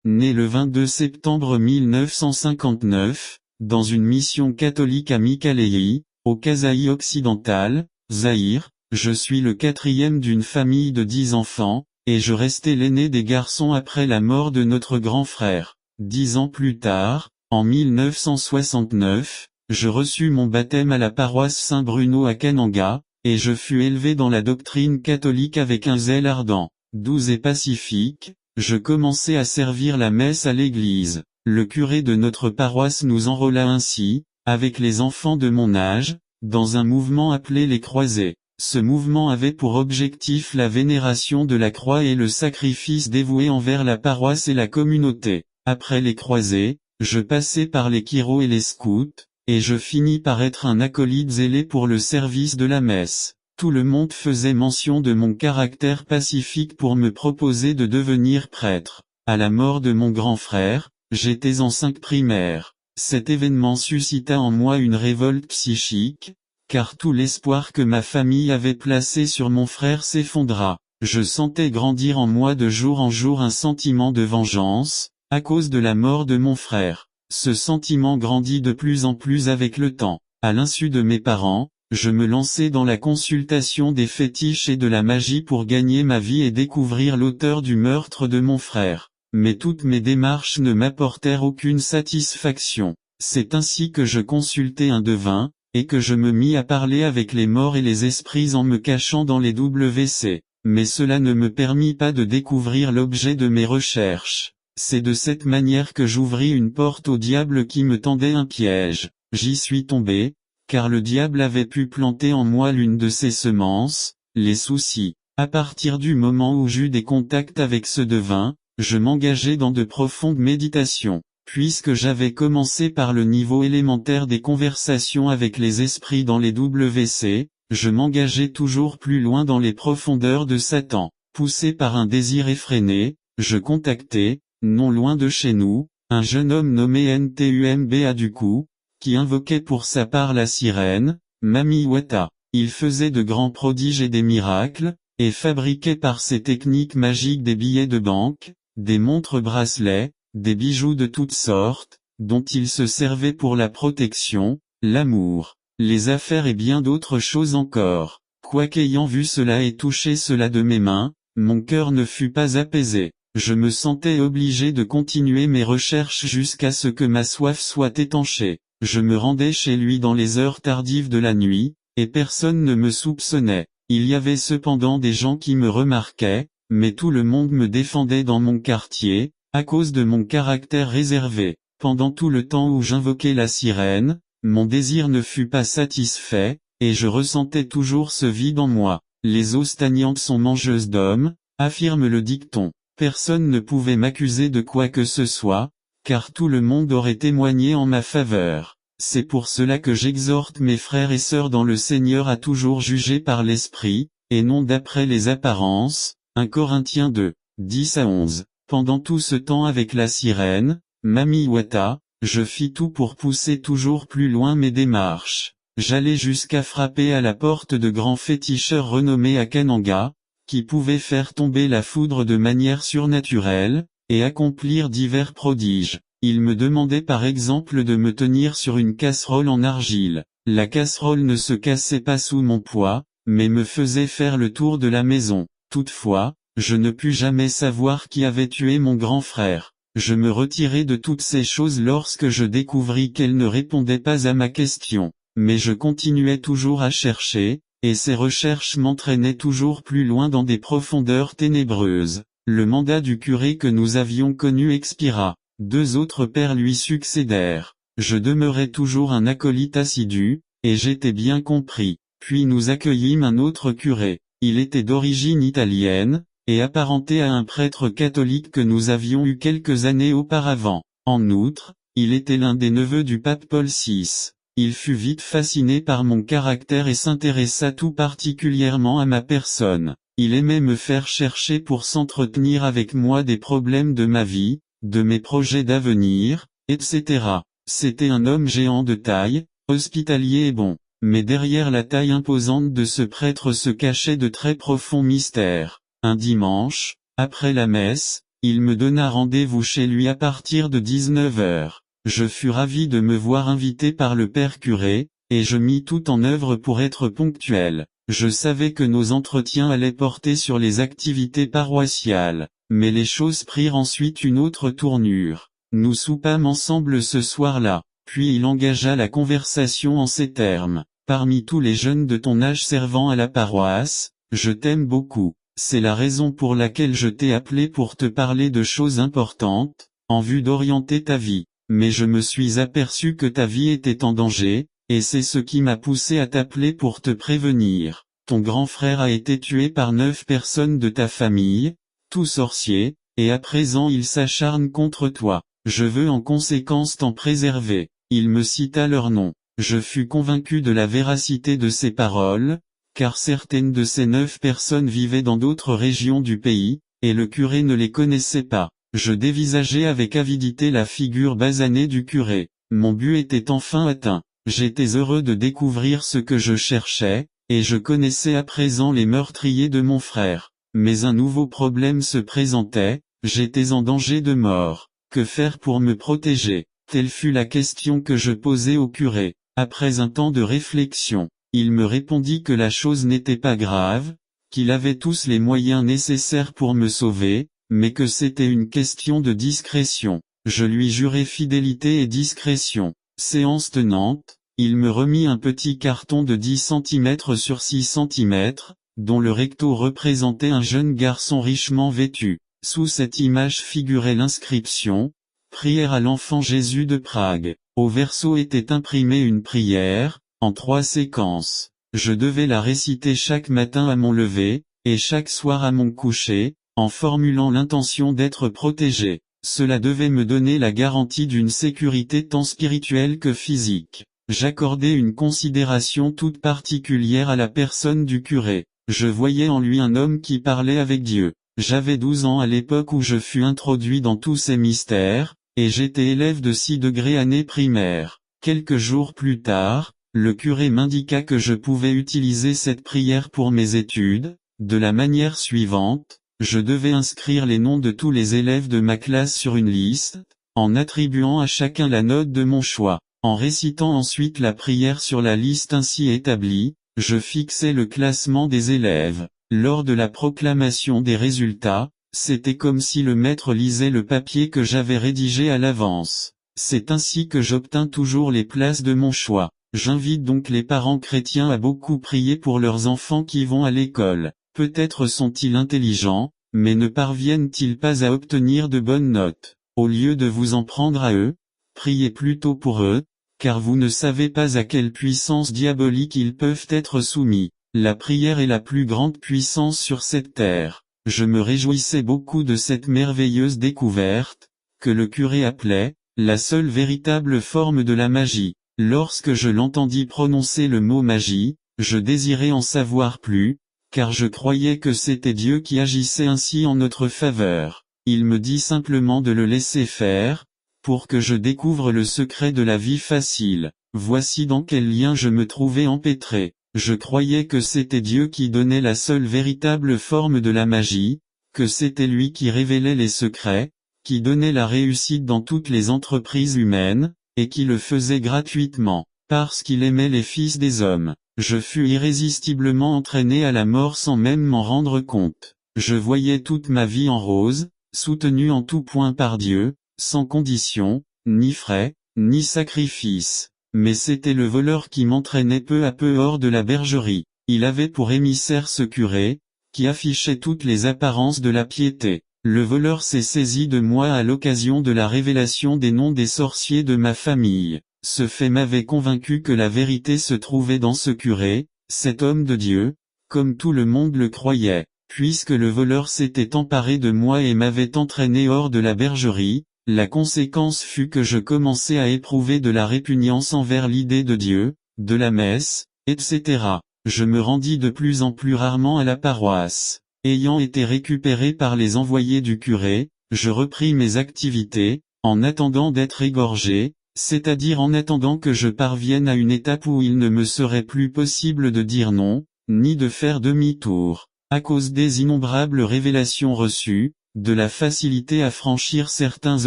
né le 22 septembre 1959, dans une mission catholique à Mikalayi, au Kasaï occidental, Zaïre. Je suis le quatrième d'une famille de 10 enfants, et je restais l'aîné des garçons après la mort de notre grand frère. 10 ans plus tard, en 1969, je reçus mon baptême à la paroisse Saint-Bruno à Kananga, et je fus élevé dans la doctrine catholique avec un zèle ardent. Doux et pacifique, je commençai à servir la messe à l'église. Le curé de notre paroisse nous enrôla ainsi, avec les enfants de mon âge, dans un mouvement appelé les Croisés. Ce mouvement avait pour objectif la vénération de la croix et le sacrifice dévoué envers la paroisse et la communauté. Après les Croisés, je passai par les Kiros et les Scouts, et je finis par être un acolyte zélé pour le service de la messe. Tout le monde faisait mention de mon caractère pacifique pour me proposer de devenir prêtre. À la mort de mon grand frère, j'étais en 5e primaire. Cet événement suscita en moi une révolte psychique, car tout l'espoir que ma famille avait placé sur mon frère s'effondra. Je sentais grandir en moi de jour en jour un sentiment de vengeance, à cause de la mort de mon frère. Ce sentiment grandit de plus en plus avec le temps. À l'insu de mes parents, je me lançai dans la consultation des fétiches et de la magie pour gagner ma vie et découvrir l'auteur du meurtre de mon frère. Mais toutes mes démarches ne m'apportèrent aucune satisfaction. C'est ainsi que je consultai un devin, et que je me mis à parler avec les morts et les esprits en me cachant dans les WC. Mais cela ne me permit pas de découvrir l'objet de mes recherches. C'est de cette manière que j'ouvris une porte au diable qui me tendait un piège. J'y suis tombé, car le diable avait pu planter en moi l'une de ses semences, les soucis. À partir du moment où j'eus des contacts avec ce devin, je m'engageai dans de profondes méditations. Puisque j'avais commencé par le niveau élémentaire des conversations avec les esprits dans les WC, je m'engageais toujours plus loin dans les profondeurs de Satan. Poussé par un désir effréné, je contactai, non loin de chez nous, un jeune homme nommé Ntumba Duku, qui invoquait pour sa part la sirène, Mami Wata. Il faisait de grands prodiges et des miracles, et fabriquait par ses techniques magiques des billets de banque, des montres bracelets, des bijoux de toutes sortes, dont il se servait pour la protection, l'amour, les affaires et bien d'autres choses encore. Quoiqu'ayant vu cela et touché cela de mes mains, mon cœur ne fut pas apaisé. Je me sentais obligé de continuer mes recherches jusqu'à ce que ma soif soit étanchée. Je me rendais chez lui dans les heures tardives de la nuit, et personne ne me soupçonnait. Il y avait cependant des gens qui me remarquaient, mais tout le monde me défendait dans mon quartier, à cause de mon caractère réservé. Pendant tout le temps où j'invoquais la sirène, mon désir ne fut pas satisfait, et je ressentais toujours ce vide en moi. Les eaux stagnantes sont mangeuses d'hommes, affirme le dicton. Personne ne pouvait m'accuser de quoi que ce soit, car tout le monde aurait témoigné en ma faveur. C'est pour cela que j'exhorte mes frères et sœurs dans le Seigneur à toujours juger par l'esprit, et non d'après les apparences. 1 Corinthiens 2, 10-11. Pendant tout ce temps avec la sirène, Mami Wata, je fis tout pour pousser toujours plus loin mes démarches. J'allais jusqu'à frapper à la porte de grands féticheurs renommés à Kananga, qui pouvaient faire tomber la foudre de manière surnaturelle, et accomplir divers prodiges. Ils me demandaient par exemple de me tenir sur une casserole en argile. La casserole ne se cassait pas sous mon poids, mais me faisait faire le tour de la maison. Toutefois, je ne pus jamais savoir qui avait tué mon grand frère. Je me retirai de toutes ces choses lorsque je découvris qu'elles ne répondaient pas à ma question. Mais je continuais toujours à chercher, et ces recherches m'entraînaient toujours plus loin dans des profondeurs ténébreuses. Le mandat du curé que nous avions connu expira. 2 autres pères lui succédèrent. Je demeurais toujours un acolyte assidu, et j'étais bien compris. Puis nous accueillîmes un autre curé. Il était d'origine italienne, et apparenté à un prêtre catholique que nous avions eu quelques années auparavant. En outre, il était l'un des neveux du pape Paul VI. Il fut vite fasciné par mon caractère et s'intéressa tout particulièrement à ma personne. Il aimait me faire chercher pour s'entretenir avec moi des problèmes de ma vie, de mes projets d'avenir, etc. C'était un homme géant de taille, hospitalier et bon. Mais derrière la taille imposante de ce prêtre se cachaient de très profonds mystères. Un dimanche, après la messe, Il me donna rendez-vous chez lui à partir de 19 heures. Je fus ravi de me voir invité par le père curé, et je mis tout en œuvre pour être ponctuel. Je savais que nos entretiens allaient porter sur les activités paroissiales, mais les choses prirent ensuite une autre tournure. Nous soupâmes ensemble ce soir-là, puis il engagea la conversation en ces termes. Parmi tous les jeunes de ton âge servant à la paroisse, je t'aime beaucoup. C'est la raison pour laquelle je t'ai appelé pour te parler de choses importantes, en vue d'orienter ta vie. Mais je me suis aperçu que ta vie était en danger, et c'est ce qui m'a poussé à t'appeler pour te prévenir. Ton grand frère a été tué par 9 personnes de ta famille, tous sorciers, et à présent il s'acharne contre toi. Je veux en conséquence t'en préserver. Il me cita leurs noms. Je fus convaincu de la véracité de ces paroles, car certaines de ces 9 personnes vivaient dans d'autres régions du pays, et le curé ne les connaissait pas. Je dévisageais avec avidité la figure basanée du curé. Mon but était enfin atteint. J'étais heureux de découvrir ce que je cherchais, et je connaissais à présent les meurtriers de mon frère. Mais un nouveau problème se présentait, j'étais en danger de mort. Que faire pour me protéger? Telle fut la question que je posai au curé. Après un temps de réflexion, il me répondit que la chose n'était pas grave, qu'il avait tous les moyens nécessaires pour me sauver, mais que c'était une question de discrétion. Je lui jurai fidélité et discrétion. Séance tenante, il me remit un petit carton de 10 cm sur 6 cm, dont le recto représentait un jeune garçon richement vêtu. Sous cette image figurait l'inscription « Prière à l'enfant Jésus de Prague ». Au verso était imprimée une prière, en 3 séquences. Je devais la réciter chaque matin à mon lever, et chaque soir à mon coucher, en formulant l'intention d'être protégé. Cela devait me donner la garantie d'une sécurité tant spirituelle que physique. J'accordais une considération toute particulière à la personne du curé. Je voyais en lui un homme qui parlait avec Dieu. J'avais 12 ans à l'époque où je fus introduit dans tous ces mystères, et j'étais élève de 6 degrés année primaire. Quelques jours plus tard, le curé m'indiqua que je pouvais utiliser cette prière pour mes études, de la manière suivante. Je devais inscrire les noms de tous les élèves de ma classe sur une liste, en attribuant à chacun la note de mon choix. En récitant ensuite la prière sur la liste ainsi établie, je fixais le classement des élèves. Lors de la proclamation des résultats, c'était comme si le maître lisait le papier que j'avais rédigé à l'avance. C'est ainsi que j'obtins toujours les places de mon choix. J'invite donc les parents chrétiens à beaucoup prier pour leurs enfants qui vont à l'école. Peut-être sont-ils intelligents, mais ne parviennent-ils pas à obtenir de bonnes notes. Au lieu de vous en prendre à eux, priez plutôt pour eux, car vous ne savez pas à quelle puissance diabolique ils peuvent être soumis. La prière est la plus grande puissance sur cette terre. Je me réjouissais beaucoup de cette merveilleuse découverte, que le curé appelait, la seule véritable forme de la magie. Lorsque je l'entendis prononcer le mot magie, je désirais en savoir plus, car je croyais que c'était Dieu qui agissait ainsi en notre faveur. Il me dit simplement de le laisser faire, pour que je découvre le secret de la vie facile. Voici dans quel lien je me trouvais empêtré. Je croyais que c'était Dieu qui donnait la seule véritable forme de la magie, que c'était lui qui révélait les secrets, qui donnait la réussite dans toutes les entreprises humaines, et qui le faisait gratuitement, parce qu'il aimait les fils des hommes. Je fus irrésistiblement entraîné à la mort sans même m'en rendre compte. Je voyais toute ma vie en rose, soutenue en tout point par Dieu, sans condition, ni frais, ni sacrifice. Mais c'était le voleur qui m'entraînait peu à peu hors de la bergerie. Il avait pour émissaire ce curé, qui affichait toutes les apparences de la piété. Le voleur s'est saisi de moi à l'occasion de la révélation des noms des sorciers de ma famille. Ce fait m'avait convaincu que la vérité se trouvait dans ce curé, cet homme de Dieu, comme tout le monde le croyait. Puisque le voleur s'était emparé de moi et m'avait entraîné hors de la bergerie, la conséquence fut que je commençai à éprouver de la répugnance envers l'idée de Dieu, de la messe, etc. Je me rendis de plus en plus rarement à la paroisse. Ayant été récupéré par les envoyés du curé, je repris mes activités, en attendant d'être égorgé, c'est-à-dire en attendant que je parvienne à une étape où il ne me serait plus possible de dire non, ni de faire demi-tour. À cause des innombrables révélations reçues, de la facilité à franchir certains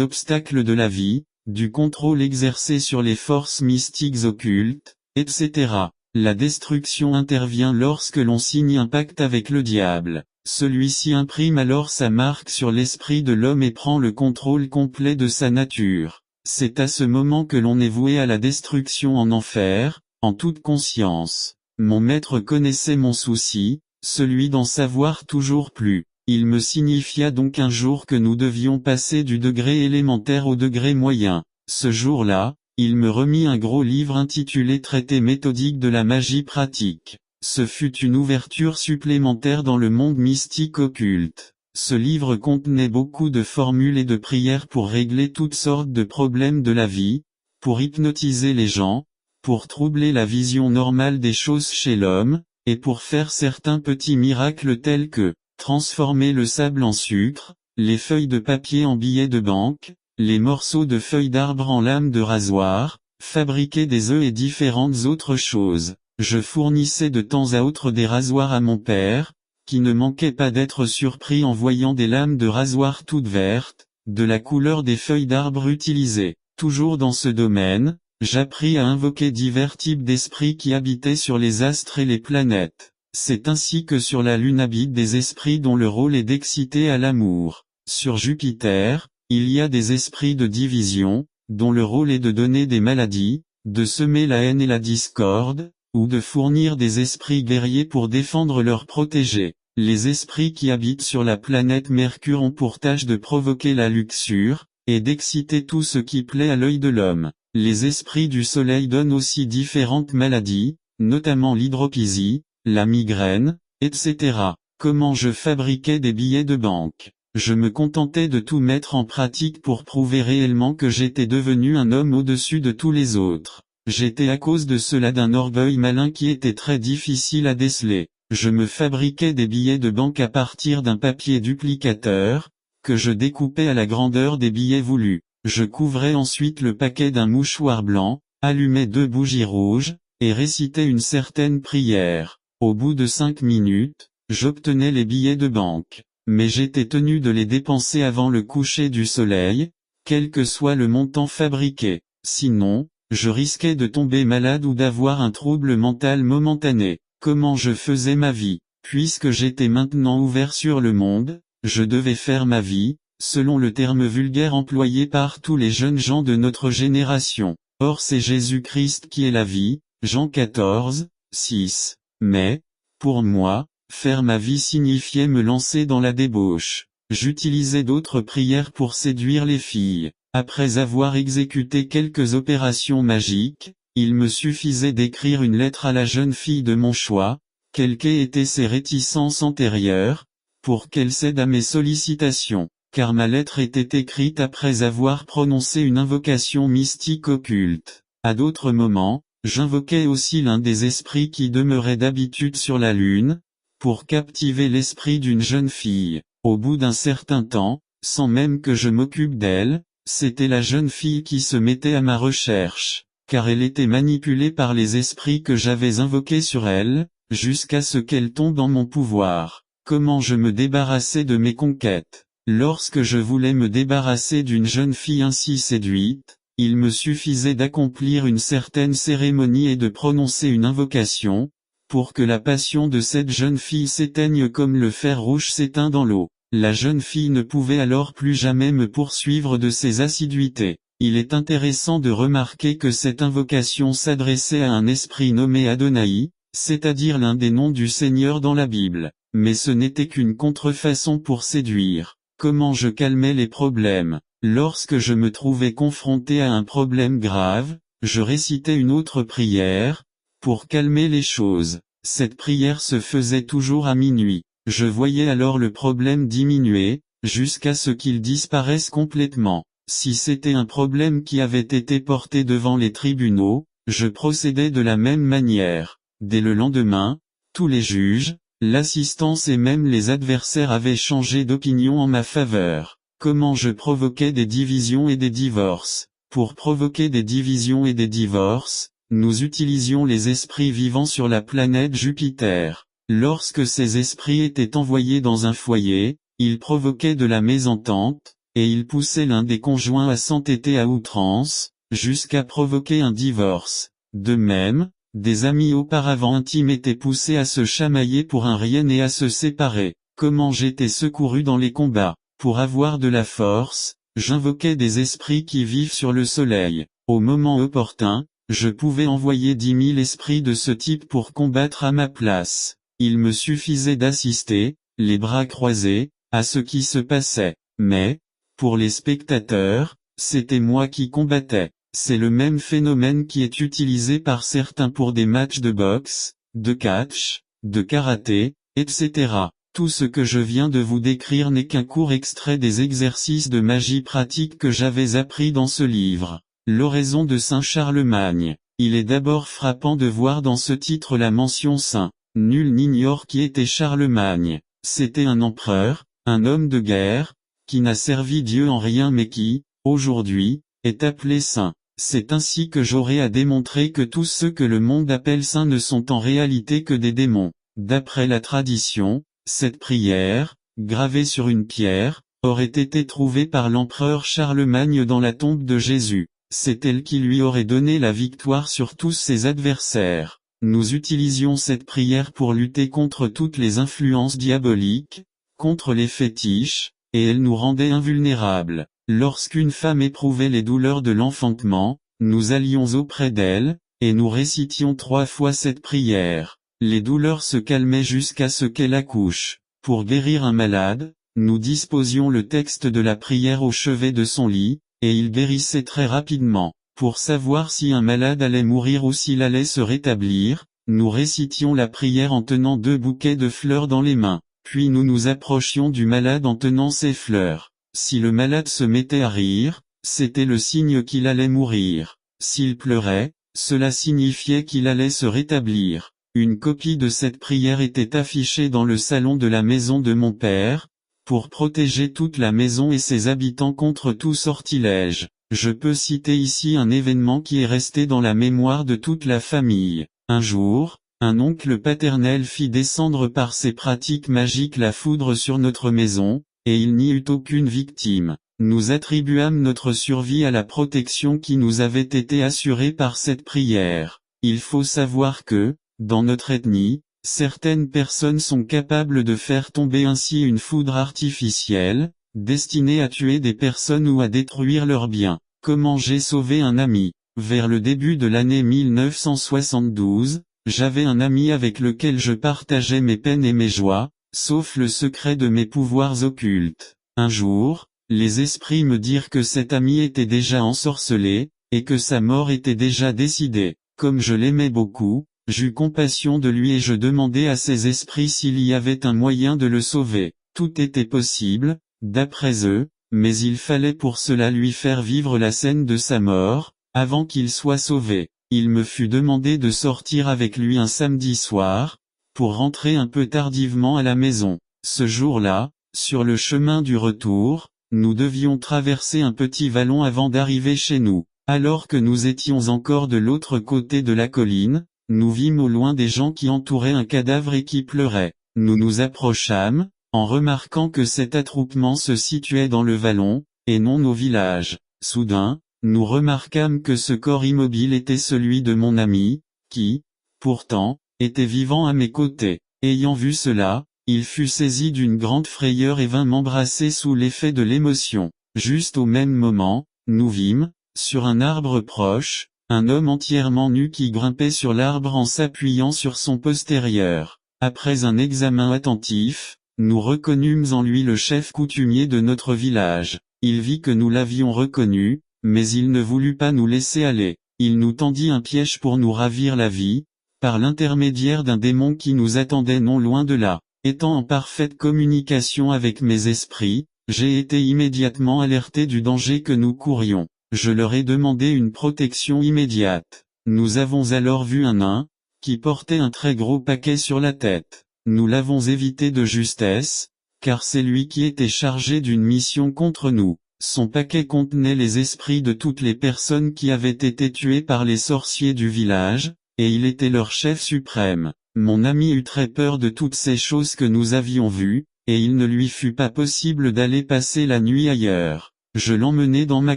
obstacles de la vie, du contrôle exercé sur les forces mystiques occultes, etc. La destruction intervient lorsque l'on signe un pacte avec le diable. Celui-ci imprime alors sa marque sur l'esprit de l'homme et prend le contrôle complet de sa nature. C'est à ce moment que l'on est voué à la destruction en enfer, en toute conscience. Mon maître connaissait mon souci, celui d'en savoir toujours plus. Il me signifia donc un jour que nous devions passer du degré élémentaire au degré moyen. Ce jour-là, il me remit un gros livre intitulé Traité méthodique de la magie pratique. Ce fut une ouverture supplémentaire dans le monde mystique occulte. Ce livre contenait beaucoup de formules et de prières pour régler toutes sortes de problèmes de la vie, pour hypnotiser les gens, pour troubler la vision normale des choses chez l'homme, et pour faire certains petits miracles tels que transformer le sable en sucre, les feuilles de papier en billets de banque, les morceaux de feuilles d'arbre en lames de rasoir, fabriquer des œufs et différentes autres choses. Je fournissais de temps à autre des rasoirs à mon père, qui ne manquait pas d'être surpris en voyant des lames de rasoir toutes vertes, de la couleur des feuilles d'arbre utilisées. Toujours dans ce domaine, j'appris à invoquer divers types d'esprits qui habitaient sur les astres et les planètes. C'est ainsi que sur la Lune habitent des esprits dont le rôle est d'exciter à l'amour. Sur Jupiter, il y a des esprits de division, dont le rôle est de donner des maladies, de semer la haine et la discorde, ou de fournir des esprits guerriers pour défendre leurs protégés. Les esprits qui habitent sur la planète Mercure ont pour tâche de provoquer la luxure, et d'exciter tout ce qui plaît à l'œil de l'homme. Les esprits du Soleil donnent aussi différentes maladies, notamment l'hydropésie, la migraine, etc. Comment je fabriquais des billets de banque? Je me contentais de tout mettre en pratique pour prouver réellement que j'étais devenu un homme au-dessus de tous les autres. J'étais à cause de cela d'un orgueil malin qui était très difficile à déceler. Je me fabriquais des billets de banque à partir d'un papier duplicateur, que je découpais à la grandeur des billets voulus. Je couvrais ensuite le paquet d'un mouchoir blanc, allumais 2 bougies rouges, et récitais une certaine prière. Au bout de 5 minutes, j'obtenais les billets de banque. Mais j'étais tenu de les dépenser avant le coucher du soleil, quel que soit le montant fabriqué. Sinon, je risquais de tomber malade ou d'avoir un trouble mental momentané. Comment je faisais ma vie? Puisque j'étais maintenant ouvert sur le monde, je devais faire ma vie, selon le terme vulgaire employé par tous les jeunes gens de notre génération. Or c'est Jésus-Christ qui est la vie, Jean 14, 6. Mais, pour moi, faire ma vie signifiait me lancer dans la débauche. J'utilisais d'autres prières pour séduire les filles. Après avoir exécuté quelques opérations magiques, il me suffisait d'écrire une lettre à la jeune fille de mon choix, quelles qu'aient été ses réticences antérieures, pour qu'elle cède à mes sollicitations, car ma lettre était écrite après avoir prononcé une invocation mystique occulte. À d'autres moments, j'invoquais aussi l'un des esprits qui demeurait d'habitude sur la Lune, pour captiver l'esprit d'une jeune fille. Au bout d'un certain temps, sans même que je m'occupe d'elle, c'était la jeune fille qui se mettait à ma recherche, car elle était manipulée par les esprits que j'avais invoqués sur elle, jusqu'à ce qu'elle tombe en mon pouvoir. Comment je me débarrassais de mes conquêtes? Lorsque je voulais me débarrasser d'une jeune fille ainsi séduite, il me suffisait d'accomplir une certaine cérémonie et de prononcer une invocation, pour que la passion de cette jeune fille s'éteigne comme le fer rouge s'éteint dans l'eau. La jeune fille ne pouvait alors plus jamais me poursuivre de ses assiduités. Il est intéressant de remarquer que cette invocation s'adressait à un esprit nommé Adonai, c'est-à-dire l'un des noms du Seigneur dans la Bible. Mais ce n'était qu'une contrefaçon pour séduire. Comment je calmais les problèmes? Lorsque je me trouvais confronté à un problème grave, je récitais une autre prière, pour calmer les choses. Cette prière se faisait toujours à minuit. Je voyais alors le problème diminuer, jusqu'à ce qu'il disparaisse complètement. Si c'était un problème qui avait été porté devant les tribunaux, je procédais de la même manière. Dès le lendemain, tous les juges, l'assistance et même les adversaires avaient changé d'opinion en ma faveur. Comment je provoquais des divisions et des divorces? Pour provoquer des divisions et des divorces, nous utilisions les esprits vivants sur la planète Jupiter. Lorsque ces esprits étaient envoyés dans un foyer, Il provoquait de la mésentente, et il poussait l'un des conjoints à s'entêter à outrance, jusqu'à provoquer un divorce. De même, des amis auparavant intimes étaient poussés à se chamailler pour un rien et à se séparer. Comment j'étais secouru dans les combats. Pour avoir de la force, j'invoquais des esprits qui vivent sur le soleil. Au moment opportun, je pouvais envoyer 10 000 esprits de ce type pour combattre à ma place. Il me suffisait d'assister, les bras croisés, à ce qui se passait. Mais, pour les spectateurs, c'était moi qui combattais. C'est le même phénomène qui est utilisé par certains pour des matchs de boxe, de catch, de karaté, etc. Tout ce que je viens de vous décrire n'est qu'un court extrait des exercices de magie pratique que j'avais appris dans ce livre. L'oraison de Saint Charlemagne. Il est d'abord frappant de voir dans ce titre la mention Saint. Nul n'ignore qui était Charlemagne. C'était un empereur, un homme de guerre, qui n'a servi Dieu en rien mais qui, aujourd'hui, est appelé saint. C'est ainsi que j'aurai à démontrer que tous ceux que le monde appelle saints ne sont en réalité que des démons. D'après la tradition, cette prière, gravée sur une pierre, aurait été trouvée par l'empereur Charlemagne dans la tombe de Jésus. C'est elle qui lui aurait donné la victoire sur tous ses adversaires. Nous utilisions cette prière pour lutter contre toutes les influences diaboliques, contre les fétiches, et elle nous rendait invulnérables. Lorsqu'une femme éprouvait les douleurs de l'enfantement, nous allions auprès d'elle, et nous récitions 3 fois cette prière. Les douleurs se calmaient jusqu'à ce qu'elle accouche. Pour guérir un malade, nous disposions le texte de la prière au chevet de son lit, et il guérissait très rapidement. Pour savoir si un malade allait mourir ou s'il allait se rétablir, nous récitions la prière en tenant 2 bouquets de fleurs dans les mains. Puis nous nous approchions du malade en tenant ces fleurs. Si le malade se mettait à rire, c'était le signe qu'il allait mourir. S'il pleurait, cela signifiait qu'il allait se rétablir. Une copie de cette prière était affichée dans le salon de la maison de mon père, pour protéger toute la maison et ses habitants contre tout sortilège. Je peux citer ici un événement qui est resté dans la mémoire de toute la famille. Un jour, un oncle paternel fit descendre par ses pratiques magiques la foudre sur notre maison, et il n'y eut aucune victime. Nous attribuâmes notre survie à la protection qui nous avait été assurée par cette prière. Il faut savoir que, dans notre ethnie, certaines personnes sont capables de faire tomber ainsi une foudre artificielle, destinée à tuer des personnes ou à détruire leurs biens. Comment j'ai sauvé un ami? Vers le début de l'année 1972, j'avais un ami avec lequel je partageais mes peines et mes joies, sauf le secret de mes pouvoirs occultes. Un jour, les esprits me dirent que cet ami était déjà ensorcelé, et que sa mort était déjà décidée. Comme je l'aimais beaucoup, j'eus compassion de lui et je demandai à ces esprits s'il y avait un moyen de le sauver. Tout était possible, d'après eux, mais il fallait pour cela lui faire vivre la scène de sa mort, avant qu'il soit sauvé. Il me fut demandé de sortir avec lui un samedi soir, pour rentrer un peu tardivement à la maison. Ce jour-là, sur le chemin du retour, nous devions traverser un petit vallon avant d'arriver chez nous. Alors que nous étions encore de l'autre côté de la colline, nous vîmes au loin des gens qui entouraient un cadavre et qui pleuraient. Nous nous approchâmes, en remarquant que cet attroupement se situait dans le vallon, et non au village. Soudain, nous remarquâmes que ce corps immobile était celui de mon ami, qui, pourtant, était vivant à mes côtés. Ayant vu cela, il fut saisi d'une grande frayeur et vint m'embrasser sous l'effet de l'émotion. Juste au même moment, nous vîmes, sur un arbre proche, un homme entièrement nu qui grimpait sur l'arbre en s'appuyant sur son postérieur. Après un examen attentif, nous reconnûmes en lui le chef coutumier de notre village. Il vit que nous l'avions reconnu, mais il ne voulut pas nous laisser aller. Il nous tendit un piège pour nous ravir la vie, par l'intermédiaire d'un démon qui nous attendait non loin de là. Étant en parfaite communication avec mes esprits, j'ai été immédiatement alerté du danger que nous courions. Je leur ai demandé une protection immédiate. Nous avons alors vu un nain, qui portait un très gros paquet sur la tête. Nous l'avons évité de justesse, car c'est lui qui était chargé d'une mission contre nous. Son paquet contenait les esprits de toutes les personnes qui avaient été tuées par les sorciers du village, et il était leur chef suprême. Mon ami eut très peur de toutes ces choses que nous avions vues, et il ne lui fut pas possible d'aller passer la nuit ailleurs. Je l'emmenai dans ma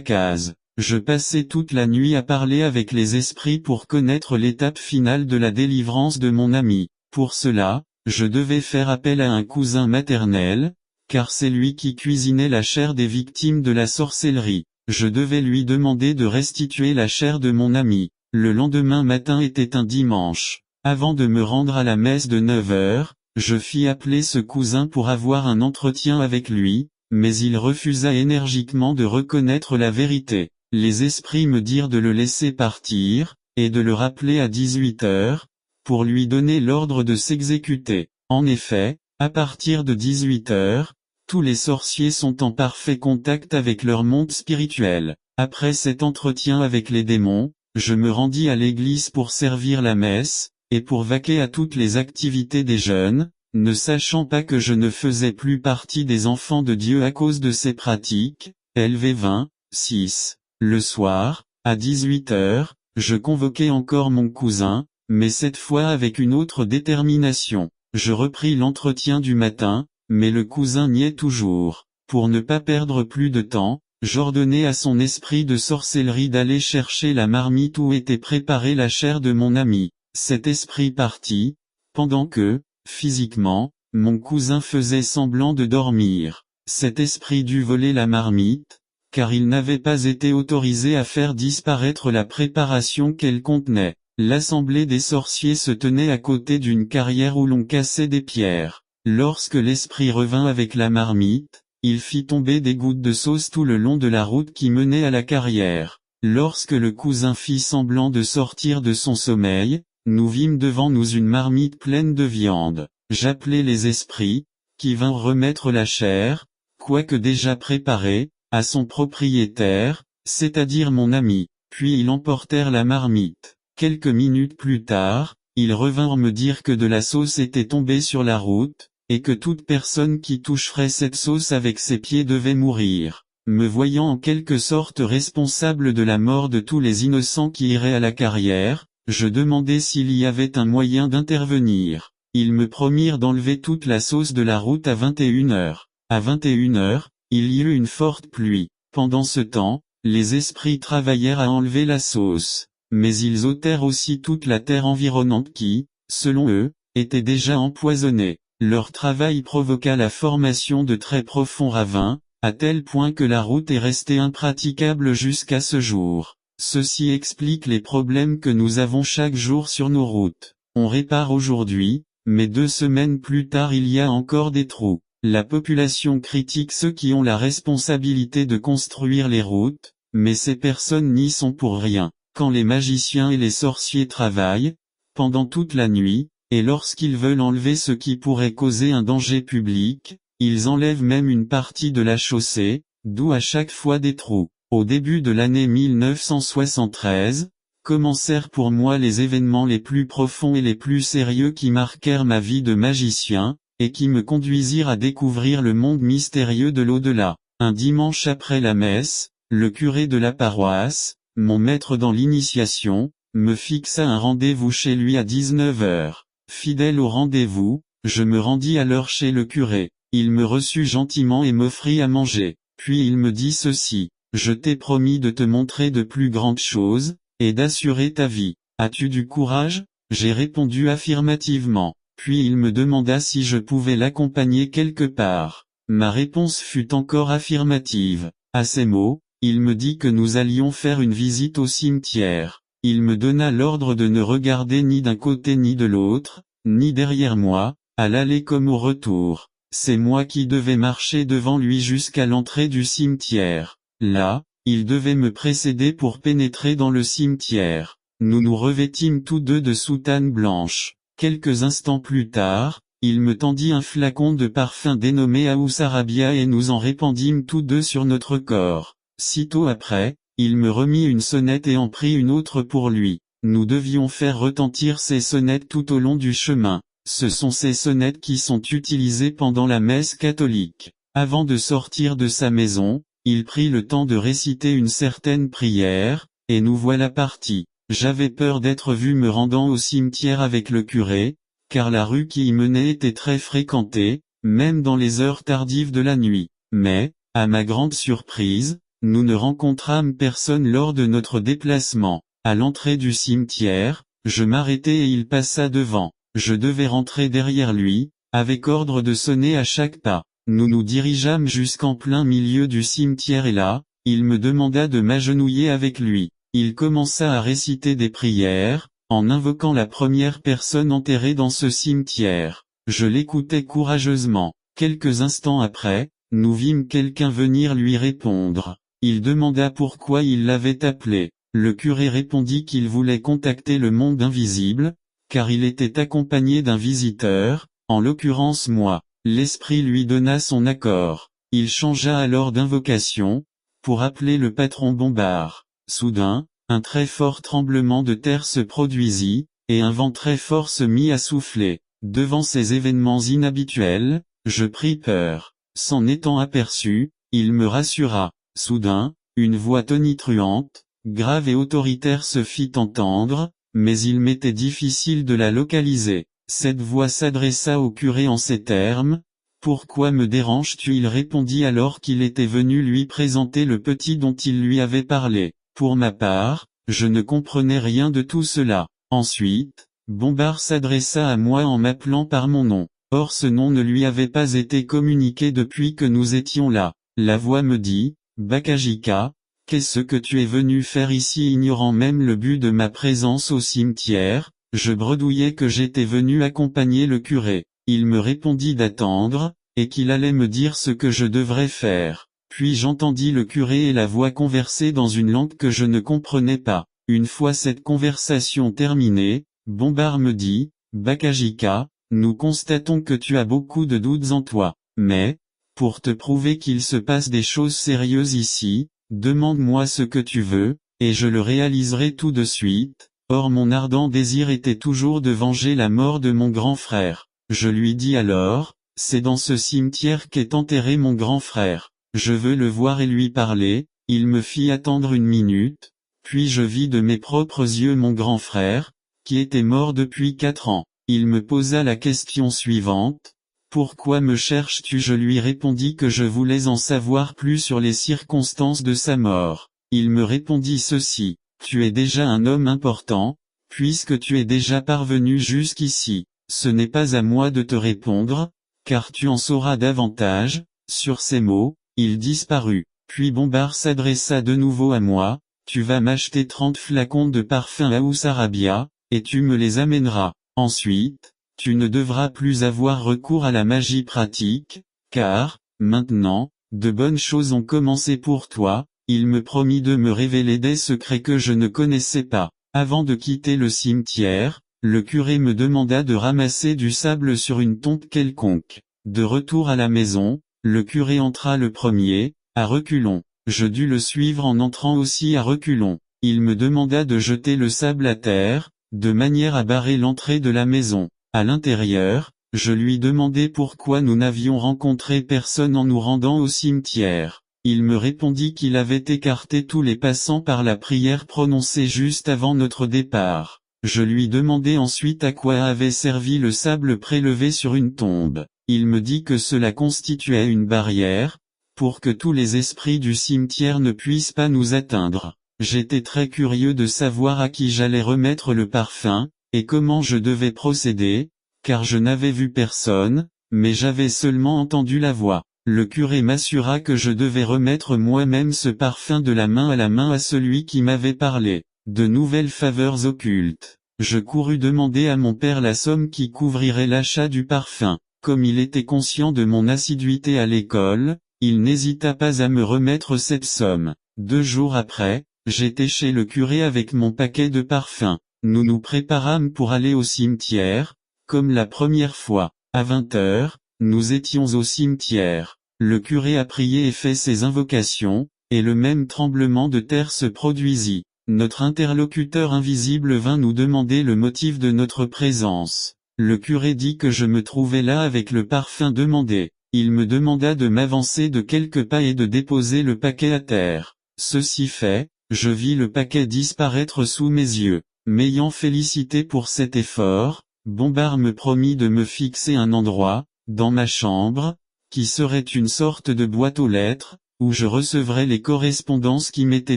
case. Je passai toute la nuit à parler avec les esprits pour connaître l'étape finale de la délivrance de mon ami. Pour cela, je devais faire appel à un cousin maternel, car c'est lui qui cuisinait la chair des victimes de la sorcellerie. Je devais lui demander de restituer la chair de mon ami. Le lendemain matin était un dimanche. Avant de me rendre à la messe de 9 heures, je fis appeler ce cousin pour avoir un entretien avec lui, mais il refusa énergiquement de reconnaître la vérité. Les esprits me dirent de le laisser partir, et de le rappeler à 18 heures, pour lui donner l'ordre de s'exécuter. En effet, à partir de 18 heures, tous les sorciers sont en parfait contact avec leur monde spirituel. Après cet entretien avec les démons, je me rendis à l'église pour servir la messe, et pour vaquer à toutes les activités des jeunes, ne sachant pas que je ne faisais plus partie des enfants de Dieu à cause de ces pratiques. LV 20, 6. Le soir, à 18 heures, je convoquai encore mon cousin, mais cette fois avec une autre détermination. Je repris l'entretien du matin, mais le cousin niait toujours. Pour ne pas perdre plus de temps, j'ordonnai à son esprit de sorcellerie d'aller chercher la marmite où était préparée la chair de mon ami. Cet esprit partit, pendant que, physiquement, mon cousin faisait semblant de dormir. Cet esprit dut voler la marmite, car il n'avait pas été autorisé à faire disparaître la préparation qu'elle contenait. L'assemblée des sorciers se tenait à côté d'une carrière où l'on cassait des pierres. Lorsque l'esprit revint avec la marmite, il fit tomber des gouttes de sauce tout le long de la route qui menait à la carrière. Lorsque le cousin fit semblant de sortir de son sommeil, nous vîmes devant nous une marmite pleine de viande. J'appelai les esprits, qui vinrent remettre la chair, quoique déjà préparée, à son propriétaire, c'est-à-dire mon ami. Puis ils emportèrent la marmite. Quelques minutes plus tard, ils revinrent me dire que de la sauce était tombée sur la route, et que toute personne qui toucherait cette sauce avec ses pieds devait mourir. Me voyant en quelque sorte responsable de la mort de tous les innocents qui iraient à la carrière, je demandai s'il y avait un moyen d'intervenir. Ils me promirent d'enlever toute la sauce de la route à 21 heures. À 21 heures, il y eut une forte pluie. Pendant ce temps, les esprits travaillèrent à enlever la sauce. Mais ils ôtèrent aussi toute la terre environnante qui, selon eux, était déjà empoisonnée. Leur travail provoqua la formation de très profonds ravins, à tel point que la route est restée impraticable jusqu'à ce jour. Ceci explique les problèmes que nous avons chaque jour sur nos routes. On répare aujourd'hui, mais 2 semaines plus tard il y a encore des trous. La population critique ceux qui ont la responsabilité de construire les routes, mais ces personnes n'y sont pour rien. Quand les magiciens et les sorciers travaillent, pendant toute la nuit, et lorsqu'ils veulent enlever ce qui pourrait causer un danger public, ils enlèvent même une partie de la chaussée, d'où à chaque fois des trous. Au début de l'année 1973, commencèrent pour moi les événements les plus profonds et les plus sérieux qui marquèrent ma vie de magicien, et qui me conduisirent à découvrir le monde mystérieux de l'au-delà. Un dimanche après la messe, le curé de la paroisse, mon maître dans l'initiation, me fixa un rendez-vous chez lui à 19 heures. Fidèle au rendez-vous, je me rendis à l'heure chez le curé. Il me reçut gentiment et m'offrit à manger. Puis il me dit ceci: je t'ai promis de te montrer de plus grandes choses, et d'assurer ta vie. As-tu du courage? J'ai répondu affirmativement. Puis il me demanda si je pouvais l'accompagner quelque part. Ma réponse fut encore affirmative. À ces mots, il me dit que nous allions faire une visite au cimetière. Il me donna l'ordre de ne regarder ni d'un côté ni de l'autre, ni derrière moi, à l'aller comme au retour. C'est moi qui devais marcher devant lui jusqu'à l'entrée du cimetière. Là, il devait me précéder pour pénétrer dans le cimetière. Nous nous revêtîmes tous deux de soutanes blanches. Quelques instants plus tard, il me tendit un flacon de parfum dénommé Aous Arabia et nous en répandîmes tous deux sur notre corps. Sitôt après, il me remit une sonnette et en prit une autre pour lui. Nous devions faire retentir ces sonnettes tout au long du chemin. Ce sont ces sonnettes qui sont utilisées pendant la messe catholique. Avant de sortir de sa maison, il prit le temps de réciter une certaine prière, et nous voilà partis. J'avais peur d'être vu me rendant au cimetière avec le curé, car la rue qui y menait était très fréquentée, même dans les heures tardives de la nuit. Mais, à ma grande surprise, nous ne rencontrâmes personne lors de notre déplacement. À l'entrée du cimetière, je m'arrêtai et il passa devant. Je devais rentrer derrière lui, avec ordre de sonner à chaque pas. Nous nous dirigeâmes jusqu'en plein milieu du cimetière et là, il me demanda de m'agenouiller avec lui. Il commença à réciter des prières, en invoquant la première personne enterrée dans ce cimetière. Je l'écoutais courageusement. Quelques instants après, nous vîmes quelqu'un venir lui répondre. Il demanda pourquoi il l'avait appelé. Le curé répondit qu'il voulait contacter le monde invisible, car il était accompagné d'un visiteur, en l'occurrence moi. L'esprit lui donna son accord. Il changea alors d'invocation, pour appeler le patron Bombard. Soudain, un très fort tremblement de terre se produisit, et un vent très fort se mit à souffler. Devant ces événements inhabituels, je pris peur. S'en étant aperçu, il me rassura. Soudain, une voix tonitruante, grave et autoritaire se fit entendre, mais il m'était difficile de la localiser. Cette voix s'adressa au curé en ces termes. « Pourquoi me déranges-tu » Il répondit alors qu'il était venu lui présenter le petit dont il lui avait parlé. Pour ma part, je ne comprenais rien de tout cela. Ensuite, Bombard s'adressa à moi en m'appelant par mon nom. Or ce nom ne lui avait pas été communiqué depuis que nous étions là. La voix me dit, « Bakajika, qu'est-ce que tu es venu faire ici » Ignorant même le but de ma présence au cimetière, je bredouillais que j'étais venu accompagner le curé. Il me répondit d'attendre, et qu'il allait me dire ce que je devrais faire. Puis j'entendis le curé et la voix converser dans une langue que je ne comprenais pas. Une fois cette conversation terminée, Bombard me dit, « Bakajika, nous constatons que tu as beaucoup de doutes en toi. Mais, pour te prouver qu'il se passe des choses sérieuses ici, demande-moi ce que tu veux, et je le réaliserai tout de suite. » Or mon ardent désir était toujours de venger la mort de mon grand frère. Je lui dis alors, « C'est dans ce cimetière qu'est enterré mon grand frère. Je veux le voir et lui parler. » Il me fit attendre une minute, puis je vis de mes propres yeux mon grand frère, qui était mort depuis 4 ans. Il me posa la question suivante. « Pourquoi me cherches-tu » Je lui répondis que je voulais en savoir plus sur les circonstances de sa mort. Il me répondit ceci. « Tu es déjà un homme important, puisque tu es déjà parvenu jusqu'ici. Ce n'est pas à moi de te répondre, car tu en sauras davantage. » Sur ces mots, il disparut. Puis Bombard s'adressa de nouveau à moi. « Tu vas m'acheter 30 flacons de parfum House Arabia, et tu me les amèneras. Ensuite, tu ne devras plus avoir recours à la magie pratique, car, maintenant, de bonnes choses ont commencé pour toi. » Il me promit de me révéler des secrets que je ne connaissais pas. Avant de quitter le cimetière, le curé me demanda de ramasser du sable sur une tombe quelconque. De retour à la maison, le curé entra le premier, à reculons. Je dus le suivre en entrant aussi à reculons. Il me demanda de jeter le sable à terre, de manière à barrer l'entrée de la maison. À l'intérieur, je lui demandai pourquoi nous n'avions rencontré personne en nous rendant au cimetière. Il me répondit qu'il avait écarté tous les passants par la prière prononcée juste avant notre départ. Je lui demandai ensuite à quoi avait servi le sable prélevé sur une tombe. Il me dit que cela constituait une barrière, pour que tous les esprits du cimetière ne puissent pas nous atteindre. J'étais très curieux de savoir à qui j'allais remettre le parfum, et comment je devais procéder, car je n'avais vu personne, mais j'avais seulement entendu la voix. Le curé m'assura que je devais remettre moi-même ce parfum de la main à celui qui m'avait parlé. De nouvelles faveurs occultes. Je courus demander à mon père la somme qui couvrirait l'achat du parfum. Comme il était conscient de mon assiduité à l'école, il n'hésita pas à me remettre cette somme. 2 jours après, j'étais chez le curé avec mon paquet de parfums. Nous nous préparâmes pour aller au cimetière, comme la première fois. À 20 heures, nous étions au cimetière. Le curé a prié et fait ses invocations, et le même tremblement de terre se produisit. Notre interlocuteur invisible vint nous demander le motif de notre présence. Le curé dit que je me trouvais là avec le parfum demandé. Il me demanda de m'avancer de quelques pas et de déposer le paquet à terre. Ceci fait, je vis le paquet disparaître sous mes yeux. M'ayant félicité pour cet effort, Bombard me promit de me fixer un endroit, dans ma chambre, qui serait une sorte de boîte aux lettres, où je recevrais les correspondances qui m'étaient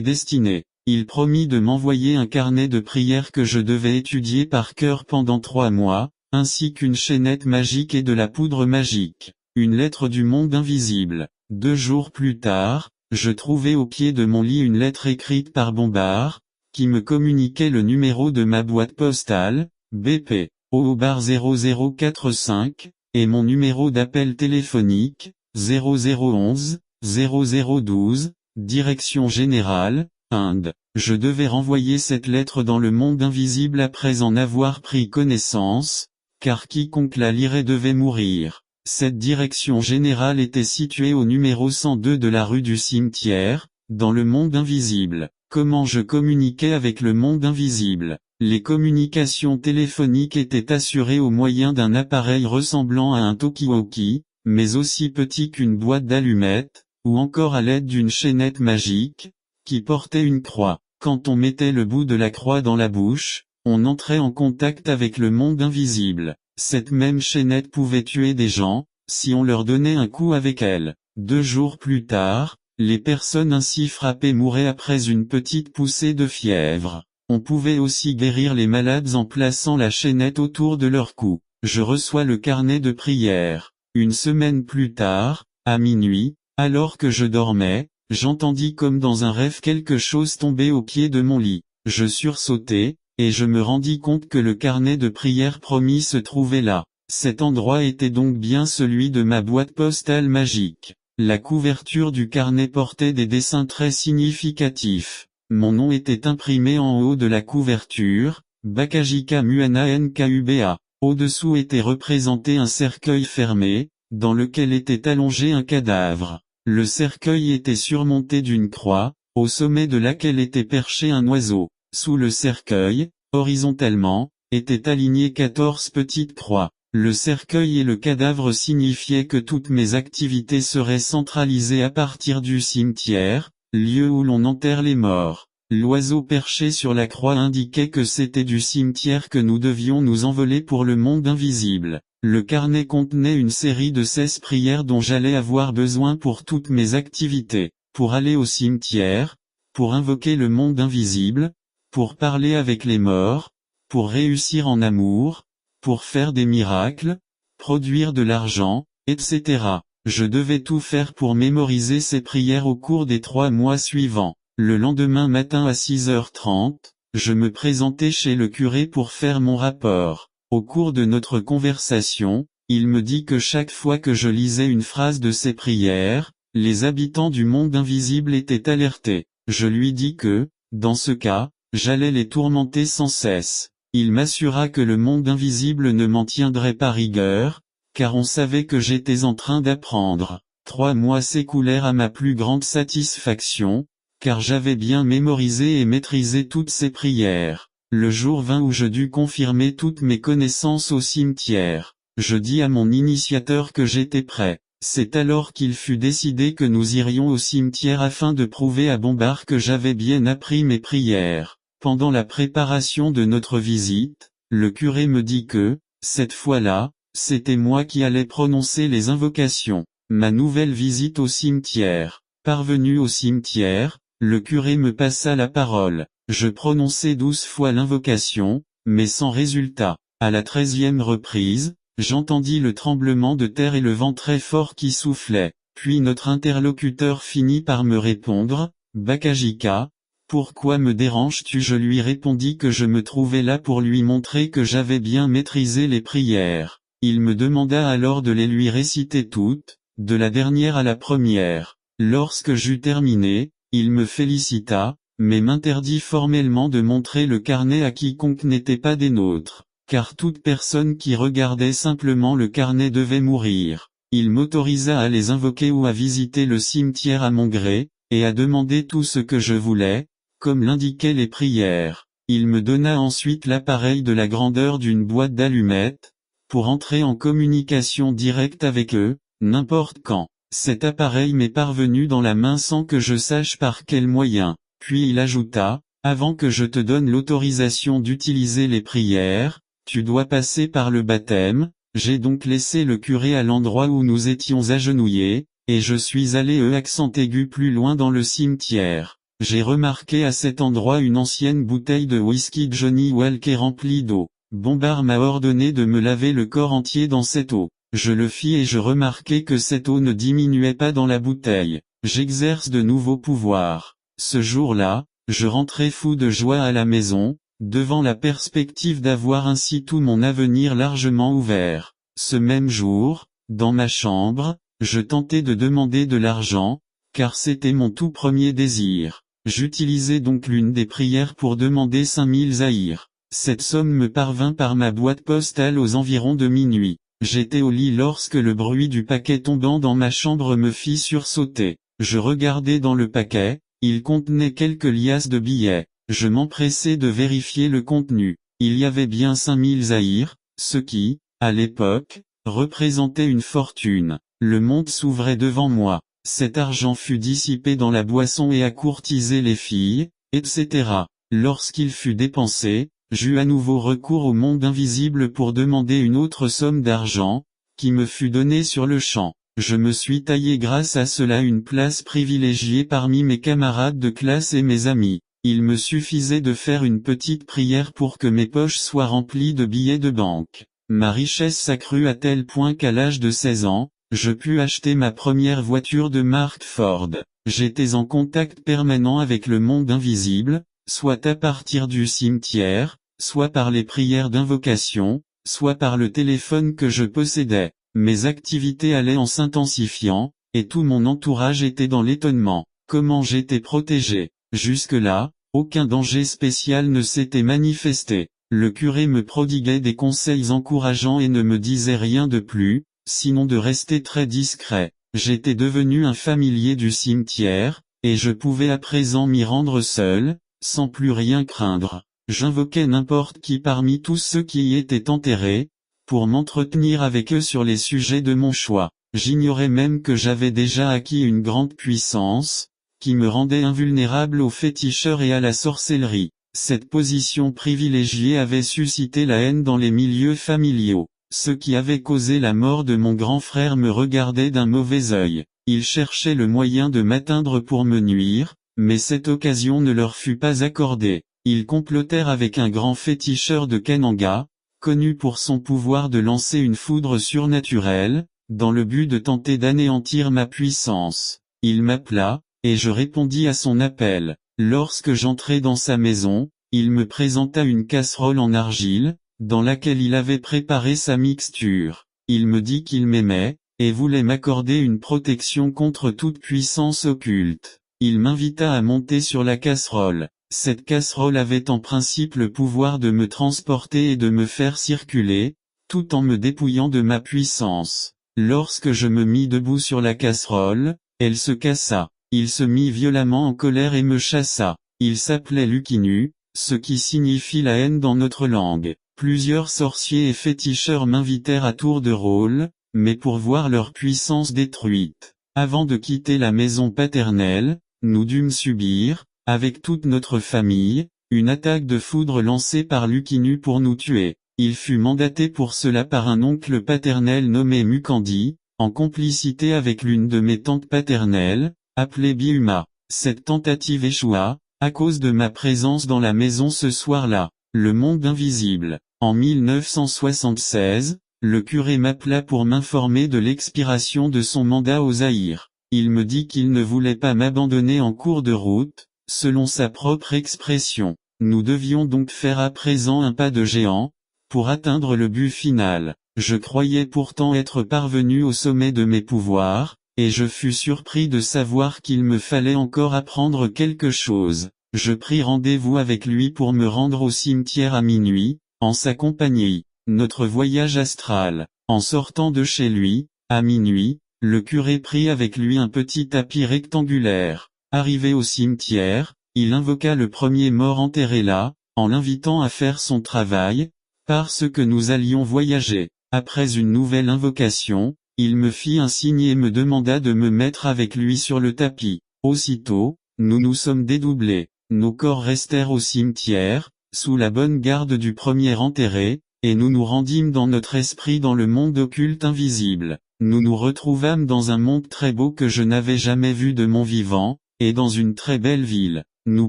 destinées. Il promit de m'envoyer un carnet de prières que je devais étudier par cœur pendant 3 mois, ainsi qu'une chaînette magique et de la poudre magique. Une lettre du monde invisible. 2 jours plus tard, je trouvai au pied de mon lit une lettre écrite par Bombard, qui me communiquait le numéro de ma boîte postale, BP, OO-0045, et mon numéro d'appel téléphonique, 0011, 0012, direction générale, Inde. Je devais renvoyer cette lettre dans le monde invisible après en avoir pris connaissance, car quiconque la lirait devait mourir. Cette direction générale était située au numéro 102 de la rue du Cimetière, dans le monde invisible. Comment je communiquais avec le monde invisible? Les communications téléphoniques étaient assurées au moyen d'un appareil ressemblant à un talkie-walkie, mais aussi petit qu'une boîte d'allumettes, ou encore à l'aide d'une chaînette magique, qui portait une croix. Quand on mettait le bout de la croix dans la bouche, on entrait en contact avec le monde invisible. Cette même chaînette pouvait tuer des gens, si on leur donnait un coup avec elle. 2 jours plus tard, les personnes ainsi frappées mouraient après une petite poussée de fièvre. On pouvait aussi guérir les malades en plaçant la chaînette autour de leur cou. Je reçois le carnet de prière. 1 semaine plus tard, à minuit, alors que je dormais, j'entendis comme dans un rêve quelque chose tomber au pied de mon lit. Je sursautai, et je me rendis compte que le carnet de prière promis se trouvait là. Cet endroit était donc bien celui de ma boîte postale magique. La couverture du carnet portait des dessins très significatifs. Mon nom était imprimé en haut de la couverture, Bakajika Muana Nkuba. Au-dessous était représenté un cercueil fermé, dans lequel était allongé un cadavre. Le cercueil était surmonté d'une croix, au sommet de laquelle était perché un oiseau. Sous le cercueil, horizontalement, étaient alignées 14 petites croix. Le cercueil et le cadavre signifiaient que toutes mes activités seraient centralisées à partir du cimetière, lieu où l'on enterre les morts. L'oiseau perché sur la croix indiquait que c'était du cimetière que nous devions nous envoler pour le monde invisible. Le carnet contenait une série de 16 prières dont j'allais avoir besoin pour toutes mes activités, pour aller au cimetière, pour invoquer le monde invisible, pour parler avec les morts, pour réussir en amour, pour faire des miracles, produire de l'argent, etc. Je devais tout faire pour mémoriser ces prières au cours des 3 mois suivants. Le lendemain matin à 6h30, je me présentai chez le curé pour faire mon rapport. Au cours de notre conversation, il me dit que chaque fois que je lisais une phrase de ces prières, les habitants du monde invisible étaient alertés. Je lui dis que, dans ce cas, j'allais les tourmenter sans cesse. Il m'assura que le monde invisible ne m'en tiendrait pas rigueur, car on savait que j'étais en train d'apprendre. 3 mois s'écoulèrent à ma plus grande satisfaction, car j'avais bien mémorisé et maîtrisé toutes ces prières. Le jour vint où je dus confirmer toutes mes connaissances au cimetière. Je dis à mon initiateur que j'étais prêt. C'est alors qu'il fut décidé que nous irions au cimetière afin de prouver à Bombard que j'avais bien appris mes prières. Pendant la préparation de notre visite, le curé me dit que, cette fois-là, c'était moi qui allais prononcer les invocations. Ma nouvelle visite au cimetière. Parvenu au cimetière, le curé me passa la parole. Je prononçai 12 fois l'invocation, mais sans résultat. À la 13e reprise, j'entendis le tremblement de terre et le vent très fort qui soufflait. Puis notre interlocuteur finit par me répondre, Bakajika, pourquoi me déranges-tu? Je lui répondis que je me trouvais là pour lui montrer que j'avais bien maîtrisé les prières. Il me demanda alors de les lui réciter toutes, de la dernière à la première. Lorsque j'eus terminé, il me félicita, mais m'interdit formellement de montrer le carnet à quiconque n'était pas des nôtres, car toute personne qui regardait simplement le carnet devait mourir. Il m'autorisa à les invoquer ou à visiter le cimetière à mon gré, et à demander tout ce que je voulais, comme l'indiquaient les prières. Il me donna ensuite l'appareil de la grandeur d'une boîte d'allumettes, pour entrer en communication directe avec eux, n'importe quand. Cet appareil m'est parvenu dans la main sans que je sache par quel moyen. Puis il ajouta, avant que je te donne l'autorisation d'utiliser les prières, tu dois passer par le baptême. J'ai donc laissé le curé à l'endroit où nous étions agenouillés, et je suis allé accent aigu plus loin dans le cimetière. J'ai remarqué à cet endroit une ancienne bouteille de whisky Johnny Walker remplie d'eau. Bombard m'a ordonné de me laver le corps entier dans cette eau. Je le fis et je remarquai que cette eau ne diminuait pas dans la bouteille. J'exerce de nouveaux pouvoirs. Ce jour-là, je rentrai fou de joie à la maison, devant la perspective d'avoir ainsi tout mon avenir largement ouvert. Ce même jour, dans ma chambre, je tentai de demander de l'argent, car c'était mon tout premier désir. J'utilisai donc l'une des prières pour demander 5000 zaïrs. Cette somme me parvint par ma boîte postale aux environs de minuit. J'étais au lit lorsque le bruit du paquet tombant dans ma chambre me fit sursauter. Je regardai dans le paquet, il contenait quelques liasses de billets. Je m'empressai de vérifier le contenu. Il y avait bien 5000 zaïrs, ce qui, à l'époque, représentait une fortune. Le monde s'ouvrait devant moi. Cet argent fut dissipé dans la boisson et à courtiser les filles, etc. Lorsqu'il fut dépensé, j'eus à nouveau recours au monde invisible pour demander une autre somme d'argent, qui me fut donnée sur le champ. Je me suis taillé grâce à cela une place privilégiée parmi mes camarades de classe et mes amis. Il me suffisait de faire une petite prière pour que mes poches soient remplies de billets de banque. Ma richesse s'accrut à tel point qu'à l'âge de 16 ans, je pus acheter ma première voiture de marque Ford. J'étais en contact permanent avec le monde invisible, soit à partir du cimetière, soit par les prières d'invocation, soit par le téléphone que je possédais. Mes activités allaient en s'intensifiant, et tout mon entourage était dans l'étonnement. Comment j'étais protégé? Jusque-là, aucun danger spécial ne s'était manifesté. Le curé me prodiguait des conseils encourageants et ne me disait rien de plus, sinon de rester très discret. J'étais devenu un familier du cimetière, et je pouvais à présent m'y rendre seul, sans plus rien craindre. J'invoquais n'importe qui parmi tous ceux qui y étaient enterrés, pour m'entretenir avec eux sur les sujets de mon choix. J'ignorais même que j'avais déjà acquis une grande puissance, qui me rendait invulnérable aux féticheurs et à la sorcellerie. Cette position privilégiée avait suscité la haine dans les milieux familiaux. Ceux qui avaient causé la mort de mon grand frère me regardaient d'un mauvais œil. Ils cherchaient le moyen de m'atteindre pour me nuire, mais cette occasion ne leur fut pas accordée. Ils complotèrent avec un grand féticheur de Kananga, connu pour son pouvoir de lancer une foudre surnaturelle, dans le but de tenter d'anéantir ma puissance. Il m'appela, et je répondis à son appel. Lorsque j'entrai dans sa maison, il me présenta une casserole en argile, dans laquelle il avait préparé sa mixture. Il me dit qu'il m'aimait, et voulait m'accorder une protection contre toute puissance occulte. Il m'invita à monter sur la casserole. Cette casserole avait en principe le pouvoir de me transporter et de me faire circuler, tout en me dépouillant de ma puissance. Lorsque je me mis debout sur la casserole, elle se cassa. Il se mit violemment en colère et me chassa. Il s'appelait Lucinu, ce qui signifie la haine dans notre langue. Plusieurs sorciers et féticheurs m'invitèrent à tour de rôle, mais pour voir leur puissance détruite. Avant de quitter la maison paternelle, nous dûmes subir, avec toute notre famille, une attaque de foudre lancée par Lucinu pour nous tuer. Il fut mandaté pour cela par un oncle paternel nommé Mukandi, en complicité avec l'une de mes tantes paternelles, appelée Biuma. Cette tentative échoua, à cause de ma présence dans la maison ce soir-là. Le monde invisible. En 1976, le curé m'appela pour m'informer de l'expiration de son mandat au Zaïre. Il me dit qu'il ne voulait pas m'abandonner en cours de route, selon sa propre expression. Nous devions donc faire à présent un pas de géant, pour atteindre le but final. Je croyais pourtant être parvenu au sommet de mes pouvoirs, et je fus surpris de savoir qu'il me fallait encore apprendre quelque chose. Je pris rendez-vous avec lui pour me rendre au cimetière à minuit, en sa compagnie. Notre voyage astral. En sortant de chez lui, à minuit, le curé prit avec lui un petit tapis rectangulaire. Arrivé au cimetière, il invoqua le premier mort enterré là, en l'invitant à faire son travail, parce que nous allions voyager. Après une nouvelle invocation, il me fit un signe et me demanda de me mettre avec lui sur le tapis. Aussitôt, nous nous sommes dédoublés. Nos corps restèrent au cimetière, sous la bonne garde du premier enterré, et nous nous rendîmes dans notre esprit dans le monde occulte invisible. Nous nous retrouvâmes dans un monde très beau que je n'avais jamais vu de mon vivant, et dans une très belle ville. Nous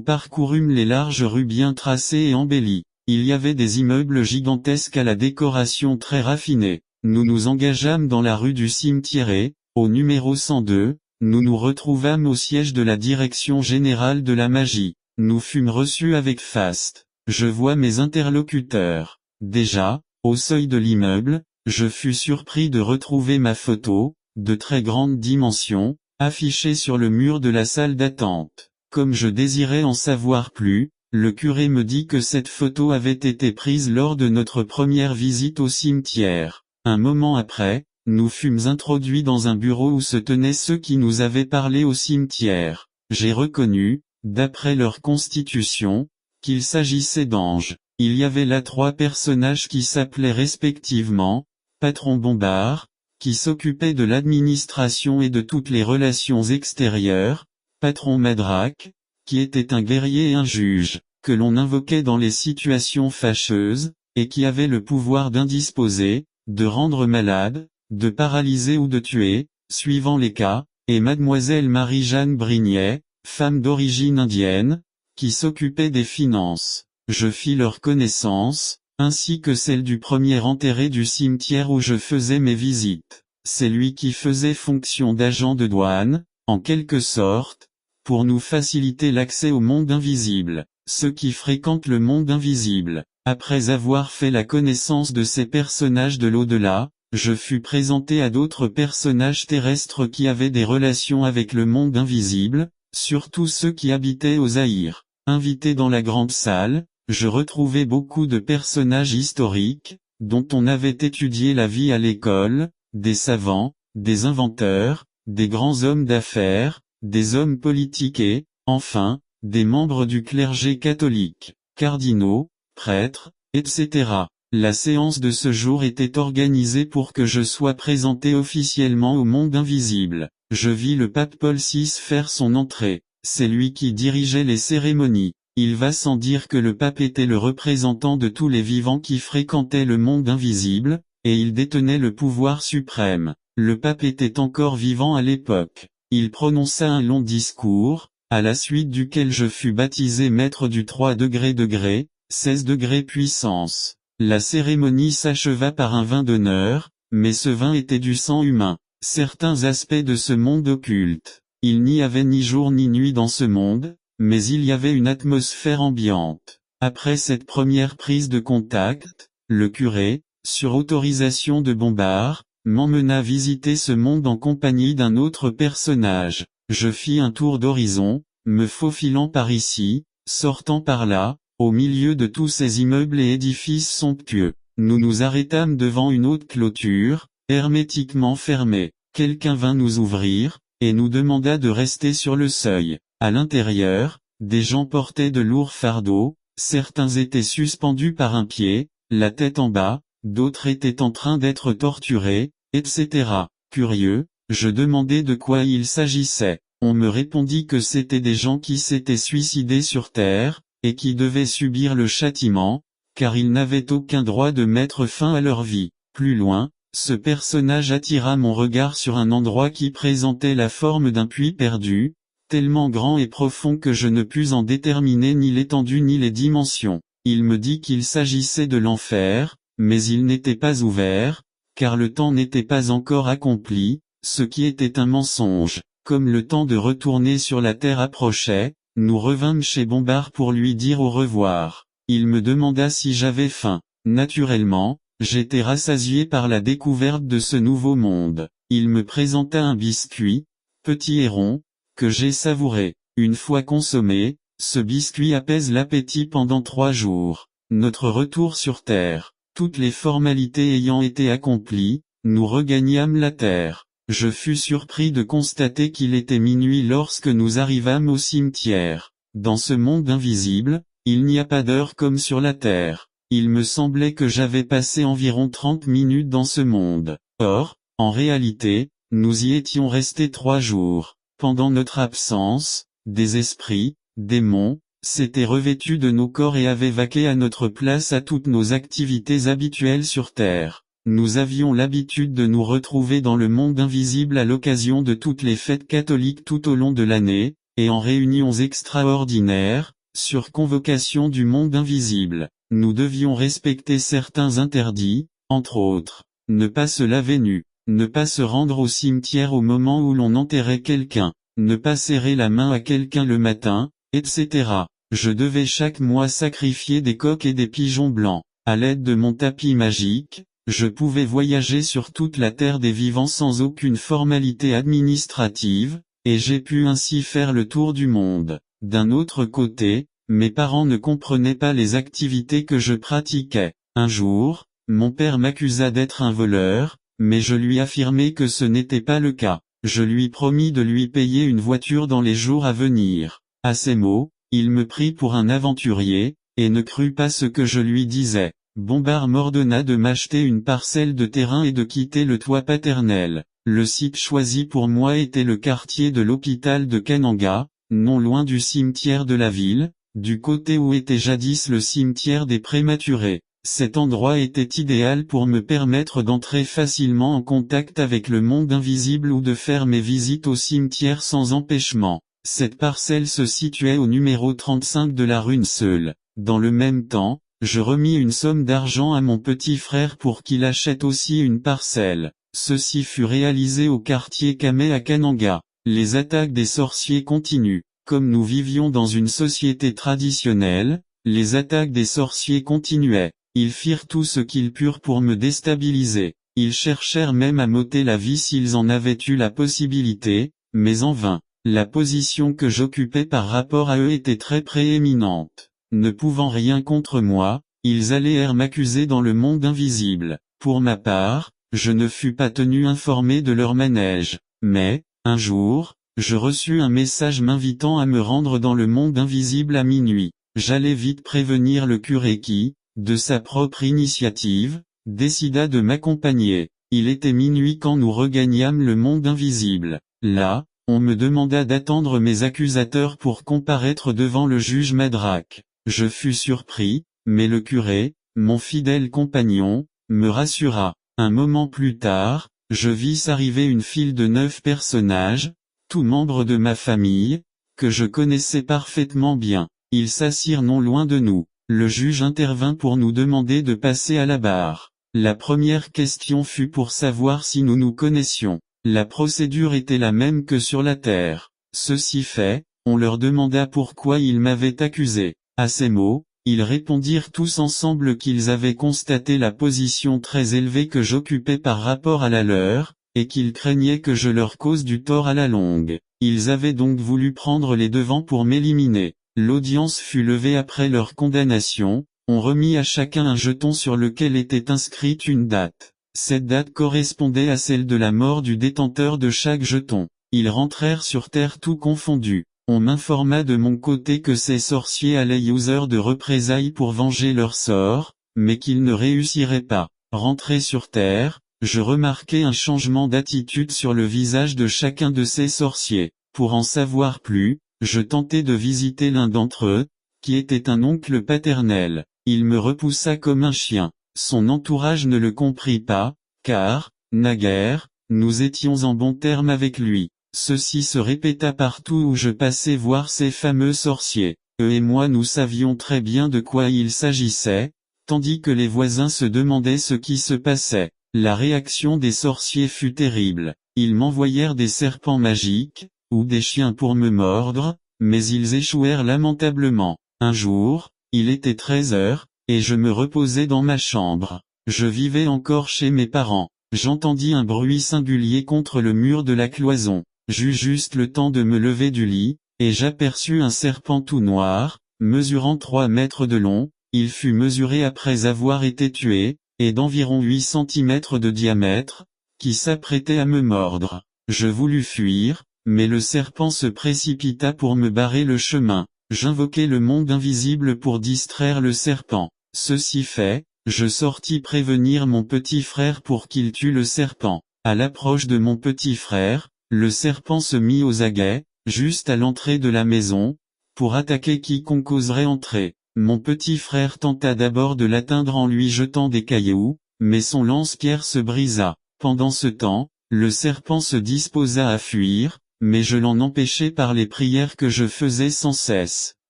parcourûmes les larges rues bien tracées et embellies. Il y avait des immeubles gigantesques à la décoration très raffinée. Nous nous engageâmes dans la rue du cimetière et, au numéro 102, nous nous retrouvâmes au siège de la Direction Générale de la Magie. Nous fûmes reçus avec faste. Je vois mes interlocuteurs. Déjà, au seuil de l'immeuble, je fus surpris de retrouver ma photo, de très grande dimension, affichée sur le mur de la salle d'attente. Comme je désirais en savoir plus, le curé me dit que cette photo avait été prise lors de notre première visite au cimetière. Un moment après, nous fûmes introduits dans un bureau où se tenaient ceux qui nous avaient parlé au cimetière. J'ai reconnu, d'après leur constitution, qu'il s'agissait d'anges. Il y avait là 3 personnages qui s'appelaient respectivement Patron Bombard, qui s'occupait de l'administration et de toutes les relations extérieures, Patron Madraque, qui était un guerrier et un juge, que l'on invoquait dans les situations fâcheuses, et qui avait le pouvoir d'indisposer, de rendre malade, de paralyser ou de tuer, suivant les cas, et Mademoiselle Marie-Jeanne Brignet, femme d'origine indienne, qui s'occupait des finances. Je fis leur connaissance, ainsi que celle du premier enterré du cimetière où je faisais mes visites. C'est lui qui faisait fonction d'agent de douane, en quelque sorte, pour nous faciliter l'accès au monde invisible. Ceux qui fréquentent le monde invisible. Après avoir fait la connaissance de ces personnages de l'au-delà, je fus présenté à d'autres personnages terrestres qui avaient des relations avec le monde invisible, surtout ceux qui habitaient aux Zaïre. Invité dans la grande salle, je retrouvais beaucoup de personnages historiques, dont on avait étudié la vie à l'école, des savants, des inventeurs, des grands hommes d'affaires, des hommes politiques et, enfin, des membres du clergé catholique, cardinaux, prêtres, etc. La séance de ce jour était organisée pour que je sois présenté officiellement au monde invisible. Je vis le pape Paul VI faire son entrée. C'est lui qui dirigeait les cérémonies. Il va sans dire que le pape était le représentant de tous les vivants qui fréquentaient le monde invisible, et il détenait le pouvoir suprême. Le pape était encore vivant à l'époque. Il prononça un long discours, à la suite duquel je fus baptisé maître du 3 degrés, 16 degrés puissance. La cérémonie s'acheva par un vin d'honneur, mais ce vin était du sang humain. Certains aspects de ce monde occulte. Il n'y avait ni jour ni nuit dans ce monde, mais il y avait une atmosphère ambiante. Après cette première prise de contact, le curé, sur autorisation de Bombard, m'emmena visiter ce monde en compagnie d'un autre personnage. Je fis un tour d'horizon, me faufilant par ici, sortant par là, au milieu de tous ces immeubles et édifices somptueux. Nous nous arrêtâmes devant une haute clôture, hermétiquement fermée. Quelqu'un vint nous ouvrir, et nous demanda de rester sur le seuil. À l'intérieur, des gens portaient de lourds fardeaux, certains étaient suspendus par un pied, la tête en bas, d'autres étaient en train d'être torturés, etc. Curieux, je demandai de quoi il s'agissait. On me répondit que c'étaient des gens qui s'étaient suicidés sur terre, et qui devaient subir le châtiment, car ils n'avaient aucun droit de mettre fin à leur vie. Plus loin, ce personnage attira mon regard sur un endroit qui présentait la forme d'un puits perdu, tellement grand et profond que je ne pus en déterminer ni l'étendue ni les dimensions. Il me dit qu'il s'agissait de l'enfer, mais il n'était pas ouvert, car le temps n'était pas encore accompli, ce qui était un mensonge. Comme le temps de retourner sur la terre approchait, nous revînmes chez Bombard pour lui dire au revoir. Il me demanda si j'avais faim. Naturellement, j'étais rassasié par la découverte de ce nouveau monde. Il me présenta un biscuit, petit et rond, que j'ai savouré. Une fois consommé, ce biscuit apaise l'appétit pendant 3 jours. Notre retour sur Terre. Toutes les formalités ayant été accomplies, nous regagnâmes la Terre. Je fus surpris de constater qu'il était minuit lorsque nous arrivâmes au cimetière. Dans ce monde invisible, il n'y a pas d'heure comme sur la Terre. Il me semblait que j'avais passé environ 30 minutes dans ce monde. Or, en réalité, nous y étions restés 3 jours. Pendant notre absence, des esprits, démons, s'était revêtu de nos corps et avait vaqué à notre place à toutes nos activités habituelles sur Terre. Nous avions l'habitude de nous retrouver dans le monde invisible à l'occasion de toutes les fêtes catholiques tout au long de l'année, et en réunions extraordinaires, sur convocation du monde invisible. Nous devions respecter certains interdits, entre autres, ne pas se laver nu, ne pas se rendre au cimetière au moment où l'on enterrait quelqu'un, ne pas serrer la main à quelqu'un le matin, etc. Je devais chaque mois sacrifier des coqs et des pigeons blancs. À l'aide de mon tapis magique, je pouvais voyager sur toute la terre des vivants sans aucune formalité administrative, et j'ai pu ainsi faire le tour du monde. D'un autre côté, mes parents ne comprenaient pas les activités que je pratiquais. Un jour, mon père m'accusa d'être un voleur, mais je lui affirmai que ce n'était pas le cas. Je lui promis de lui payer une voiture dans les jours à venir. À ces mots, il me prit pour un aventurier, et ne crut pas ce que je lui disais. Bombard m'ordonna de m'acheter une parcelle de terrain et de quitter le toit paternel. Le site choisi pour moi était le quartier de l'hôpital de Kananga, non loin du cimetière de la ville, du côté où était jadis le cimetière des prématurés. Cet endroit était idéal pour me permettre d'entrer facilement en contact avec le monde invisible ou de faire mes visites au cimetière sans empêchement. Cette parcelle se situait au numéro 35 de la rue Seul. Dans le même temps, je remis une somme d'argent à mon petit frère pour qu'il achète aussi une parcelle. Ceci fut réalisé au quartier Kame à Kananga. Les attaques des sorciers continuent. Comme nous vivions dans une société traditionnelle, les attaques des sorciers continuaient. Ils firent tout ce qu'ils purent pour me déstabiliser. Ils cherchèrent même à m'ôter la vie s'ils en avaient eu la possibilité, mais en vain. La position que j'occupais par rapport à eux était très prééminente. Ne pouvant rien contre moi, ils allèrent m'accuser dans le monde invisible. Pour ma part, je ne fus pas tenu informé de leur manège. Mais, un jour, je reçus un message m'invitant à me rendre dans le monde invisible à minuit. J'allais vite prévenir le curé qui, de sa propre initiative, décida de m'accompagner. Il était minuit quand nous regagnâmes le monde invisible. Là, on me demanda d'attendre mes accusateurs pour comparaître devant le juge Madrak. Je fus surpris, mais le curé, mon fidèle compagnon, me rassura. Un moment plus tard, je vis s'arriver une file de 9 personnages, tous membres de ma famille, que je connaissais parfaitement bien. Ils s'assirent non loin de nous. Le juge intervint pour nous demander de passer à la barre. La première question fut pour savoir si nous nous connaissions. La procédure était la même que sur la terre. Ceci fait, on leur demanda pourquoi ils m'avaient accusé. À ces mots, ils répondirent tous ensemble qu'ils avaient constaté la position très élevée que j'occupais par rapport à la leur, et qu'ils craignaient que je leur cause du tort à la longue. Ils avaient donc voulu prendre les devants pour m'éliminer. L'audience fut levée après leur condamnation, on remit à chacun un jeton sur lequel était inscrite une date. Cette date correspondait à celle de la mort du détenteur de chaque jeton. Ils rentrèrent sur terre tout confondus. On m'informa de mon côté que ces sorciers allaient user de représailles pour venger leur sort, mais qu'ils ne réussiraient pas. Rentré sur terre, je remarquai un changement d'attitude sur le visage de chacun de ces sorciers. Pour en savoir plus, je tentai de visiter l'un d'entre eux, qui était un oncle paternel. Il me repoussa comme un chien. Son entourage ne le comprit pas, car, naguère, nous étions en bons termes avec lui. Ceci se répéta partout où je passais voir ces fameux sorciers. Eux et moi nous savions très bien de quoi il s'agissait, tandis que les voisins se demandaient ce qui se passait. La réaction des sorciers fut terrible. Ils m'envoyèrent des serpents magiques, ou des chiens pour me mordre, mais ils échouèrent lamentablement. Un jour, il était 13 heures, et je me reposais dans ma chambre. Je vivais encore chez mes parents. J'entendis un bruit singulier contre le mur de la cloison. J'eus juste le temps de me lever du lit, et j'aperçus un serpent tout noir, mesurant 3 mètres de long. Il fut mesuré après avoir été tué, et d'environ 8 centimètres de diamètre, qui s'apprêtait à me mordre. Je voulus fuir, mais le serpent se précipita pour me barrer le chemin. J'invoquai le monde invisible pour distraire le serpent. Ceci fait, je sortis prévenir mon petit frère pour qu'il tue le serpent. À l'approche de mon petit frère, le serpent se mit aux aguets, juste à l'entrée de la maison, pour attaquer quiconque oserait entrer. Mon petit frère tenta d'abord de l'atteindre en lui jetant des cailloux, mais son lance-pierre se brisa. Pendant ce temps, le serpent se disposa à fuir, mais je l'en empêchai par les prières que je faisais sans cesse.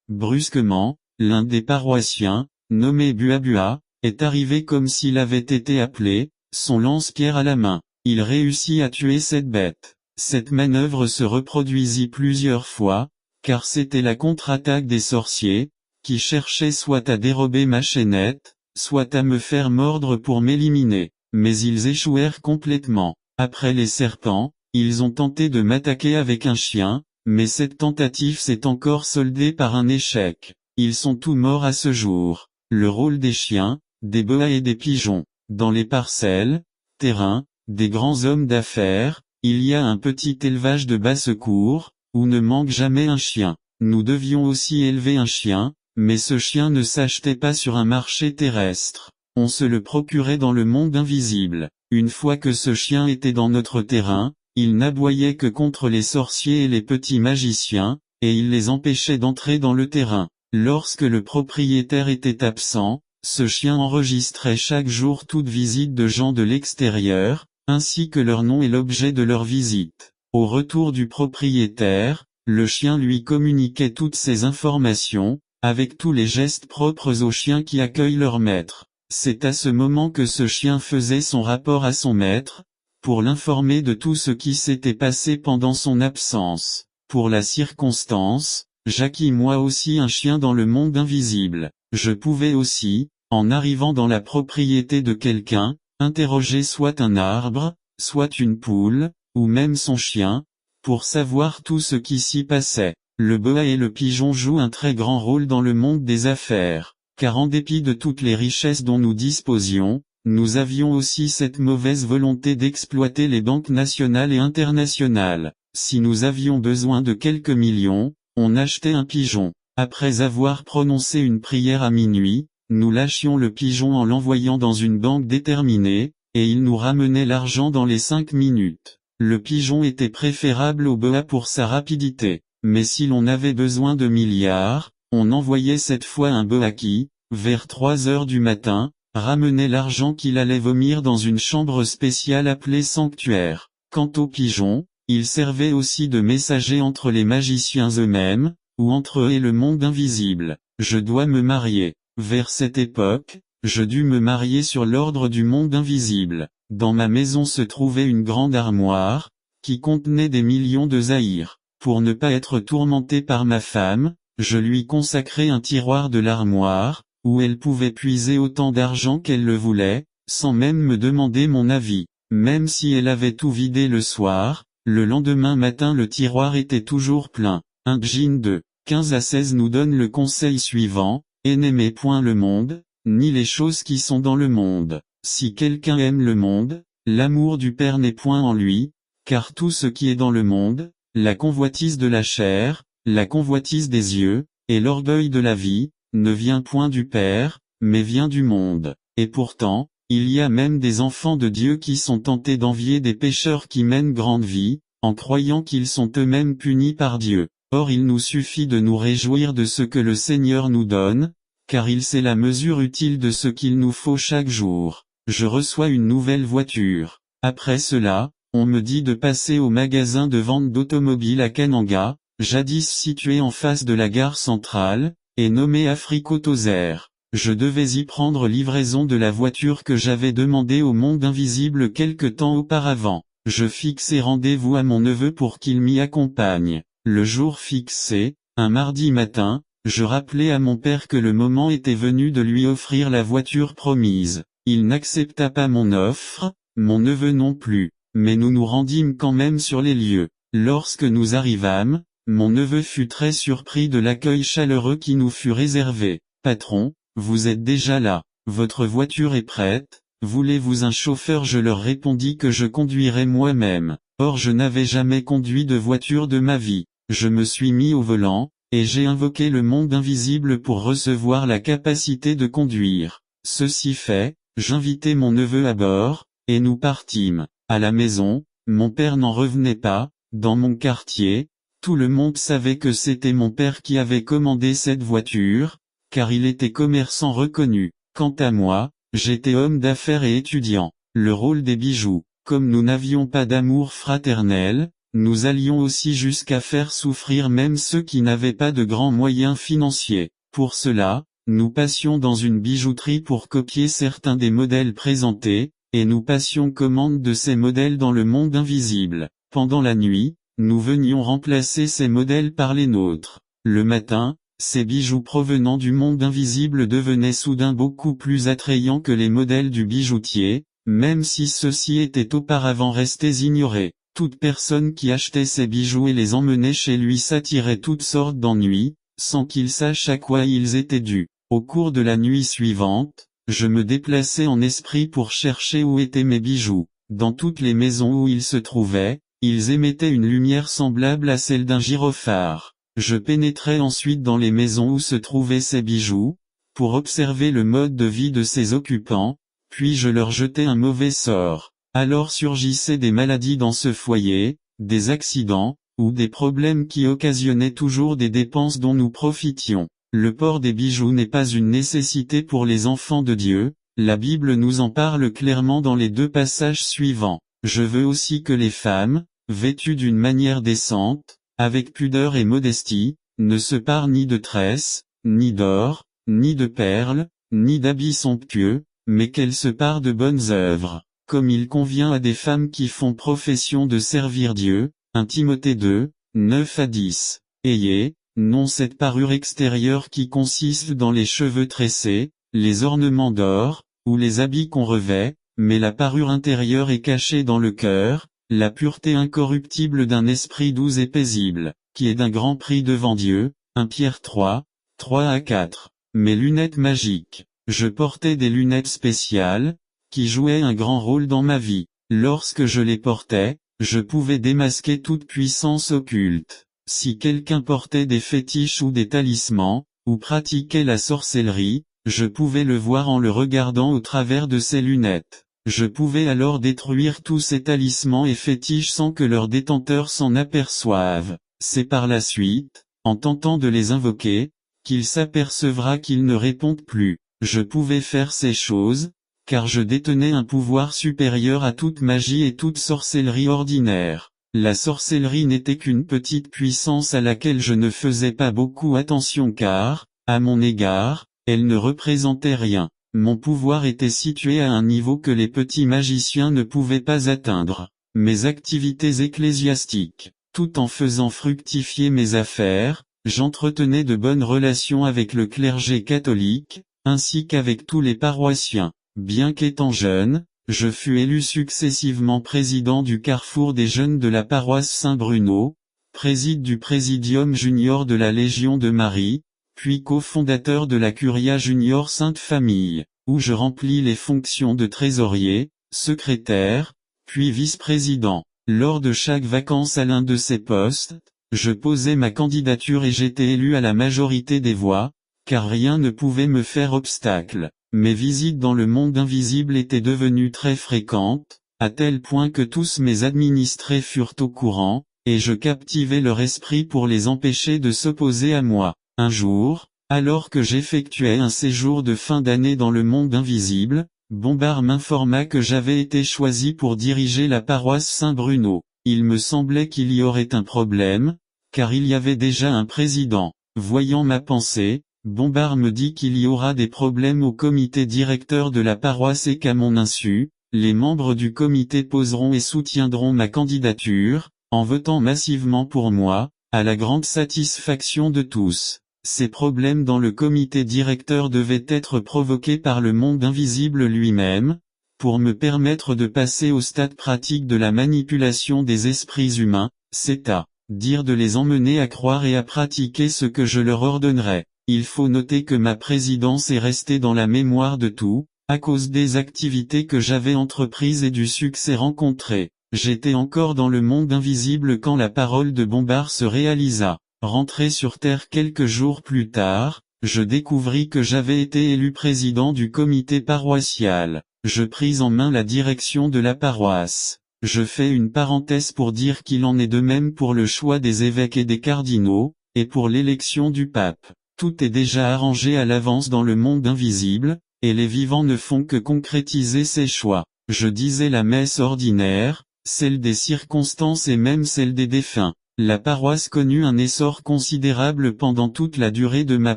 Brusquement, l'un des paroissiens, nommé Buabua, est arrivé comme s'il avait été appelé, son lance-pierre à la main. Il réussit à tuer cette bête. Cette manœuvre se reproduisit plusieurs fois, car c'était la contre-attaque des sorciers, qui cherchaient soit à dérober ma chaînette, soit à me faire mordre pour m'éliminer. Mais ils échouèrent complètement. Après les serpents, ils ont tenté de m'attaquer avec un chien, mais cette tentative s'est encore soldée par un échec. Ils sont tous morts à ce jour. Le rôle des chiens, des boas et des pigeons. Dans les parcelles, terrains, des grands hommes d'affaires, il y a un petit élevage de basse-cour, où ne manque jamais un chien. Nous devions aussi élever un chien, mais ce chien ne s'achetait pas sur un marché terrestre. On se le procurait dans le monde invisible. Une fois que ce chien était dans notre terrain, il n'aboyait que contre les sorciers et les petits magiciens, et il les empêchait d'entrer dans le terrain. Lorsque le propriétaire était absent, ce chien enregistrait chaque jour toute visite de gens de l'extérieur, ainsi que leur nom et l'objet de leur visite. Au retour du propriétaire, le chien lui communiquait toutes ces informations, avec tous les gestes propres aux chiens qui accueillent leur maître. C'est à ce moment que ce chien faisait son rapport à son maître, pour l'informer de tout ce qui s'était passé pendant son absence. Pour la circonstance, j'acquis moi aussi un chien dans le monde invisible. Je pouvais aussi, en arrivant dans la propriété de quelqu'un, interroger soit un arbre, soit une poule, ou même son chien, pour savoir tout ce qui s'y passait. Le boa et le pigeon jouent un très grand rôle dans le monde des affaires, car en dépit de toutes les richesses dont nous disposions, nous avions aussi cette mauvaise volonté d'exploiter les banques nationales et internationales. Si nous avions besoin de quelques millions, on achetait un pigeon. Après avoir prononcé une prière à minuit, nous lâchions le pigeon en l'envoyant dans une banque déterminée, et il nous ramenait l'argent dans les 5 minutes. Le pigeon était préférable au boa pour sa rapidité. Mais si l'on avait besoin de milliards, on envoyait cette fois un boa qui, vers 3 heures du matin, ramenait l'argent qu'il allait vomir dans une chambre spéciale appelée sanctuaire. Quant aux pigeons, ils servaient aussi de messagers entre les magiciens eux-mêmes, ou entre eux et le monde invisible. Je dois me marier. Vers cette époque, je dus me marier sur l'ordre du monde invisible. Dans ma maison se trouvait une grande armoire, qui contenait des millions de zaïrs. Pour ne pas être tourmenté par ma femme, je lui consacrai un tiroir de l'armoire, où elle pouvait puiser autant d'argent qu'elle le voulait, sans même me demander mon avis. Même si elle avait tout vidé le soir, le lendemain matin le tiroir était toujours plein. Un Djinn de 15 à 16 nous donne le conseil suivant, et n'aimez point le monde, ni les choses qui sont dans le monde. Si quelqu'un aime le monde, l'amour du Père n'est point en lui, car tout ce qui est dans le monde, la convoitise de la chair, la convoitise des yeux, et l'orgueil de la vie, ne vient point du Père, mais vient du monde. Et pourtant, il y a même des enfants de Dieu qui sont tentés d'envier des pécheurs qui mènent grande vie, en croyant qu'ils sont eux-mêmes punis par Dieu. Or il nous suffit de nous réjouir de ce que le Seigneur nous donne, car il sait la mesure utile de ce qu'il nous faut chaque jour. Je reçois une nouvelle voiture. Après cela, on me dit de passer au magasin de vente d'automobiles à Kananga, jadis situé en face de la gare centrale, et nommé Africotoser. Je devais y prendre livraison de la voiture que j'avais demandée au monde invisible quelque temps auparavant. Je fixai rendez-vous à mon neveu pour qu'il m'y accompagne. Le jour fixé, un mardi matin, je rappelai à mon père que le moment était venu de lui offrir la voiture promise. Il n'accepta pas mon offre, mon neveu non plus. Mais nous nous rendîmes quand même sur les lieux. Lorsque nous arrivâmes, mon neveu fut très surpris de l'accueil chaleureux qui nous fut réservé. « Patron, vous êtes déjà là. Votre voiture est prête. Voulez-vous un chauffeur ?» Je leur répondis que je conduirais moi-même. Or je n'avais jamais conduit de voiture de ma vie. Je me suis mis au volant, et j'ai invoqué le monde invisible pour recevoir la capacité de conduire. Ceci fait, j'invitai mon neveu à bord, et nous partîmes. À la maison, mon père n'en revenait pas. Dans mon quartier, Tout le monde savait que c'était mon père qui avait commandé cette voiture, car il était commerçant reconnu. Quant à moi, j'étais homme d'affaires et étudiant. Le rôle des bijoux. Comme nous n'avions pas d'amour fraternel, nous allions aussi jusqu'à faire souffrir même ceux qui n'avaient pas de grands moyens financiers. Pour cela, nous passions dans une bijouterie pour copier certains des modèles présentés, et nous passions commande de ces modèles dans le monde invisible. Pendant la nuit, nous venions remplacer ces modèles par les nôtres. Le matin, ces bijoux provenant du monde invisible devenaient soudain beaucoup plus attrayants que les modèles du bijoutier, même si ceux-ci étaient auparavant restés ignorés. Toute personne qui achetait ces bijoux et les emmenait chez lui s'attirait toutes sortes d'ennuis, sans qu'il sache à quoi ils étaient dus. Au cours de la nuit suivante, je me déplaçais en esprit pour chercher où étaient mes bijoux. Dans toutes les maisons où ils se trouvaient, ils émettaient une lumière semblable à celle d'un gyrophare. Je pénétrais ensuite dans les maisons où se trouvaient ces bijoux, pour observer le mode de vie de ses occupants, puis je leur jetais un mauvais sort. Alors surgissaient des maladies dans ce foyer, des accidents, ou des problèmes qui occasionnaient toujours des dépenses dont nous profitions. Le port des bijoux n'est pas une nécessité pour les enfants de Dieu, la Bible nous en parle clairement dans les 2 passages suivants. Je veux aussi que les femmes, vêtues d'une manière décente, avec pudeur et modestie, ne se parent ni de tresses, ni d'or, ni de perles, ni d'habits somptueux, mais qu'elles se parent de bonnes œuvres, comme il convient à des femmes qui font profession de servir Dieu. 1 Timothée 2, 9 à 10. Ayez, non cette parure extérieure qui consiste dans les cheveux tressés, les ornements d'or, ou les habits qu'on revêt, mais la parure intérieure est cachée dans le cœur, la pureté incorruptible d'un esprit doux et paisible, qui est d'un grand prix devant Dieu. 1 Pierre 3, 3 à 4. Mes lunettes magiques. Je portais des lunettes spéciales, qui jouaient un grand rôle dans ma vie. Lorsque je les portais, je pouvais démasquer toute puissance occulte. Si quelqu'un portait des fétiches ou des talismans, ou pratiquait la sorcellerie, je pouvais le voir en le regardant au travers de ses lunettes. Je pouvais alors détruire tous ces talismans et fétiches sans que leurs détenteurs s'en aperçoivent. C'est par la suite, en tentant de les invoquer, qu'il s'apercevra qu'ils ne répondent plus. Je pouvais faire ces choses, car je détenais un pouvoir supérieur à toute magie et toute sorcellerie ordinaire. La sorcellerie n'était qu'une petite puissance à laquelle je ne faisais pas beaucoup attention car, à mon égard, elle ne représentait rien. Mon pouvoir était situé à un niveau que les petits magiciens ne pouvaient pas atteindre. Mes activités ecclésiastiques, tout en faisant fructifier mes affaires, j'entretenais de bonnes relations avec le clergé catholique, ainsi qu'avec tous les paroissiens. Bien qu'étant jeune, je fus élu successivement président du Carrefour des jeunes de la paroisse Saint-Bruno, préside du Présidium junior de la Légion de Marie, puis cofondateur de la Curia junior Sainte-Famille, où je remplis les fonctions de trésorier, secrétaire, puis vice-président. Lors de chaque vacance à l'un de ces postes, je posais ma candidature et j'étais élu à la majorité des voix, car rien ne pouvait me faire obstacle. Mes visites dans le monde invisible étaient devenues très fréquentes, à tel point que tous mes administrés furent au courant, et je captivais leur esprit pour les empêcher de s'opposer à moi. Un jour, alors que j'effectuais un séjour de fin d'année dans le monde invisible, Bombard m'informa que j'avais été choisi pour diriger la paroisse Saint-Bruno. Il me semblait qu'il y aurait un problème, car il y avait déjà un président. Voyant ma pensée, Bombard me dit qu'il y aura des problèmes au comité directeur de la paroisse et qu'à mon insu, les membres du comité poseront et soutiendront ma candidature, en votant massivement pour moi, à la grande satisfaction de tous. Ces problèmes dans le comité directeur devaient être provoqués par le monde invisible lui-même, pour me permettre de passer au stade pratique de la manipulation des esprits humains, c'est-à-dire de les emmener à croire et à pratiquer ce que je leur ordonnerais. Il faut noter que ma présidence est restée dans la mémoire de tous, à cause des activités que j'avais entreprises et du succès rencontré. J'étais encore dans le monde invisible quand la parole de Bombard se réalisa. Rentré sur Terre quelques jours plus tard, je découvris que j'avais été élu président du comité paroissial. Je pris en main la direction de la paroisse. Je fais une parenthèse pour dire qu'il en est de même pour le choix des évêques et des cardinaux, et pour l'élection du pape. Tout est déjà arrangé à l'avance dans le monde invisible, et les vivants ne font que concrétiser ces choix. Je disais la messe ordinaire, celle des circonstances et même celle des défunts. La paroisse connut un essor considérable pendant toute la durée de ma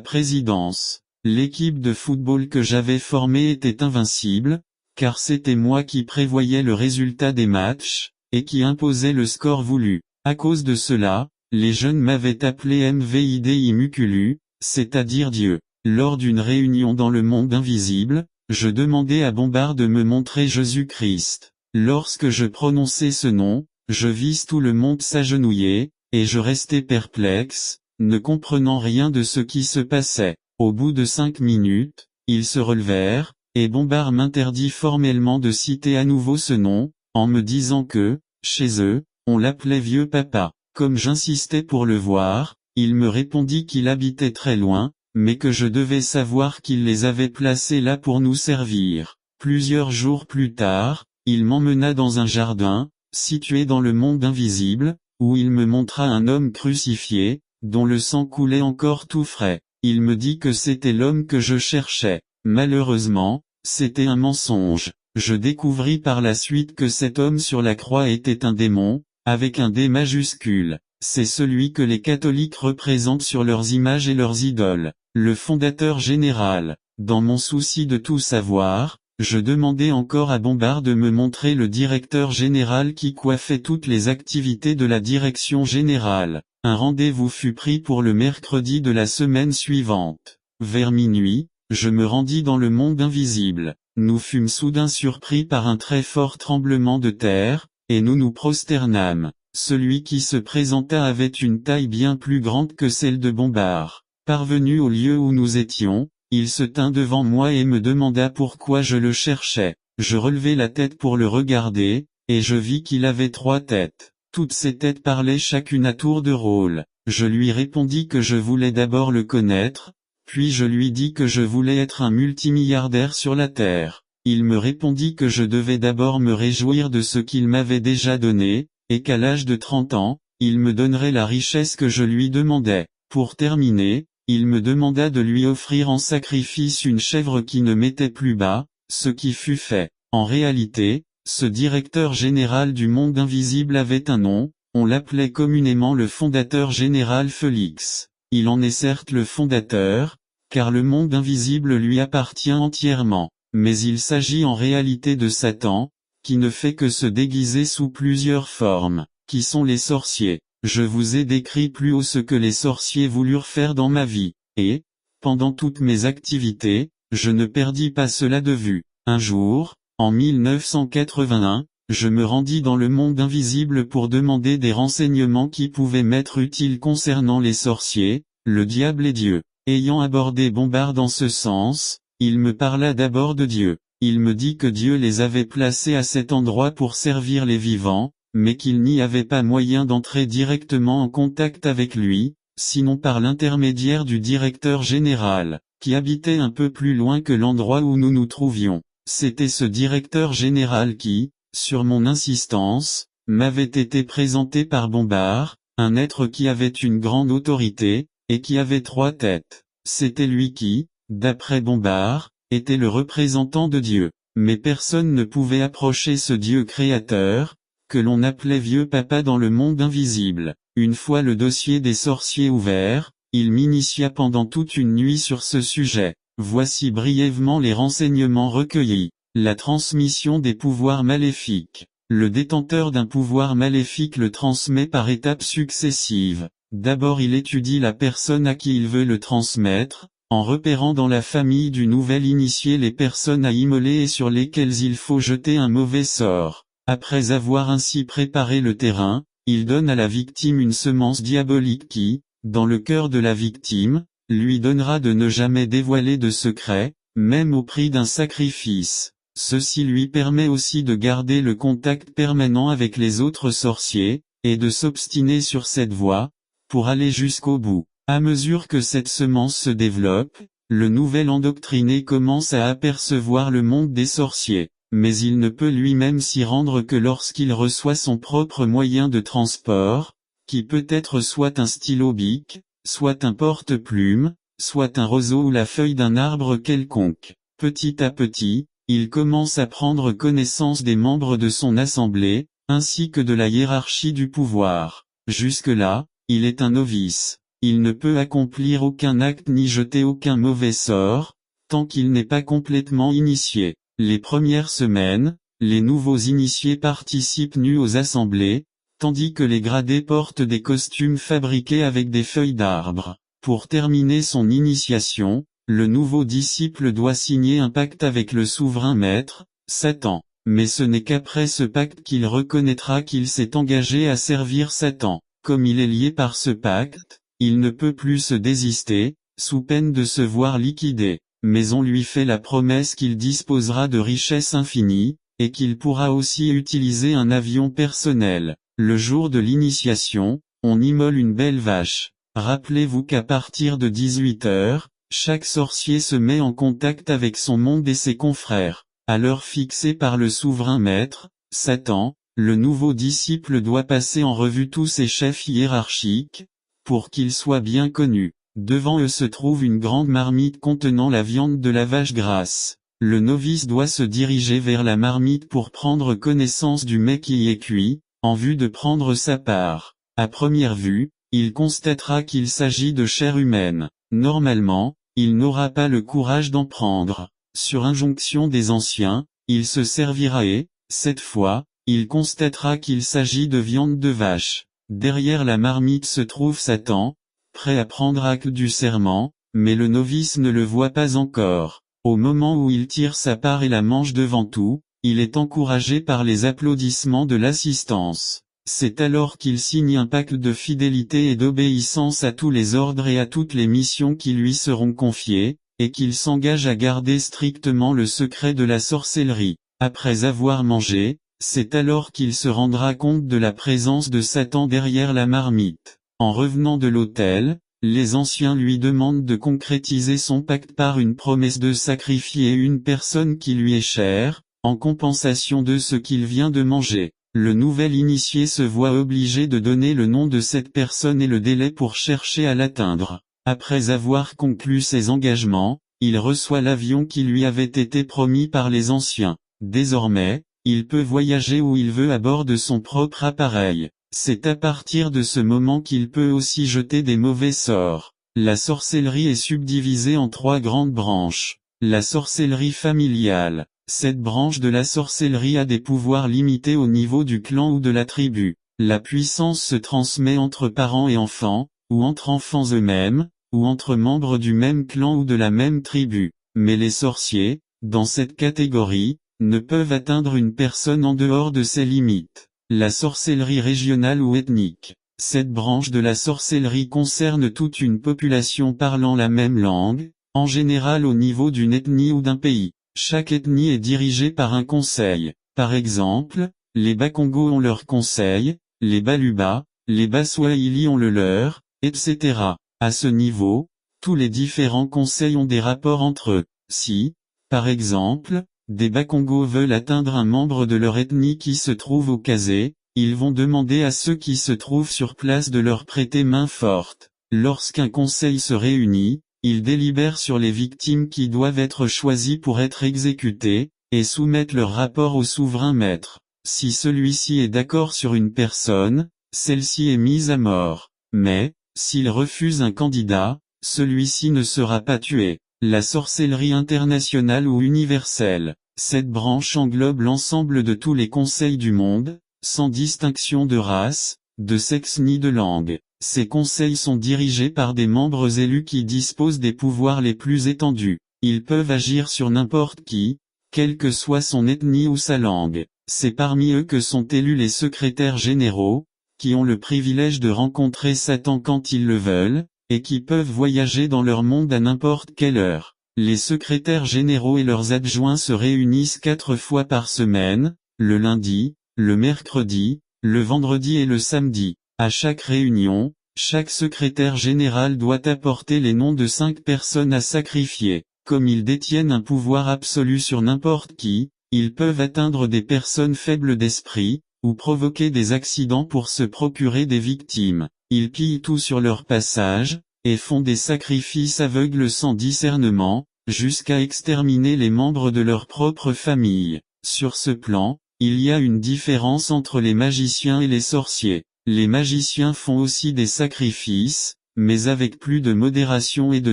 présidence. L'équipe de football que j'avais formée était invincible, car c'était moi qui prévoyais le résultat des matchs, et qui imposais le score voulu. À cause de cela, les jeunes m'avaient appelé Mvidei Muculu, c'est-à-dire Dieu. Lors d'une réunion dans le monde invisible, je demandai à Bombard de me montrer Jésus-Christ. Lorsque je prononçai ce nom, je vis tout le monde s'agenouiller, et je restai perplexe, ne comprenant rien de ce qui se passait. Au bout de 5 minutes, ils se relevèrent, et Bombard m'interdit formellement de citer à nouveau ce nom, en me disant que, chez eux, on l'appelait Vieux Papa. Comme j'insistais pour le voir, il me répondit qu'il habitait très loin, mais que je devais savoir qu'il les avait placés là pour nous servir. Plusieurs jours plus tard, il m'emmena dans un jardin, situé dans le monde invisible, où il me montra un homme crucifié, dont le sang coulait encore tout frais. Il me dit que c'était l'homme que je cherchais. Malheureusement, c'était un mensonge. Je découvris par la suite que cet homme sur la croix était un démon, avec un D majuscule. C'est celui que les catholiques représentent sur leurs images et leurs idoles. Le fondateur général. Dans mon souci de tout savoir, je demandai encore à Bombard de me montrer le directeur général qui coiffait toutes les activités de la direction générale. Un rendez-vous fut pris pour le mercredi de la semaine suivante. Vers minuit, je me rendis dans le monde invisible. Nous fûmes soudain surpris par un très fort tremblement de terre, et nous nous prosternâmes. Celui qui se présenta avait une taille bien plus grande que celle de Bombard. Parvenu au lieu où nous étions, il se tint devant moi et me demanda pourquoi je le cherchais. Je relevai la tête pour le regarder, et je vis qu'il avait 3 têtes. Toutes ces têtes parlaient chacune à tour de rôle. Je lui répondis que je voulais d'abord le connaître, puis je lui dis que je voulais être un multimilliardaire sur la Terre. Il me répondit que je devais d'abord me réjouir de ce qu'il m'avait déjà donné, et qu'à l'âge de 30 ans, il me donnerait la richesse que je lui demandais. Pour terminer, il me demanda de lui offrir en sacrifice une chèvre qui ne mettait plus bas, ce qui fut fait. En réalité, ce directeur général du monde invisible avait un nom, on l'appelait communément le fondateur général Félix. Il en est certes le fondateur, car le monde invisible lui appartient entièrement. Mais il s'agit en réalité de Satan, qui ne fait que se déguiser sous plusieurs formes, qui sont les sorciers. Je vous ai décrit plus haut ce que les sorciers voulurent faire dans ma vie, et, pendant toutes mes activités, je ne perdis pas cela de vue. Un jour, en 1981, je me rendis dans le monde invisible pour demander des renseignements qui pouvaient m'être utiles concernant les sorciers, le diable et Dieu. Ayant abordé Bombard dans ce sens, il me parla d'abord de Dieu. Il me dit que Dieu les avait placés à cet endroit pour servir les vivants, mais qu'il n'y avait pas moyen d'entrer directement en contact avec lui, sinon par l'intermédiaire du directeur général, qui habitait un peu plus loin que l'endroit où nous nous trouvions. C'était ce directeur général qui, sur mon insistance, m'avait été présenté par Bombard, un être qui avait une grande autorité, et qui avait 3 têtes. C'était lui qui, d'après Bombard, était le représentant de Dieu. Mais personne ne pouvait approcher ce Dieu créateur, que l'on appelait Vieux Papa dans le monde invisible. Une fois le dossier des sorciers ouvert, il m'initia pendant toute une nuit sur ce sujet. Voici brièvement les renseignements recueillis. La transmission des pouvoirs maléfiques. Le détenteur d'un pouvoir maléfique le transmet par étapes successives. D'abord il étudie la personne à qui il veut le transmettre, en repérant dans la famille du nouvel initié les personnes à immoler et sur lesquelles il faut jeter un mauvais sort. Après avoir ainsi préparé le terrain, il donne à la victime une semence diabolique qui, dans le cœur de la victime, lui donnera de ne jamais dévoiler de secret, même au prix d'un sacrifice. Ceci lui permet aussi de garder le contact permanent avec les autres sorciers, et de s'obstiner sur cette voie, pour aller jusqu'au bout. À mesure que cette semence se développe, le nouvel endoctriné commence à apercevoir le monde des sorciers. mais il ne peut lui-même s'y rendre que lorsqu'il reçoit son propre moyen de transport, qui peut être soit un stylo-bic, soit un porte-plume, soit un roseau ou la feuille d'un arbre quelconque. Petit à petit, il commence à prendre connaissance des membres de son assemblée, ainsi que de la hiérarchie du pouvoir. Jusque-là, il est un novice. Il ne peut accomplir aucun acte ni jeter aucun mauvais sort, tant qu'il n'est pas complètement initié. Les premières semaines, les nouveaux initiés participent nus aux assemblées, tandis que les gradés portent des costumes fabriqués avec des feuilles d'arbre. Pour terminer son initiation, le nouveau disciple doit signer un pacte avec le souverain maître, Satan. Mais ce n'est qu'après ce pacte qu'il reconnaîtra qu'il s'est engagé à servir Satan. Comme il est lié par ce pacte, il ne peut plus se désister, sous peine de se voir liquidé. Mais on lui fait la promesse qu'il disposera de richesses infinies, et qu'il pourra aussi utiliser un avion personnel. Le jour de l'initiation, on immole une belle vache. Rappelez-vous qu'à partir de 18 heures, chaque sorcier se met en contact avec son monde et ses confrères. À l'heure fixée par le souverain maître, Satan, le nouveau disciple doit passer en revue tous ses chefs hiérarchiques, pour qu'ils soient bien connus. Devant eux se trouve une grande marmite contenant la viande de la vache grasse. Le novice doit se diriger vers la marmite pour prendre connaissance du mets qui y est cuit, en vue de prendre sa part. À première vue, il constatera qu'il s'agit de chair humaine. Normalement, il n'aura pas le courage d'en prendre. Sur injonction des anciens, il se servira et, cette fois, il constatera qu'il s'agit de viande de vache. Derrière la marmite se trouve Satan, prêt à prendre acte du serment, mais le novice ne le voit pas encore. Au moment où il tire sa part et la mange devant tout, il est encouragé par les applaudissements de l'assistance. C'est alors qu'il signe un pacte de fidélité et d'obéissance à tous les ordres et à toutes les missions qui lui seront confiées, et qu'il s'engage à garder strictement le secret de la sorcellerie. Après avoir mangé, c'est alors qu'il se rendra compte de la présence de Satan derrière la marmite. En revenant de l'autel, les anciens lui demandent de concrétiser son pacte par une promesse de sacrifier une personne qui lui est chère, en compensation de ce qu'il vient de manger. Le nouvel initié se voit obligé de donner le nom de cette personne et le délai pour chercher à l'atteindre. Après avoir conclu ses engagements, il reçoit l'avion qui lui avait été promis par les anciens. Désormais, il peut voyager où il veut à bord de son propre appareil. C'est à partir de ce moment qu'il peut aussi jeter des mauvais sorts. La sorcellerie est subdivisée en 3 grandes branches. La sorcellerie familiale. Cette branche de la sorcellerie a des pouvoirs limités au niveau du clan ou de la tribu. La puissance se transmet entre parents et enfants, ou entre enfants eux-mêmes, ou entre membres du même clan ou de la même tribu. Mais les sorciers, dans cette catégorie, ne peuvent atteindre une personne en dehors de ces limites. La sorcellerie régionale ou ethnique. Cette branche de la sorcellerie concerne toute une population parlant la même langue, en général au niveau d'une ethnie ou d'un pays. Chaque ethnie est dirigée par un conseil. Par exemple, les Bakongo ont leur conseil, les Baluba, les Baswahili ont le leur, etc. À ce niveau, tous les différents conseils ont des rapports entre eux. Si, par exemple, des Bakongo veulent atteindre un membre de leur ethnie qui se trouve au Kazé, ils vont demander à ceux qui se trouvent sur place de leur prêter main forte. Lorsqu'un conseil se réunit, ils délibèrent sur les victimes qui doivent être choisies pour être exécutées, et soumettent leur rapport au souverain maître. Si celui-ci est d'accord sur une personne, celle-ci est mise à mort. Mais, s'il refuse un candidat, celui-ci ne sera pas tué. La sorcellerie internationale ou universelle. Cette branche englobe l'ensemble de tous les conseils du monde, sans distinction de race, de sexe ni de langue. Ces conseils sont dirigés par des membres élus qui disposent des pouvoirs les plus étendus. Ils peuvent agir sur n'importe qui, quelle que soit son ethnie ou sa langue. C'est parmi eux que sont élus les secrétaires généraux, qui ont le privilège de rencontrer Satan quand ils le veulent, et qui peuvent voyager dans leur monde à n'importe quelle heure. Les secrétaires généraux et leurs adjoints se réunissent 4 fois par semaine, le lundi, le mercredi, le vendredi et le samedi. À chaque réunion, chaque secrétaire général doit apporter les noms de 5 personnes à sacrifier. Comme ils détiennent un pouvoir absolu sur n'importe qui, Ils peuvent atteindre des personnes faibles d'esprit, ou provoquer des accidents pour se procurer des victimes. Ils pillent tout sur leur passage, et font des sacrifices aveugles sans discernement, jusqu'à exterminer les membres de leur propre famille. Sur ce plan, il y a une différence entre les magiciens et les sorciers. Les magiciens font aussi des sacrifices, mais avec plus de modération et de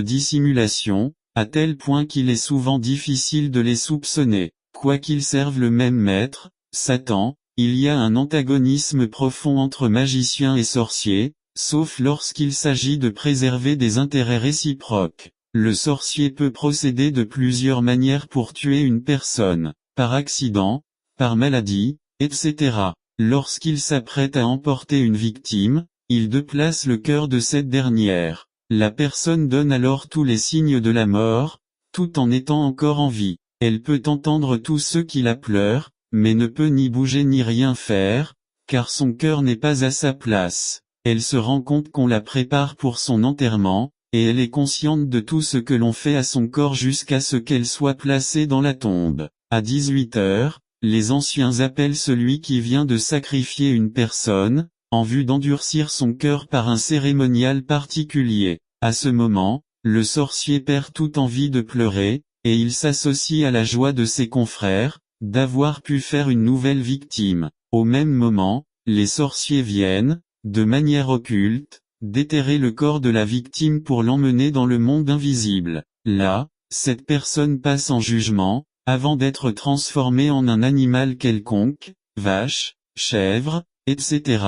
dissimulation, à tel point qu'il est souvent difficile de les soupçonner. Quoiqu'ils servent le même maître, Satan, il y a un antagonisme profond entre magiciens et sorciers, sauf lorsqu'il s'agit de préserver des intérêts réciproques. Le sorcier peut procéder de plusieurs manières pour tuer une personne, par accident, par maladie, etc. Lorsqu'il s'apprête à emporter une victime, il déplace le cœur de cette dernière. La personne donne alors tous les signes de la mort, tout en étant encore en vie. Elle peut entendre tous ceux qui la pleurent, mais ne peut ni bouger ni rien faire, car son cœur n'est pas à sa place. Elle se rend compte qu'on la prépare pour son enterrement, et elle est consciente de tout ce que l'on fait à son corps jusqu'à ce qu'elle soit placée dans la tombe. À 18 heures, les anciens appellent celui qui vient de sacrifier une personne, en vue d'endurcir son cœur par un cérémonial particulier. À ce moment, le sorcier perd toute envie de pleurer, et il s'associe à la joie de ses confrères, d'avoir pu faire une nouvelle victime. Au même moment, les sorciers viennent, de manière occulte, déterrer le corps de la victime pour l'emmener dans le monde invisible. Là, cette personne passe en jugement, avant d'être transformée en un animal quelconque, vache, chèvre, etc.,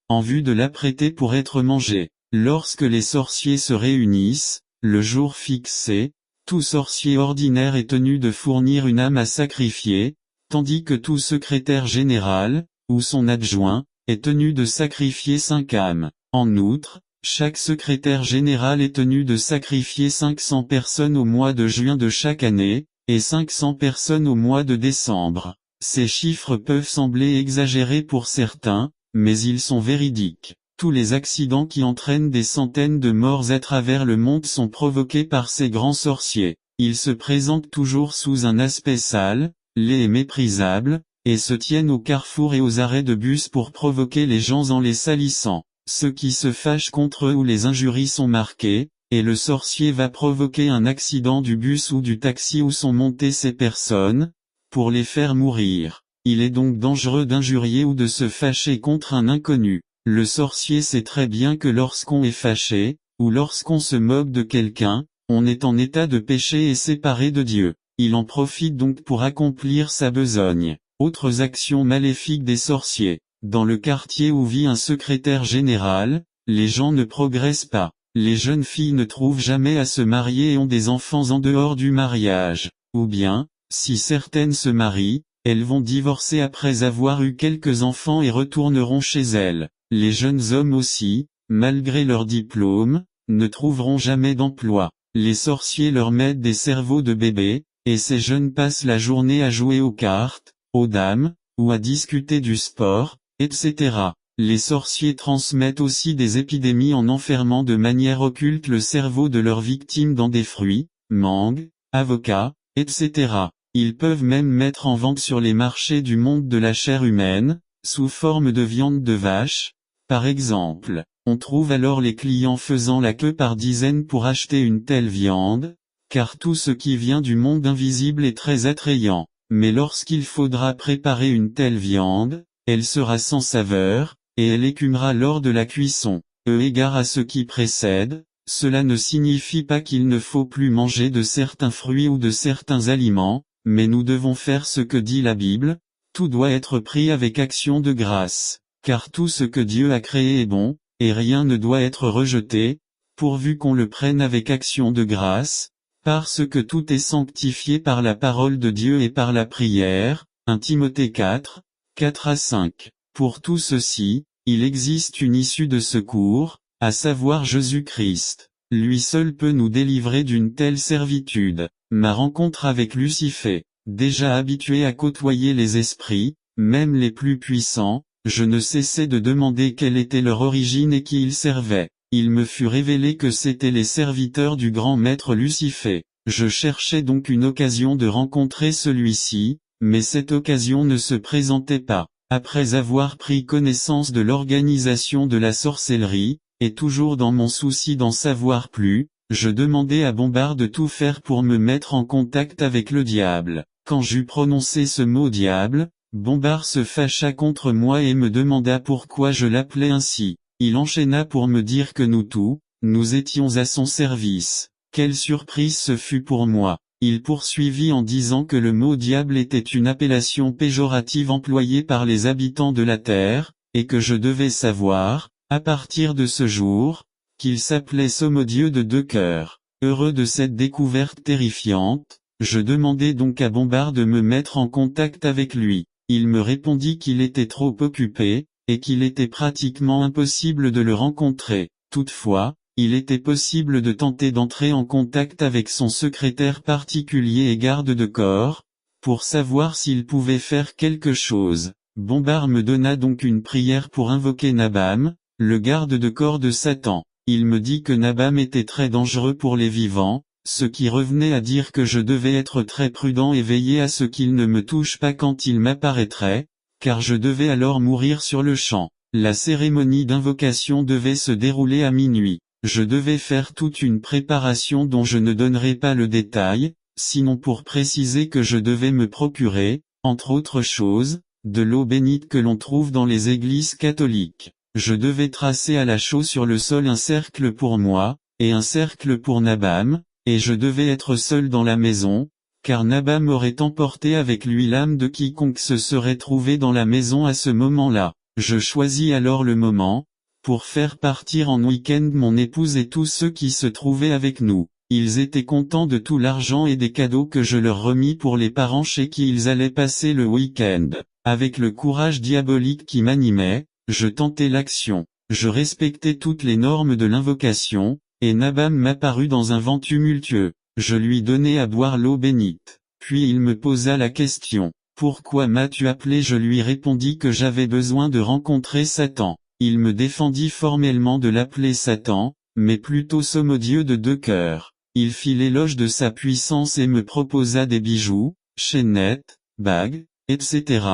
en vue de l'apprêter pour être mangée. Lorsque les sorciers se réunissent, le jour fixé, tout sorcier ordinaire est tenu de fournir une âme à sacrifier, tandis que tout secrétaire général, ou son adjoint, est tenu de sacrifier 5 âmes. En outre, chaque secrétaire général est tenu de sacrifier 500 personnes au mois de juin de chaque année, et 500 personnes au mois de décembre. Ces chiffres peuvent sembler exagérés pour certains, mais ils sont véridiques. Tous les accidents qui entraînent des centaines de morts à travers le monde sont provoqués par ces grands sorciers. Ils se présentent toujours sous un aspect sale, laid et méprisable, et se tiennent aux carrefours et aux arrêts de bus pour provoquer les gens en les salissant. Ceux qui se fâchent contre eux ou les injuries sont marqués, et le sorcier va provoquer un accident du bus ou du taxi où sont montées ces personnes, pour les faire mourir. Il est donc dangereux d'injurier ou de se fâcher contre un inconnu. Le sorcier sait très bien que lorsqu'on est fâché, ou lorsqu'on se moque de quelqu'un, on est en état de péché et séparé de Dieu. Il en profite donc pour accomplir sa besogne. Autres actions maléfiques des sorciers. Dans le quartier où vit un secrétaire général, les gens ne progressent pas. Les jeunes filles ne trouvent jamais à se marier et ont des enfants en dehors du mariage. Ou bien, si certaines se marient, elles vont divorcer après avoir eu quelques enfants et retourneront chez elles. Les jeunes hommes aussi, malgré leur diplôme, ne trouveront jamais d'emploi. Les sorciers leur mettent des cerveaux de bébés, et ces jeunes passent la journée à jouer aux cartes, aux dames, ou à discuter du sport, etc. Les sorciers transmettent aussi des épidémies en enfermant de manière occulte le cerveau de leurs victimes dans des fruits, mangues, avocats, etc. Ils peuvent même mettre en vente sur les marchés du monde de la chair humaine, sous forme de viande de vache, par exemple. On trouve alors les clients faisant la queue par dizaines pour acheter une telle viande, car tout ce qui vient du monde invisible est très attrayant. Mais lorsqu'il faudra préparer une telle viande, elle sera sans saveur, et elle écumera lors de la cuisson. Eu égard à ce qui précède, cela ne signifie pas qu'il ne faut plus manger de certains fruits ou de certains aliments, mais nous devons faire ce que dit la Bible, tout doit être pris avec action de grâce, car tout ce que Dieu a créé est bon, et rien ne doit être rejeté, pourvu qu'on le prenne avec action de grâce, parce que tout est sanctifié par la parole de Dieu et par la prière. 1 Timothée 4, 4 à 5. Pour tout ceci, il existe une issue de secours, à savoir Jésus-Christ. Lui seul peut nous délivrer d'une telle servitude. Ma rencontre avec Lucifer, déjà habitué à côtoyer les esprits, même les plus puissants, je ne cessais de demander quelle était leur origine et qui ils servaient. Il me fut révélé que c'étaient les serviteurs du grand maître Lucifer. Je cherchais donc une occasion de rencontrer celui-ci, mais cette occasion ne se présentait pas. Après avoir pris connaissance de l'organisation de la sorcellerie, et toujours dans mon souci d'en savoir plus, je demandai à Bombard de tout faire pour me mettre en contact avec le diable. Quand j'eus prononcé ce mot diable, Bombard se fâcha contre moi et me demanda pourquoi je l'appelais ainsi. Il enchaîna pour me dire que nous étions à son service. Quelle surprise ce fut pour moi. Il poursuivit en disant que le mot diable était une appellation péjorative employée par les habitants de la terre, et que je devais savoir, à partir de ce jour, qu'il s'appelait Sommodieu de deux cœurs. Heureux de cette découverte terrifiante, je demandai donc à Bombard de me mettre en contact avec lui. Il me répondit qu'il était trop occupé, et qu'il était pratiquement impossible de le rencontrer. Toutefois, il était possible de tenter d'entrer en contact avec son secrétaire particulier et garde de corps, pour savoir s'il pouvait faire quelque chose. Bombard me donna donc une prière pour invoquer Nabam, le garde de corps de Satan. Il me dit que Nabam était très dangereux pour les vivants, ce qui revenait à dire que je devais être très prudent et veiller à ce qu'il ne me touche pas quand il m'apparaîtrait, car je devais alors mourir sur le champ. La cérémonie d'invocation devait se dérouler à minuit. Je devais faire toute une préparation dont je ne donnerai pas le détail, sinon pour préciser que je devais me procurer, entre autres choses, de l'eau bénite que l'on trouve dans les églises catholiques. Je devais tracer à la chaux sur le sol un cercle pour moi, et un cercle pour Nabam, et je devais être seul dans la maison, car Nabam aurait emporté avec lui l'âme de quiconque se serait trouvé dans la maison à ce moment-là. Je choisis alors le moment, pour faire partir en week-end mon épouse et tous ceux qui se trouvaient avec nous. Ils étaient contents de tout l'argent et des cadeaux que je leur remis pour les parents chez qui ils allaient passer le week-end. Avec le courage diabolique qui m'animait, je tentai l'action. Je respectais toutes les normes de l'invocation, et Nabam m'apparut dans un vent tumultueux. Je lui donnai à boire l'eau bénite. Puis il me posa la question. Pourquoi m'as-tu appelé? Je lui répondis que j'avais besoin de rencontrer Satan. Il me défendit formellement de l'appeler Satan, mais plutôt Sommodieu de deux cœurs. Il fit l'éloge de sa puissance et me proposa des bijoux, chaînettes, bagues, etc.,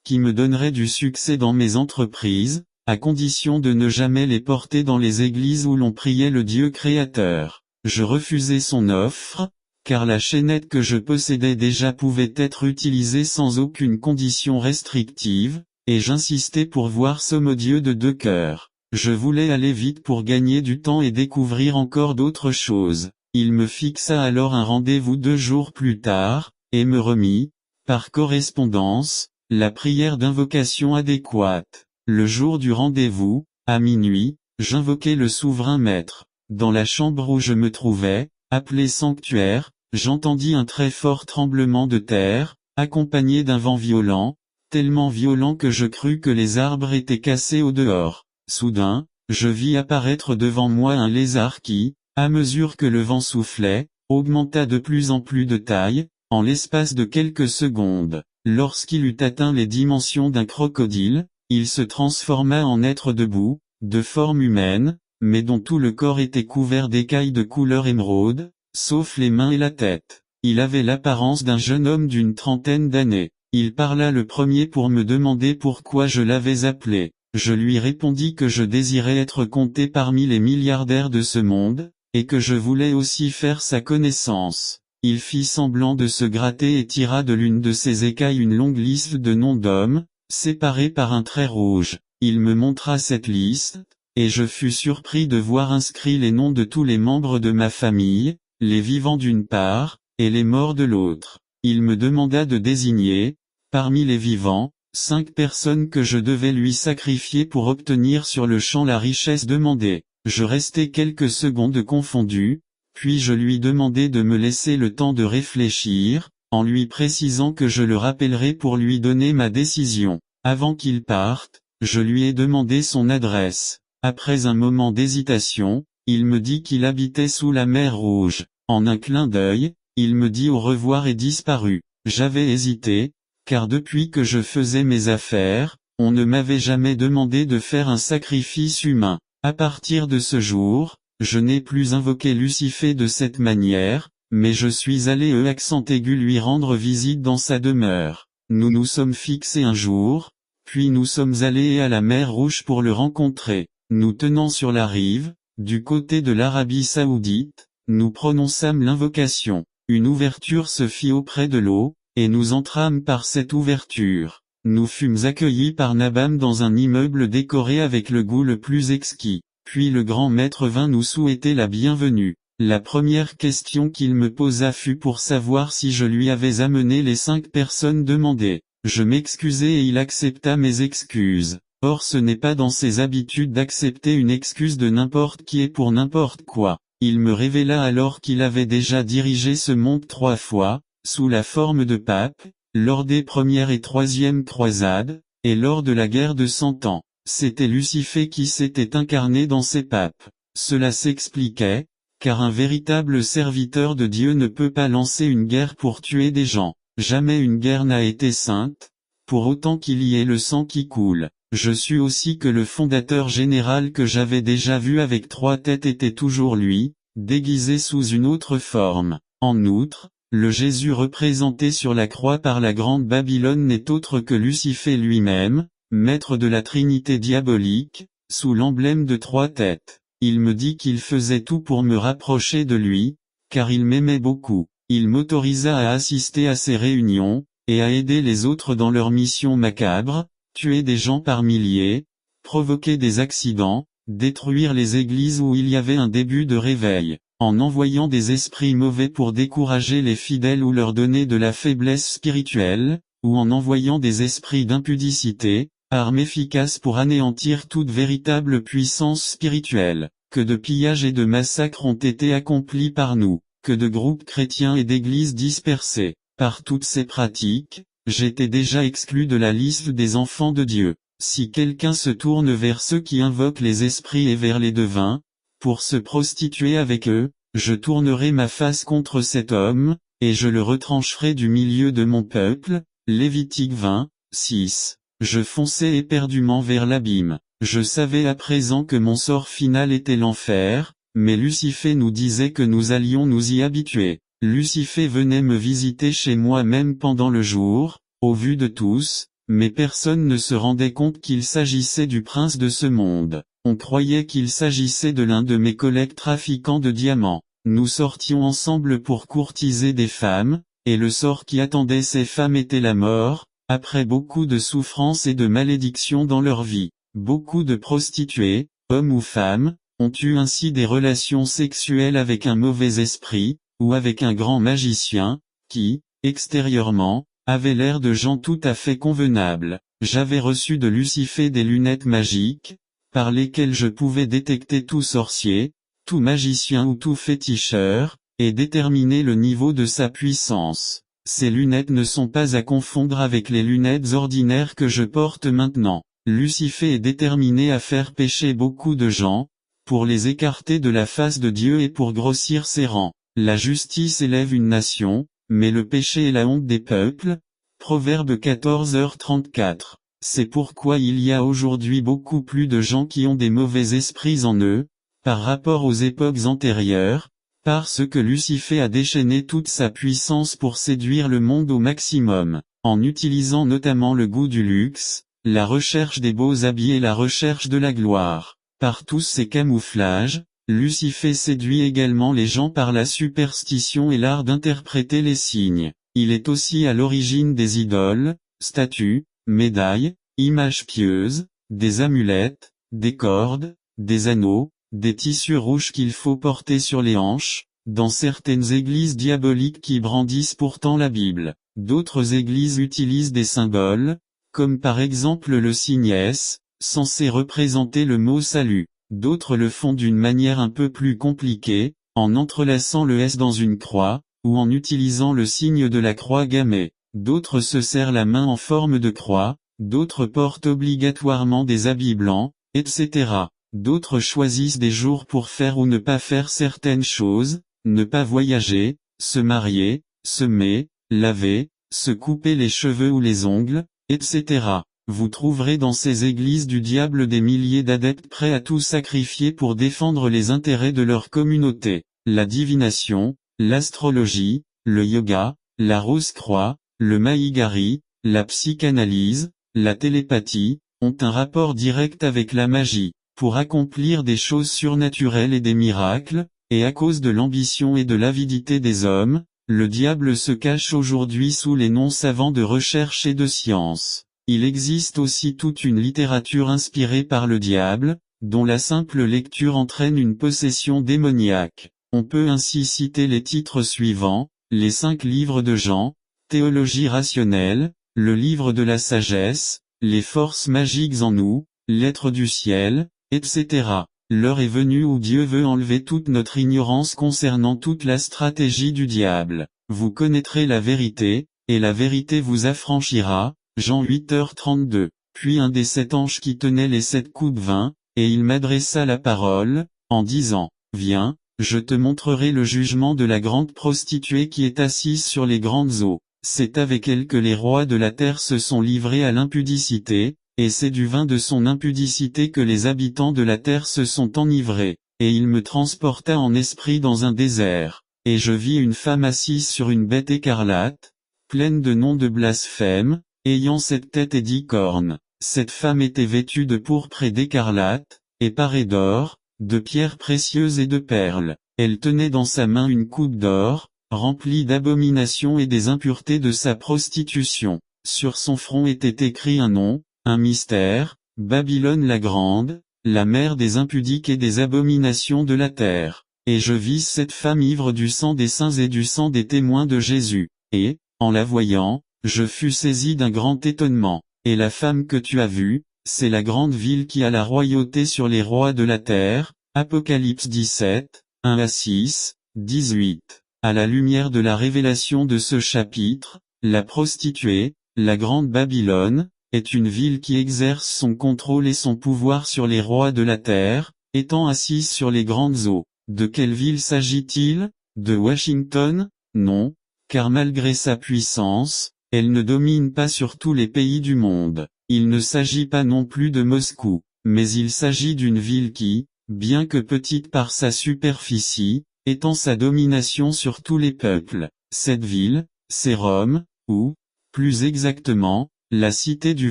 qui me donneraient du succès dans mes entreprises, à condition de ne jamais les porter dans les églises où l'on priait le Dieu créateur. Je refusai son offre, car la chaînette que je possédais déjà pouvait être utilisée sans aucune condition restrictive, et j'insistai pour voir Sommodieu de deux cœurs. Je voulais aller vite pour gagner du temps et découvrir encore d'autres choses. Il me fixa alors un rendez-vous 2 jours plus tard, et me remit, par correspondance, la prière d'invocation adéquate. Le jour du rendez-vous, à minuit, j'invoquai le souverain maître. Dans la chambre où je me trouvais, appelée sanctuaire, j'entendis un très fort tremblement de terre, accompagné d'un vent violent, tellement violent que je crus que les arbres étaient cassés au dehors. Soudain, je vis apparaître devant moi un lézard qui, à mesure que le vent soufflait, augmenta de plus en plus de taille, en l'espace de quelques secondes. Lorsqu'il eut atteint les dimensions d'un crocodile, il se transforma en être debout, de forme humaine, mais dont tout le corps était couvert d'écailles de couleur émeraude, sauf les mains et la tête. Il avait l'apparence d'un jeune homme d'une trentaine d'années. Il parla le premier pour me demander pourquoi je l'avais appelé. Je lui répondis que je désirais être compté parmi les milliardaires de ce monde, et que je voulais aussi faire sa connaissance. Il fit semblant de se gratter et tira de l'une de ses écailles une longue liste de noms d'hommes, séparés par un trait rouge. Il me montra cette liste, et je fus surpris de voir inscrits les noms de tous les membres de ma famille, les vivants d'une part, et les morts de l'autre. Il me demanda de désigner, parmi les vivants, 5 personnes que je devais lui sacrifier pour obtenir sur le champ la richesse demandée. Je restai quelques secondes confondu, puis je lui demandai de me laisser le temps de réfléchir, en lui précisant que je le rappellerai pour lui donner ma décision. Avant qu'il parte, je lui ai demandé son adresse. Après un moment d'hésitation, il me dit qu'il habitait sous la mer Rouge. En un clin d'œil, il me dit au revoir et disparut. J'avais hésité, car depuis que je faisais mes affaires, on ne m'avait jamais demandé de faire un sacrifice humain. À partir de ce jour, je n'ai plus invoqué Lucifer de cette manière, mais je suis allé accent aigu lui rendre visite dans sa demeure. nous nous sommes fixés un jour, puis nous sommes allés à la mer Rouge pour le rencontrer. Nous tenant sur la rive, du côté de l'Arabie Saoudite, nous prononçâmes l'invocation. Une ouverture se fit auprès de l'eau, et nous entrâmes par cette ouverture. Nous fûmes accueillis par Nabam dans un immeuble décoré avec le goût le plus exquis. Puis le grand maître vint nous souhaiter la bienvenue. La première question qu'il me posa fut pour savoir si je lui avais amené les 5 personnes demandées. Je m'excusai et il accepta mes excuses. Or ce n'est pas dans ses habitudes d'accepter une excuse de n'importe qui et pour n'importe quoi. Il me révéla alors qu'il avait déjà dirigé ce monde 3 fois, sous la forme de pape, lors des premières et troisièmes croisades, et lors de la guerre de 100 ans. C'était Lucifer qui s'était incarné dans ces papes. Cela s'expliquait, car un véritable serviteur de Dieu ne peut pas lancer une guerre pour tuer des gens. Jamais une guerre n'a été sainte, pour autant qu'il y ait le sang qui coule. Je sus aussi que le fondateur général que j'avais déjà vu avec 3 têtes était toujours lui, déguisé sous une autre forme. En outre, le Jésus représenté sur la croix par la grande Babylone n'est autre que Lucifer lui-même, maître de la Trinité diabolique, sous l'emblème de 3 têtes. Il me dit qu'il faisait tout pour me rapprocher de lui, car il m'aimait beaucoup. Il m'autorisa à assister à ses réunions, et à aider les autres dans leur mission macabre, tuer des gens par milliers, provoquer des accidents, détruire les églises où il y avait un début de réveil, en envoyant des esprits mauvais pour décourager les fidèles ou leur donner de la faiblesse spirituelle, ou en envoyant des esprits d'impudicité, arme efficace pour anéantir toute véritable puissance spirituelle. Que de pillages et de massacres ont été accomplis par nous, que de groupes chrétiens et d'églises dispersées. Par toutes ces pratiques, j'étais déjà exclu de la liste des enfants de Dieu. Si quelqu'un se tourne vers ceux qui invoquent les esprits et vers les devins, pour se prostituer avec eux, je tournerai ma face contre cet homme, et je le retrancherai du milieu de mon peuple. Lévitique 20, 6. Je fonçai éperdument vers l'abîme. Je savais à présent que mon sort final était l'enfer, mais Lucifer nous disait que nous allions nous y habituer. Lucifer venait me visiter chez moi même pendant le jour, au vu de tous, mais personne ne se rendait compte qu'il s'agissait du prince de ce monde. On croyait qu'il s'agissait de l'un de mes collègues trafiquants de diamants. Nous sortions ensemble pour courtiser des femmes, et le sort qui attendait ces femmes était la mort, après beaucoup de souffrances et de malédictions dans leur vie. Beaucoup de prostituées, hommes ou femmes, ont eu ainsi des relations sexuelles avec un mauvais esprit, ou avec un grand magicien, qui, extérieurement, avait l'air de gens tout à fait convenables. J'avais reçu de Lucifer des lunettes magiques, par lesquelles je pouvais détecter tout sorcier, tout magicien ou tout féticheur, et déterminer le niveau de sa puissance. Ces lunettes ne sont pas à confondre avec les lunettes ordinaires que je porte maintenant. Lucifer est déterminé à faire pécher beaucoup de gens, pour les écarter de la face de Dieu et pour grossir ses rangs. La justice élève une nation, mais le péché est la honte des peuples. Proverbe 14h34. C'est pourquoi il y a aujourd'hui beaucoup plus de gens qui ont des mauvais esprits en eux, par rapport aux époques antérieures, parce que Lucifer a déchaîné toute sa puissance pour séduire le monde au maximum, en utilisant notamment le goût du luxe, la recherche des beaux habits et la recherche de la gloire. Par tous ces camouflages, Lucifer séduit également les gens par la superstition et l'art d'interpréter les signes. Il est aussi à l'origine des idoles, statues, médailles, images pieuses, des amulettes, des cordes, des anneaux, des tissus rouges qu'il faut porter sur les hanches, dans certaines églises diaboliques qui brandissent pourtant la Bible. D'autres églises utilisent des symboles, comme par exemple le signe S, censé représenter le mot salut. D'autres le font d'une manière un peu plus compliquée, en entrelaçant le S dans une croix, ou en utilisant le signe de la croix gammée. D'autres se serrent la main en forme de croix, d'autres portent obligatoirement des habits blancs, etc. D'autres choisissent des jours pour faire ou ne pas faire certaines choses, ne pas voyager, se marier, semer, laver, se couper les cheveux ou les ongles, etc. Vous trouverez dans ces églises du diable des milliers d'adeptes prêts à tout sacrifier pour défendre les intérêts de leur communauté. La divination, l'astrologie, le yoga, la rose-croix, le mahigari, la psychanalyse, la télépathie, ont un rapport direct avec la magie, pour accomplir des choses surnaturelles et des miracles, et à cause de l'ambition et de l'avidité des hommes, le diable se cache aujourd'hui sous les noms savants de recherche et de science. Il existe aussi toute une littérature inspirée par le diable, dont la simple lecture entraîne une possession démoniaque. On peut ainsi citer les titres suivants, les 5 livres de Jean, Théologie rationnelle, le livre de la sagesse, les forces magiques en nous, l'être du ciel, etc. L'heure est venue où Dieu veut enlever toute notre ignorance concernant toute la stratégie du diable. Vous connaîtrez la vérité, et la vérité vous affranchira. Jean 8h32. Puis un des 7 anges qui tenait les 7 coupes vint, et il m'adressa la parole, en disant, Viens, je te montrerai le jugement de la grande prostituée qui est assise sur les grandes eaux. C'est avec elle que les rois de la terre se sont livrés à l'impudicité, et c'est du vin de son impudicité que les habitants de la terre se sont enivrés. Et il me transporta en esprit dans un désert, et je vis une femme assise sur une bête écarlate, pleine de noms de blasphème, ayant 7 têtes et 10 cornes. Cette femme était vêtue de pourpre et d'écarlate, et parée d'or, de pierres précieuses et de perles. Elle tenait dans sa main une coupe d'or, remplie d'abominations et des impuretés de sa prostitution. Sur son front était écrit un nom, un mystère, Babylone la grande, la mère des impudiques et des abominations de la terre. Et je vis cette femme ivre du sang des saints et du sang des témoins de Jésus. Et, en la voyant, je fus saisi d'un grand étonnement. Et la femme que tu as vue, c'est la grande ville qui a la royauté sur les rois de la terre. Apocalypse 17, 1 à 6, 18. À la lumière de la révélation de ce chapitre, la prostituée, la grande Babylone, est une ville qui exerce son contrôle et son pouvoir sur les rois de la terre, étant assise sur les grandes eaux. De quelle ville s'agit-il? De Washington? Non, car malgré sa puissance, elle ne domine pas sur tous les pays du monde. Il ne s'agit pas non plus de Moscou, mais il s'agit d'une ville qui, bien que petite par sa superficie, étend sa domination sur tous les peuples. Cette ville, c'est Rome, ou, plus exactement, la cité du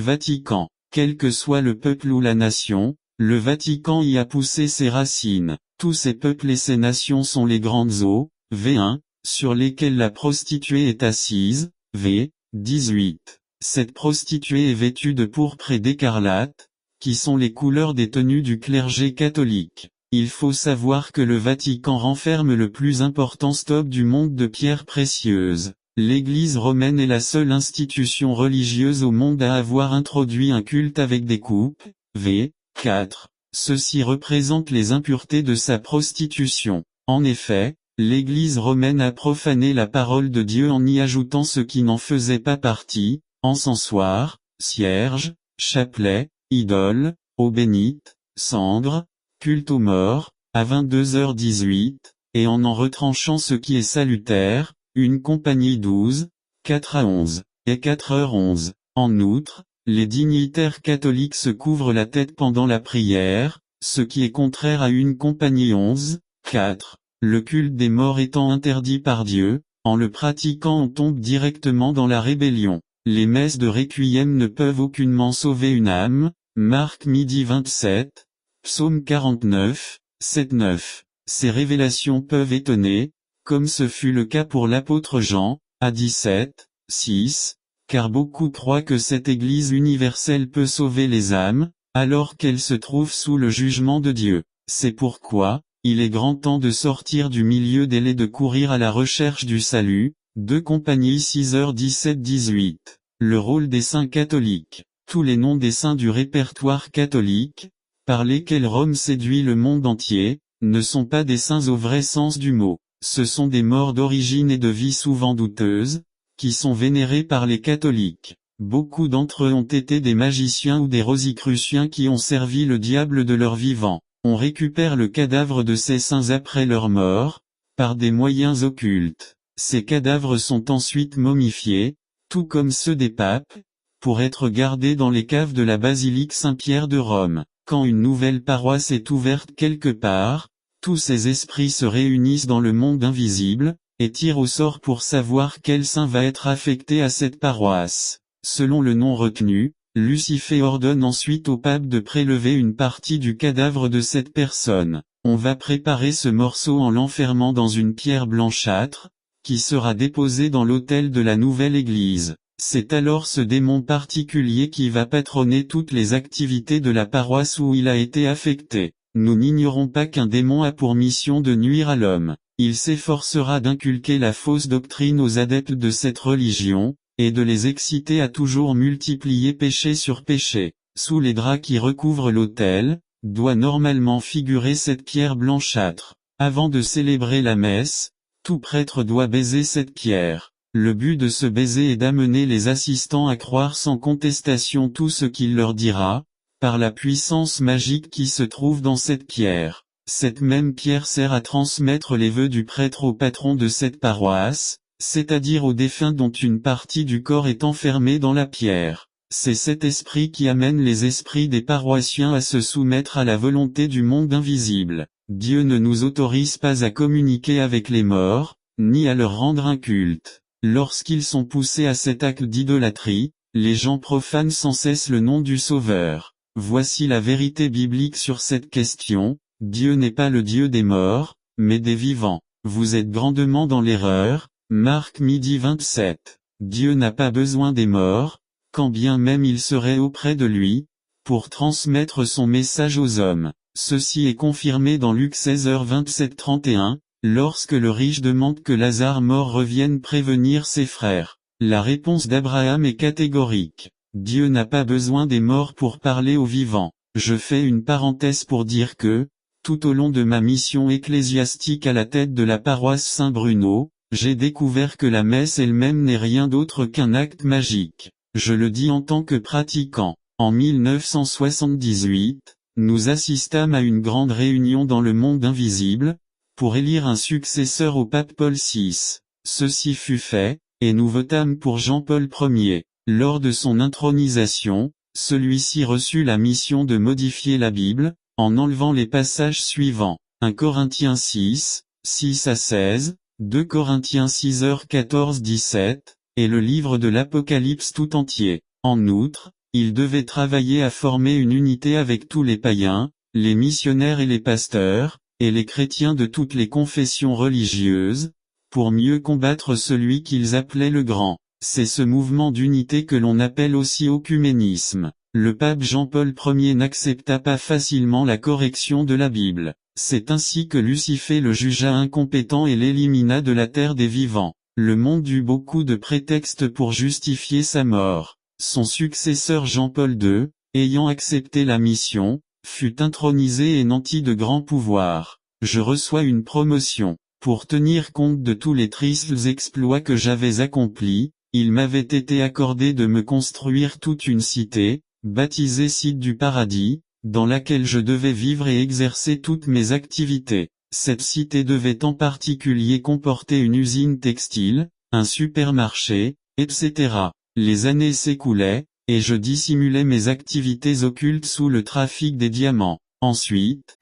Vatican. Quel que soit le peuple ou la nation, le Vatican y a poussé ses racines. Tous ces peuples et ces nations sont les grandes eaux, V1, sur lesquelles la prostituée est assise, V, 18. Cette prostituée est vêtue de pourpre et d'écarlate, qui sont les couleurs des tenues du clergé catholique. Il faut savoir que le Vatican renferme le plus important stock du monde de pierres précieuses. L'Église romaine est la seule institution religieuse au monde à avoir introduit un culte avec des coupes, V, 4. Ceci représente les impuretés de sa prostitution. En effet, l'Église romaine a profané la parole de Dieu en y ajoutant ce qui n'en faisait pas partie, encensoir, cierge, chapelet, idole, eau bénite, cendre, culte aux morts, à 22h18, et en retranchant ce qui est salutaire, une compagnie 12, 4 à 11, et 4h11. En outre, les dignitaires catholiques se couvrent la tête pendant la prière, ce qui est contraire à une compagnie 11, 4. Le culte des morts étant interdit par Dieu, en le pratiquant on tombe directement dans la rébellion. Les messes de requiem ne peuvent aucunement sauver une âme. Marc midi 27, Psaume 49, 7-9. Ces révélations peuvent étonner, comme ce fut le cas pour l'apôtre Jean, à 17, 6, car beaucoup croient que cette Église universelle peut sauver les âmes, alors qu'elle se trouve sous le jugement de Dieu. C'est pourquoi, il est grand temps de sortir du milieu d'elle et de courir à la recherche du salut. 2 Compagnie 6h17-18. Le rôle des saints catholiques. Tous les noms des saints du répertoire catholique, par lesquels Rome séduit le monde entier, ne sont pas des saints au vrai sens du mot. Ce sont des morts d'origine et de vie souvent douteuses, qui sont vénérés par les catholiques. Beaucoup d'entre eux ont été des magiciens ou des rosicruciens qui ont servi le diable de leur vivant. On récupère le cadavre de ces saints après leur mort, par des moyens occultes. Ces cadavres sont ensuite momifiés, tout comme ceux des papes, pour être gardés dans les caves de la basilique Saint-Pierre de Rome. Quand une nouvelle paroisse est ouverte quelque part, tous ces esprits se réunissent dans le monde invisible, et tirent au sort pour savoir quel saint va être affecté à cette paroisse. Selon le nom retenu, Lucifer ordonne ensuite au pape de prélever une partie du cadavre de cette personne. On va préparer ce morceau en l'enfermant dans une pierre blanchâtre, qui sera déposée dans l'autel de la nouvelle église. C'est alors ce démon particulier qui va patronner toutes les activités de la paroisse où il a été affecté. Nous n'ignorons pas qu'un démon a pour mission de nuire à l'homme. Il s'efforcera d'inculquer la fausse doctrine aux adeptes de cette religion, et de les exciter à toujours multiplier péché sur péché. Sous les draps qui recouvrent l'autel, doit normalement figurer cette pierre blanchâtre. Avant de célébrer la messe, tout prêtre doit baiser cette pierre. Le but de ce baiser est d'amener les assistants à croire sans contestation tout ce qu'il leur dira, par la puissance magique qui se trouve dans cette pierre. Cette même pierre sert à transmettre les vœux du prêtre au patron de cette paroisse, c'est-à-dire au défunt dont une partie du corps est enfermée dans la pierre. C'est cet esprit qui amène les esprits des paroissiens à se soumettre à la volonté du monde invisible. Dieu ne nous autorise pas à communiquer avec les morts, ni à leur rendre un culte. Lorsqu'ils sont poussés à cet acte d'idolâtrie, les gens profanent sans cesse le nom du Sauveur. Voici la vérité biblique sur cette question: Dieu n'est pas le Dieu des morts, mais des vivants. Vous êtes grandement dans l'erreur. Marc midi 27. Dieu n'a pas besoin des morts, quand bien même ils seraient auprès de lui, pour transmettre son message aux hommes. Ceci est confirmé dans Luc 16h27-31, lorsque le riche demande que Lazare mort revienne prévenir ses frères. La réponse d'Abraham est catégorique. Dieu n'a pas besoin des morts pour parler aux vivants. Je fais une parenthèse pour dire que, tout au long de ma mission ecclésiastique à la tête de la paroisse Saint-Bruno, j'ai découvert que la messe elle-même n'est rien d'autre qu'un acte magique. Je le dis en tant que pratiquant. En 1978, nous assistâmes à une grande réunion dans le monde invisible, pour élire un successeur au pape Paul VI. Ceci fut fait, et nous votâmes pour Jean-Paul Ier. Lors de son intronisation, celui-ci reçut la mission de modifier la Bible, en enlevant les passages suivants: 1 Corinthiens 6, 6-16, 2 Corinthiens 6h14-17, et le livre de l'Apocalypse tout entier. En outre, il devait travailler à former une unité avec tous les païens, les missionnaires et les pasteurs, et les chrétiens de toutes les confessions religieuses, pour mieux combattre celui qu'ils appelaient le Grand. C'est ce mouvement d'unité que l'on appelle aussi œcuménisme. Le pape Jean-Paul Ier n'accepta pas facilement la correction de la Bible. C'est ainsi que Lucifer le jugea incompétent et l'élimina de la terre des vivants. Le monde eut beaucoup de prétextes pour justifier sa mort. Son successeur Jean-Paul II, ayant accepté la mission, fut intronisé et nanti de grands pouvoirs. Je reçois une promotion. Pour tenir compte de tous les tristes exploits que j'avais accomplis, il m'avait été accordé de me construire toute une cité, baptisée Cité du Paradis, dans laquelle je devais vivre et exercer toutes mes activités. Cette cité devait en particulier comporter une usine textile, un supermarché, etc. Les années s'écoulaient, et je dissimulais mes activités occultes sous le trafic des diamants. Ensuite,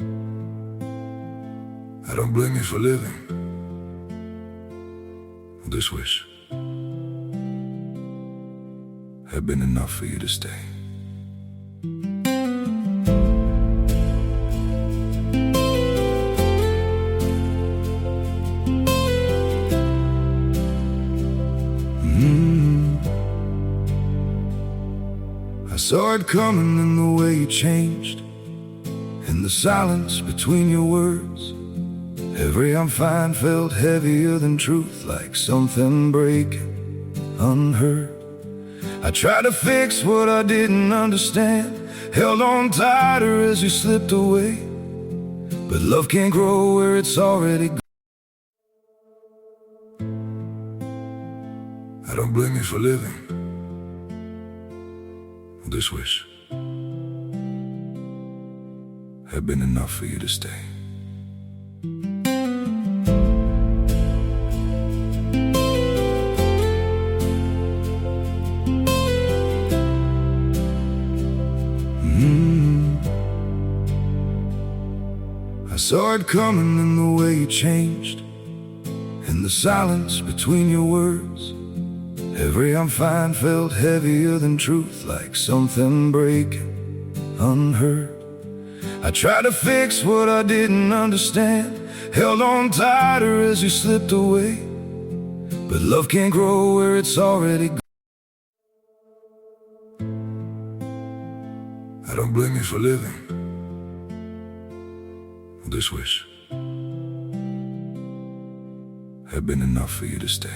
I don't blame you for living this wish had been enough for you to stay. I saw it coming in the way you changed, in the silence between your words. Every I'm fine felt heavier than truth, like something breaking, unheard. I tried to fix what I didn't understand, held on tighter as you slipped away. But love can't grow where it's already gone. I don't blame you for living this wish had been enough for you to stay. I saw it coming in the way you changed, in the silence between your words. Every I'm fine felt heavier than truth, like something breaking unheard. I tried to fix what I didn't understand, held on tighter as you slipped away. But love can't grow where it's already gone. I don't blame you for living. This wish had been enough for you to stay.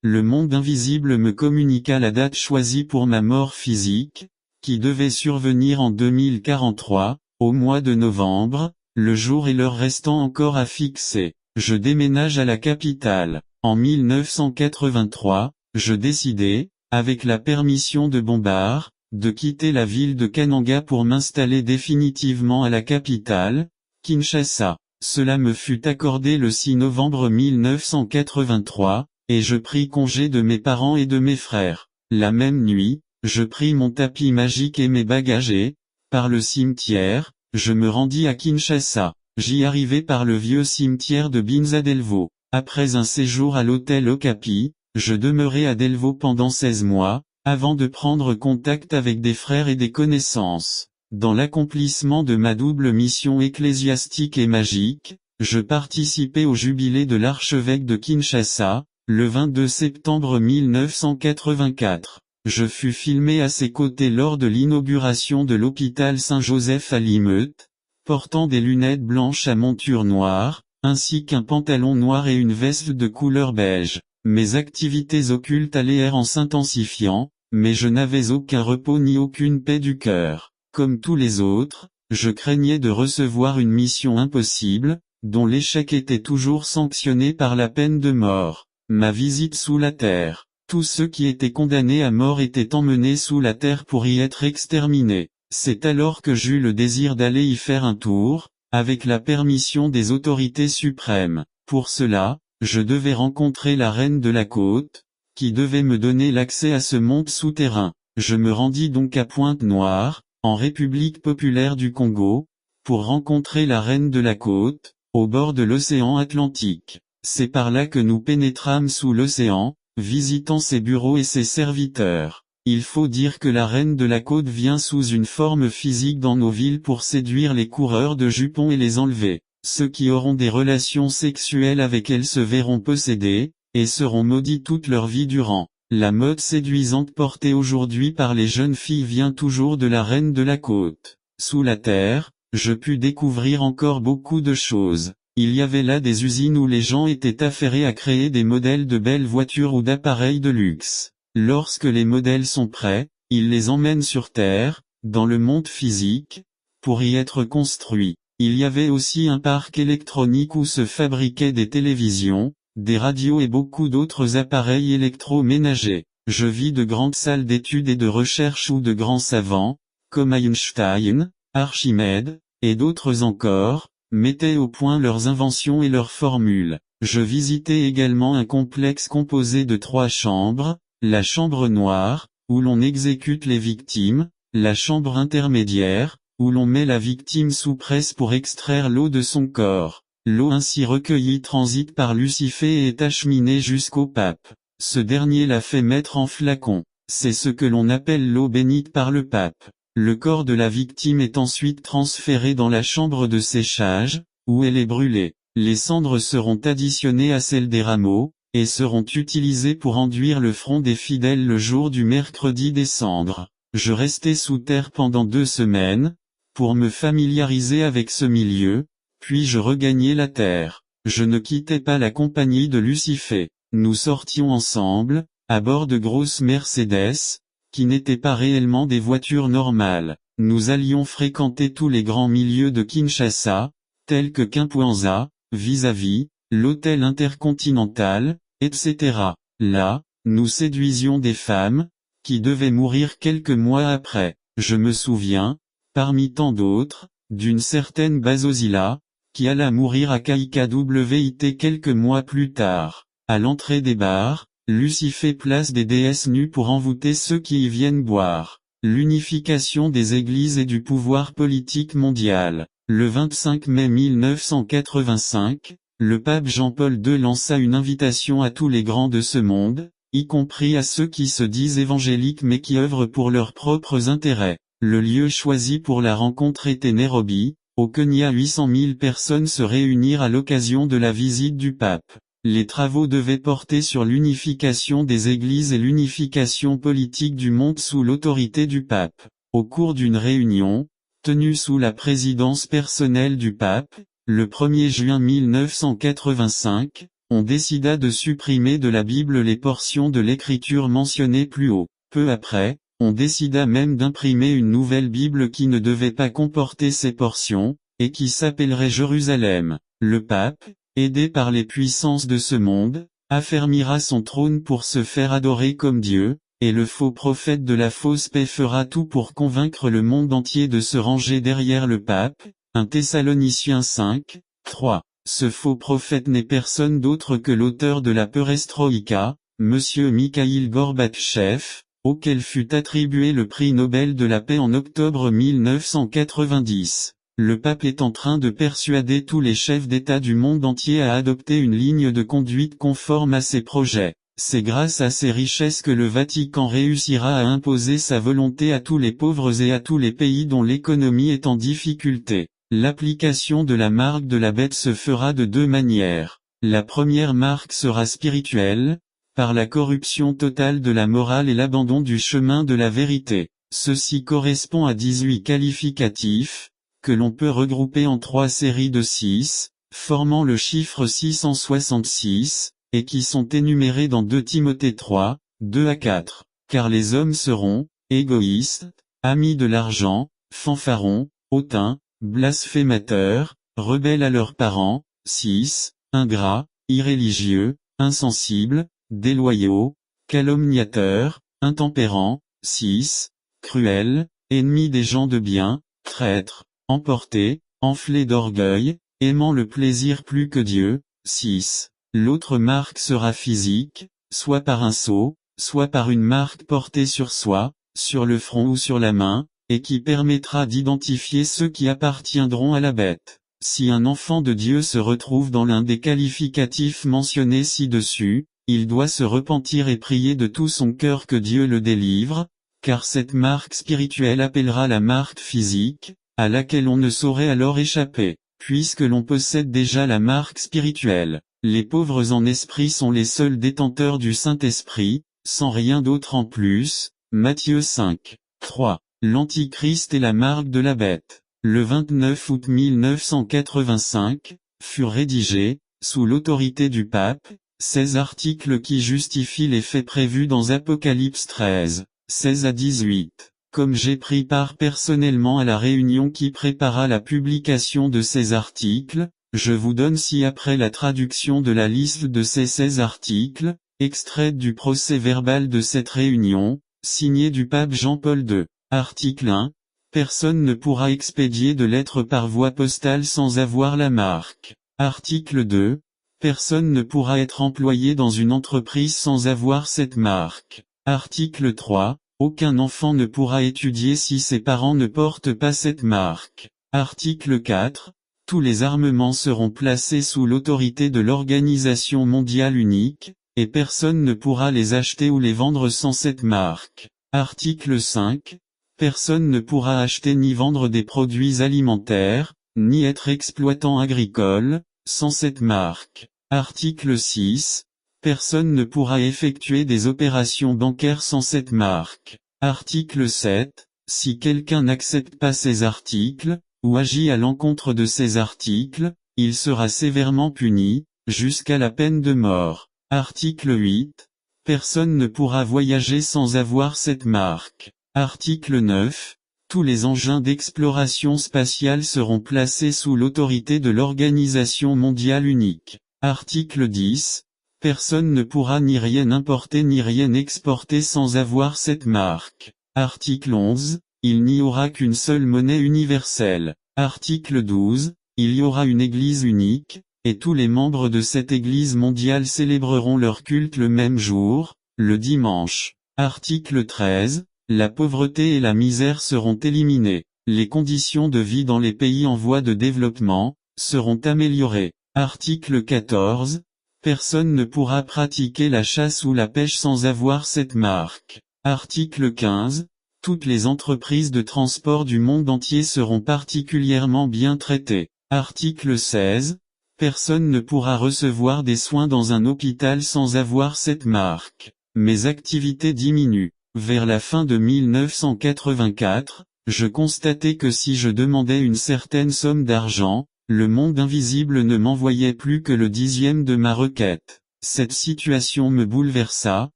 Le monde invisible me communiqua la date choisie pour ma mort physique, qui devait survenir en 2043, au mois de novembre, le jour et l'heure restant encore à fixer. Je déménage à la capitale. En 1983, je décidai, avec la permission de Bombard, de quitter la ville de Kananga pour m'installer définitivement à la capitale, Kinshasa. Cela me fut accordé le 6 novembre 1983, et je pris congé de mes parents et de mes frères. La même nuit, je pris mon tapis magique et mes bagages et, par le cimetière, je me rendis à Kinshasa. J'y arrivai par le vieux cimetière de Binza Delvaux. Après un séjour à l'hôtel Okapi, je demeurai à Delvaux pendant 16 mois, avant de prendre contact avec des frères et des connaissances. Dans l'accomplissement de ma double mission ecclésiastique et magique, je participai au jubilé de l'archevêque de Kinshasa, le 22 septembre 1984. Je fus filmé à ses côtés lors de l'inauguration de l'hôpital Saint-Joseph à Limeute, portant des lunettes blanches à monture noire, ainsi qu'un pantalon noir et une veste de couleur beige. Mes activités occultes allèrent en s'intensifiant, mais je n'avais aucun repos ni aucune paix du cœur. Comme tous les autres, je craignais de recevoir une mission impossible, dont l'échec était toujours sanctionné par la peine de mort. Ma visite sous la terre. Tous ceux qui étaient condamnés à mort étaient emmenés sous la terre pour y être exterminés. C'est alors que j'eus le désir d'aller y faire un tour, avec la permission des autorités suprêmes. Pour cela, je devais rencontrer la reine de la côte, qui devait me donner l'accès à ce monde souterrain. Je me rendis donc à Pointe-Noire, en République populaire du Congo, pour rencontrer la reine de la côte, au bord de l'océan Atlantique. C'est par là que nous pénétrâmes sous l'océan, visitant ses bureaux et ses serviteurs. Il faut dire que la reine de la côte vient sous une forme physique dans nos villes pour séduire les coureurs de jupons et les enlever. Ceux qui auront des relations sexuelles avec elle se verront possédés, et seront maudits toute leur vie durant. La mode séduisante portée aujourd'hui par les jeunes filles vient toujours de la reine de la côte. Sous la terre, je pus découvrir encore beaucoup de choses. Il y avait là des usines où les gens étaient affairés à créer des modèles de belles voitures ou d'appareils de luxe. Lorsque les modèles sont prêts, ils les emmènent sur Terre, dans le monde physique, pour y être construits. Il y avait aussi un parc électronique où se fabriquaient des télévisions, des radios et beaucoup d'autres appareils électroménagers. Je vis de grandes salles d'études et de recherche où de grands savants, comme Einstein, Archimède, et d'autres encore, mettaient au point leurs inventions et leurs formules. Je visitais également un complexe composé de 3 chambres, la chambre noire, où l'on exécute les victimes, la chambre intermédiaire, où l'on met la victime sous presse pour extraire l'eau de son corps. L'eau ainsi recueillie transite par Lucifer et est acheminée jusqu'au pape. Ce dernier la fait mettre en flacon. C'est ce que l'on appelle l'eau bénite par le pape. Le corps de la victime est ensuite transféré dans la chambre de séchage, où elle est brûlée. Les cendres seront additionnées à celles des rameaux, et seront utilisées pour enduire le front des fidèles le jour du mercredi des cendres. Je restai sous terre pendant 2 semaines, pour me familiariser avec ce milieu, puis je regagnai la terre. Je ne quittais pas la compagnie de Lucifer. Nous sortions ensemble, à bord de grosses Mercedes, qui n'étaient pas réellement des voitures normales. Nous allions fréquenter tous les grands milieux de Kinshasa, tels que Kimpwanza, Vis-à-vis, l'hôtel Intercontinental, etc. Là, nous séduisions des femmes, qui devaient mourir quelques mois après. Je me souviens, parmi tant d'autres, d'une certaine Bazozila, qui alla mourir à KIKWIT quelques mois plus tard. À l'entrée des bars, Lucifer place des déesses nues pour envoûter ceux qui y viennent boire. L'unification des églises et du pouvoir politique mondial. Le 25 mai 1985, le pape Jean-Paul II lança une invitation à tous les grands de ce monde, y compris à ceux qui se disent évangéliques mais qui œuvrent pour leurs propres intérêts. Le lieu choisi pour la rencontre était Nairobi, au Kenya. 800 000 personnes se réunirent à l'occasion de la visite du pape. Les travaux devaient porter sur l'unification des églises et l'unification politique du monde sous l'autorité du pape. Au cours d'une réunion, tenue sous la présidence personnelle du pape, le 1er juin 1985, on décida de supprimer de la Bible les portions de l'écriture mentionnées plus haut. Peu après, on décida même d'imprimer une nouvelle Bible qui ne devait pas comporter ces portions, et qui s'appellerait Jérusalem. Le pape, aidé par les puissances de ce monde, affermira son trône pour se faire adorer comme Dieu, et le faux prophète de la fausse paix fera tout pour convaincre le monde entier de se ranger derrière le pape. 1 Thessaloniciens 5, 3. Ce faux prophète n'est personne d'autre que l'auteur de la perestroïka, Monsieur Mikhaïl Gorbatchev, auquel fut attribué le prix Nobel de la paix en octobre 1990. Le pape est en train de persuader tous les chefs d'État du monde entier à adopter une ligne de conduite conforme à ses projets. C'est grâce à ces richesses que le Vatican réussira à imposer sa volonté à tous les pauvres et à tous les pays dont l'économie est en difficulté. L'application de la marque de la bête se fera de deux manières. La première marque sera spirituelle, par la corruption totale de la morale et l'abandon du chemin de la vérité. Ceci correspond à 18 qualificatifs, que l'on peut regrouper en 3 séries de 6, formant le chiffre 666, et qui sont énumérés dans 2 Timothée 3, 2 à 4. Car les hommes seront, égoïstes, amis de l'argent, fanfarons, hautains, blasphémateurs, rebelles à leurs parents, 6, ingrats, irréligieux, insensibles, déloyaux, calomniateurs, intempérants, 6, cruels, ennemis des gens de bien, traîtres, emportés, enflés d'orgueil, aimant le plaisir plus que Dieu, 6. L'autre marque sera physique, soit par un sceau, soit par une marque portée sur soi, sur le front ou sur la main, et qui permettra d'identifier ceux qui appartiendront à la bête. Si un enfant de Dieu se retrouve dans l'un des qualificatifs mentionnés ci-dessus, il doit se repentir et prier de tout son cœur que Dieu le délivre, car cette marque spirituelle appellera la marque physique, à laquelle on ne saurait alors échapper, puisque l'on possède déjà la marque spirituelle. Les pauvres en esprit sont les seuls détenteurs du Saint-Esprit, sans rien d'autre en plus. Matthieu 5, 3. L'Antichrist est la marque de la bête. Le 29 août 1985, furent rédigés, sous l'autorité du pape, 16 articles qui justifient les faits prévus dans Apocalypse 13, 16 à 18. Comme j'ai pris part personnellement à la réunion qui prépara la publication de ces articles, je vous donne ci-après la traduction de la liste de ces 16 articles, extraite du procès-verbal de cette réunion, signé du pape Jean-Paul II. Article 1. Personne ne pourra expédier de lettres par voie postale sans avoir la marque. Article 2. Personne ne pourra être employé dans une entreprise sans avoir cette marque. Article 3. Aucun enfant ne pourra étudier si ses parents ne portent pas cette marque. Article 4. Tous les armements seront placés sous l'autorité de l'Organisation mondiale unique, et personne ne pourra les acheter ou les vendre sans cette marque. Article 5. Personne ne pourra acheter ni vendre des produits alimentaires, ni être exploitant agricole, sans cette marque. Article 6. Personne ne pourra effectuer des opérations bancaires sans cette marque. Article 7. Si quelqu'un n'accepte pas ces articles, ou agit à l'encontre de ces articles, il sera sévèrement puni, jusqu'à la peine de mort. Article 8. Personne ne pourra voyager sans avoir cette marque. Article 9. Tous les engins d'exploration spatiale seront placés sous l'autorité de l'Organisation mondiale unique. Article 10. Personne ne pourra ni rien importer ni rien exporter sans avoir cette marque. Article 11. Il n'y aura qu'une seule monnaie universelle. Article 12. Il y aura une église unique, et tous les membres de cette église mondiale célébreront leur culte le même jour, le dimanche. Article 13. La pauvreté et la misère seront éliminées. les conditions de vie dans les pays en voie de développement seront améliorées. Article 14. Personne ne pourra pratiquer la chasse ou la pêche sans avoir cette marque. Article 15. Toutes les entreprises de transport du monde entier seront particulièrement bien traitées. Article 16. Personne ne pourra recevoir des soins dans un hôpital sans avoir cette marque. Mes activités diminuent. Vers la fin de 1984, je constatais que si je demandais une certaine somme d'argent, le monde invisible ne m'envoyait plus que le 10e de ma requête. Cette situation me bouleversa,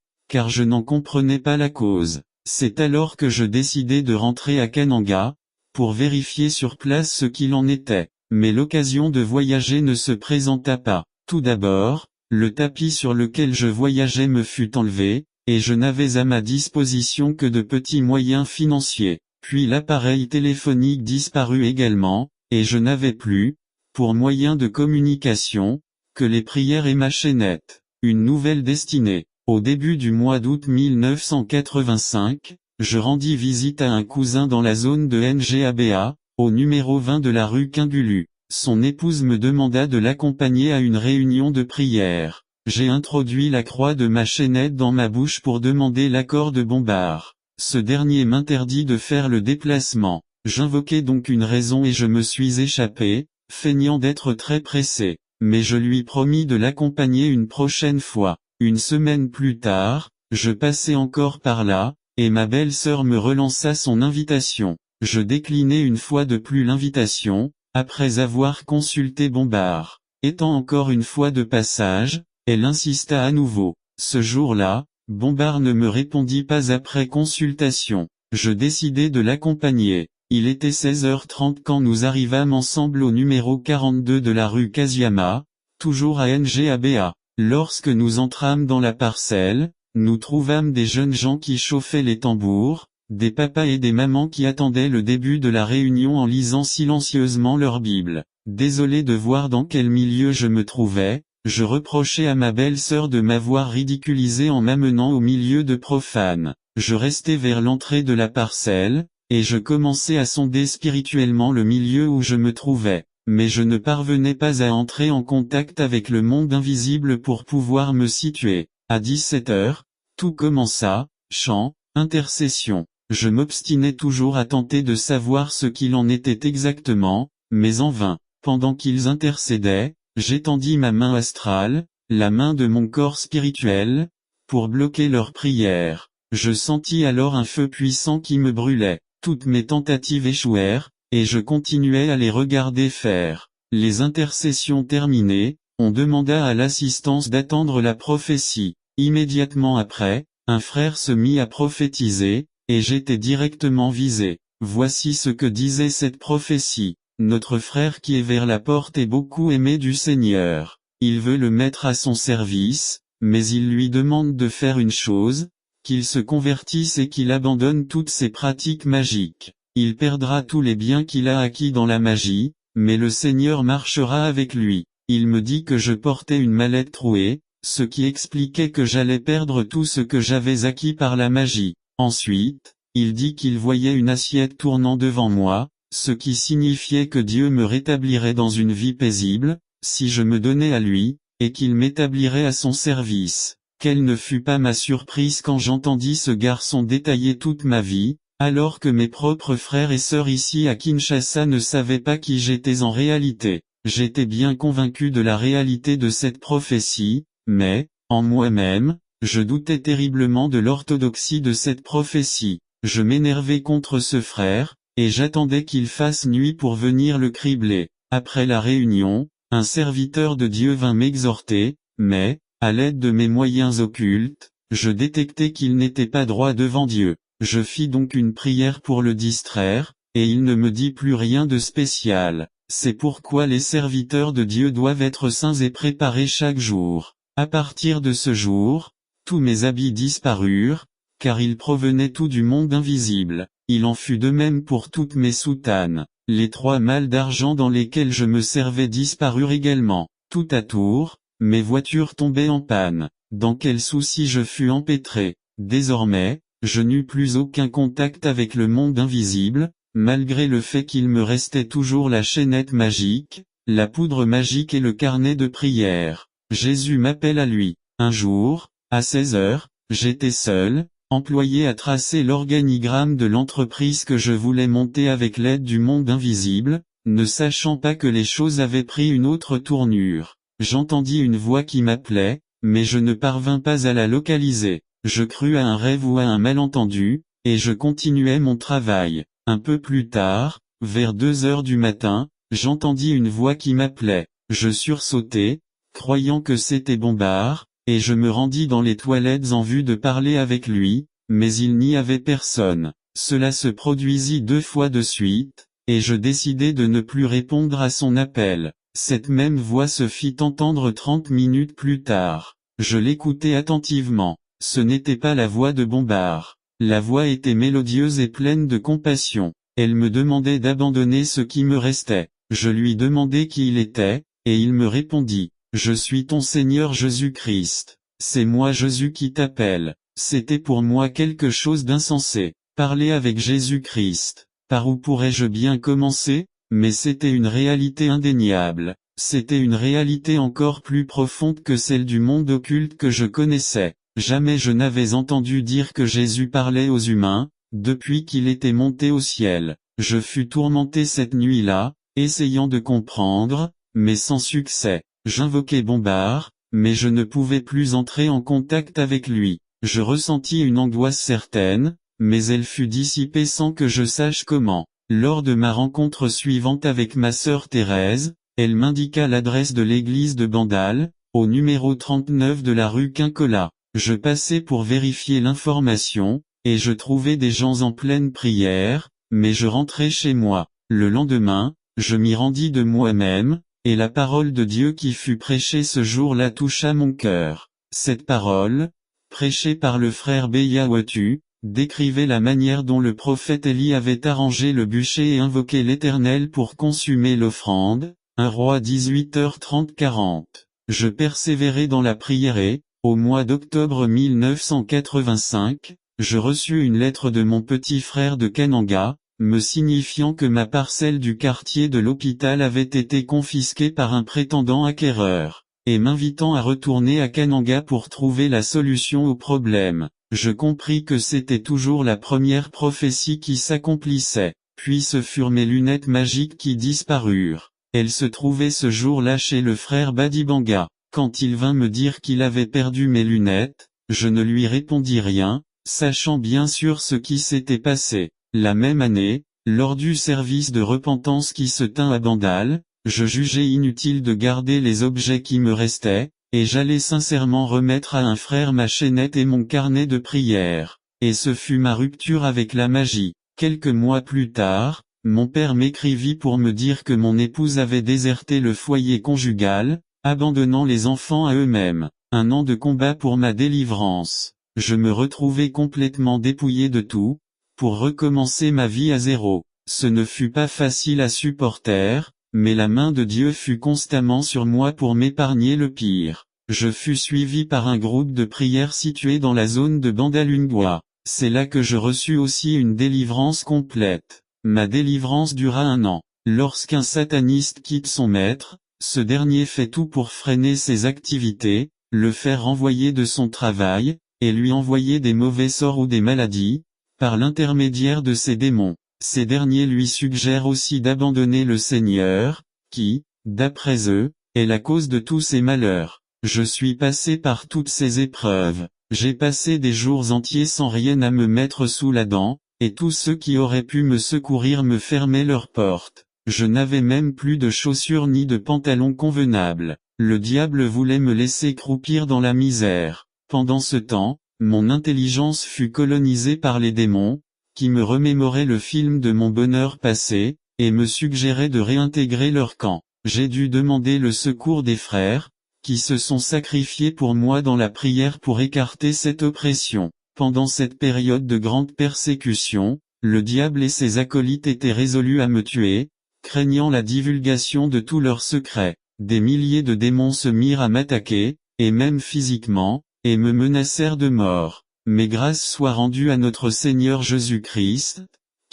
car je n'en comprenais pas la cause. C'est alors que je décidai de rentrer à Kananga, pour vérifier sur place ce qu'il en était. Mais l'occasion de voyager ne se présenta pas. Tout d'abord, le tapis sur lequel je voyageais me fut enlevé, et je n'avais à ma disposition que de petits moyens financiers. Puis l'appareil téléphonique disparut également, et je n'avais plus, pour moyen de communication, que les prières et ma chaînette. Une nouvelle destinée. Au début du mois d'août 1985, je rendis visite à un cousin dans la zone de Ngaba, au numéro 20 de la rue Kingulu. Son épouse me demanda de l'accompagner à une réunion de prière. J'ai introduit la croix de ma chaînette dans ma bouche pour demander l'accord de Bombard. Ce dernier m'interdit de faire le déplacement. J'invoquai donc une raison et je me suis échappé, feignant d'être très pressé. Mais je lui promis de l'accompagner une prochaine fois. Une semaine plus tard, je passais encore par là, et ma belle-sœur me relança son invitation. Je déclinai une fois de plus l'invitation, après avoir consulté Bombard. Étant encore une fois de passage, elle insista à nouveau. Ce jour-là, Bombard ne me répondit pas après consultation. Je décidai de l'accompagner. Il était 16h30 quand nous arrivâmes ensemble au numéro 42 de la rue Kaziyama, toujours à Ngaba. Lorsque nous entrâmes dans la parcelle, nous trouvâmes des jeunes gens qui chauffaient les tambours, des papas et des mamans qui attendaient le début de la réunion en lisant silencieusement leur Bible. Désolé de voir dans quel milieu je me trouvais, je reprochais à ma belle-sœur de m'avoir ridiculisé en m'amenant au milieu de profanes. Je restais vers l'entrée de la parcelle, et je commençais à sonder spirituellement le milieu où je me trouvais. Mais je ne parvenais pas à entrer en contact avec le monde invisible pour pouvoir me situer. À 17h, tout commença, chant, intercession. Je m'obstinais toujours à tenter de savoir ce qu'il en était exactement, mais en vain. Pendant qu'ils intercédaient, j'étendis ma main astrale, la main de mon corps spirituel, pour bloquer leurs prières. Je sentis alors un feu puissant qui me brûlait. Toutes mes tentatives échouèrent, et je continuais à les regarder faire. Les intercessions terminées, on demanda à l'assistance d'attendre la prophétie. Immédiatement après, un frère se mit à prophétiser, et j'étais directement visé. Voici ce que disait cette prophétie. Notre frère qui est vers la porte est beaucoup aimé du Seigneur. Il veut le mettre à son service, mais il lui demande de faire une chose, qu'il se convertisse et qu'il abandonne toutes ses pratiques magiques. Il perdra tous les biens qu'il a acquis dans la magie, mais le Seigneur marchera avec lui. Il me dit que je portais une mallette trouée, ce qui expliquait que j'allais perdre tout ce que j'avais acquis par la magie. Ensuite, il dit qu'il voyait une assiette tournant devant moi, ce qui signifiait que Dieu me rétablirait dans une vie paisible, si je me donnais à lui, et qu'il m'établirait à son service. Quelle ne fut pas ma surprise quand j'entendis ce garçon détailler toute ma vie, alors que mes propres frères et sœurs ici à Kinshasa ne savaient pas qui j'étais en réalité. J'étais bien convaincu de la réalité de cette prophétie, mais, en moi-même, je doutais terriblement de l'orthodoxie de cette prophétie. Je m'énervais contre ce frère, et j'attendais qu'il fasse nuit pour venir le cribler. Après la réunion, un serviteur de Dieu vint m'exhorter, mais, à l'aide de mes moyens occultes, je détectai qu'il n'était pas droit devant Dieu. Je fis donc une prière pour le distraire, et il ne me dit plus rien de spécial. C'est pourquoi les serviteurs de Dieu doivent être saints et préparés chaque jour. À partir de ce jour, tous mes habits disparurent, car ils provenaient tout du monde invisible. Il en fut de même pour toutes mes soutanes. Les 3 malles d'argent dans lesquelles je me servais disparurent également. Tout à tour, mes voitures tombaient en panne. Dans quel souci je fus empêtré. Désormais, je n'eus plus aucun contact avec le monde invisible, malgré le fait qu'il me restait toujours la chaînette magique, la poudre magique et le carnet de prière. Jésus m'appelle à lui. Un jour, à 16 heures, j'étais seul, employé à tracer l'organigramme de l'entreprise que je voulais monter avec l'aide du monde invisible, ne sachant pas que les choses avaient pris une autre tournure. J'entendis une voix qui m'appelait, mais je ne parvins pas à la localiser. Je crus à un rêve ou à un malentendu, et je continuais mon travail. Un peu plus tard, vers 2 heures du matin, j'entendis une voix qui m'appelait. Je sursautai, croyant que c'était Bombard, et je me rendis dans les toilettes en vue de parler avec lui, mais il n'y avait personne. Cela se produisit 2 fois de suite, et je décidai de ne plus répondre à son appel. Cette même voix se fit entendre 30 minutes plus tard. Je l'écoutai attentivement. Ce n'était pas la voix de Bombard. La voix était mélodieuse et pleine de compassion. Elle me demandait d'abandonner ce qui me restait. Je lui demandai qui il était, et il me répondit. Je suis ton Seigneur Jésus-Christ. C'est moi Jésus qui t'appelle. C'était pour moi quelque chose d'insensé. Parler avec Jésus-Christ. Par où pourrais-je bien commencer? Mais c'était une réalité indéniable. C'était une réalité encore plus profonde que celle du monde occulte que je connaissais. Jamais je n'avais entendu dire que Jésus parlait aux humains, depuis qu'il était monté au ciel. Je fus tourmenté cette nuit-là, essayant de comprendre, mais sans succès. J'invoquai Bombard, mais je ne pouvais plus entrer en contact avec lui. Je ressentis une angoisse certaine, mais elle fut dissipée sans que je sache comment. Lors de ma rencontre suivante avec ma sœur Thérèse, elle m'indiqua l'adresse de l'église de Bandal, au numéro 39 de la rue Quincola. Je passai pour vérifier l'information, et je trouvai des gens en pleine prière, mais je rentrai chez moi. Le lendemain, je m'y rendis de moi-même, et la parole de Dieu qui fut prêchée ce jour-là toucha mon cœur. Cette parole, prêchée par le frère Beyawatu, décrivait la manière dont le prophète Élie avait arrangé le bûcher et invoqué l'Éternel pour consumer l'offrande, 1 Roi 18h30-40. Je persévérai dans la prière et, au mois d'octobre 1985, je reçus une lettre de mon petit frère de Kananga, me signifiant que ma parcelle du quartier de l'hôpital avait été confisquée par un prétendant acquéreur, et m'invitant à retourner à Kananga pour trouver la solution au problème. Je compris que c'était toujours la première prophétie qui s'accomplissait, puis ce furent mes lunettes magiques qui disparurent. Elles se trouvaient ce jour-là chez le frère Badibanga. Quand il vint me dire qu'il avait perdu mes lunettes, je ne lui répondis rien, sachant bien sûr ce qui s'était passé. La même année, lors du service de repentance qui se tint à Bandal, je jugeai inutile de garder les objets qui me restaient, et j'allais sincèrement remettre à un frère ma chaînette et mon carnet de prière. Et ce fut ma rupture avec la magie. Quelques mois plus tard, mon père m'écrivit pour me dire que mon épouse avait déserté le foyer conjugal, abandonnant les enfants à eux-mêmes. Un an de combat pour ma délivrance. Je me retrouvai complètement dépouillé de tout, pour recommencer ma vie à zéro. Ce ne fut pas facile à supporter, mais la main de Dieu fut constamment sur moi pour m'épargner le pire. Je fus suivi par un groupe de prière situé dans la zone de Bandalungwa. C'est là que je reçus aussi une délivrance complète. Ma délivrance dura 1 an. Lorsqu'un sataniste quitte son maître, ce dernier fait tout pour freiner ses activités, le faire renvoyer de son travail, et lui envoyer des mauvais sorts ou des maladies, par l'intermédiaire de ses démons. Ces derniers lui suggèrent aussi d'abandonner le Seigneur, qui, d'après eux, est la cause de tous ses malheurs. Je suis passé par toutes ces épreuves. J'ai passé des jours entiers sans rien à me mettre sous la dent, et tous ceux qui auraient pu me secourir me fermaient leurs portes. Je n'avais même plus de chaussures ni de pantalons convenables. Le diable voulait me laisser croupir dans la misère. Pendant ce temps, mon intelligence fut colonisée par les démons, qui me remémoraient le film de mon bonheur passé, et me suggéraient de réintégrer leur camp. J'ai dû demander le secours des frères, qui se sont sacrifiés pour moi dans la prière pour écarter cette oppression. Pendant cette période de grande persécution, le diable et ses acolytes étaient résolus à me tuer, craignant la divulgation de tous leurs secrets. Des milliers de démons se mirent à m'attaquer, et même physiquement, et me menacèrent de mort. Mais grâce soit rendue à notre Seigneur Jésus-Christ,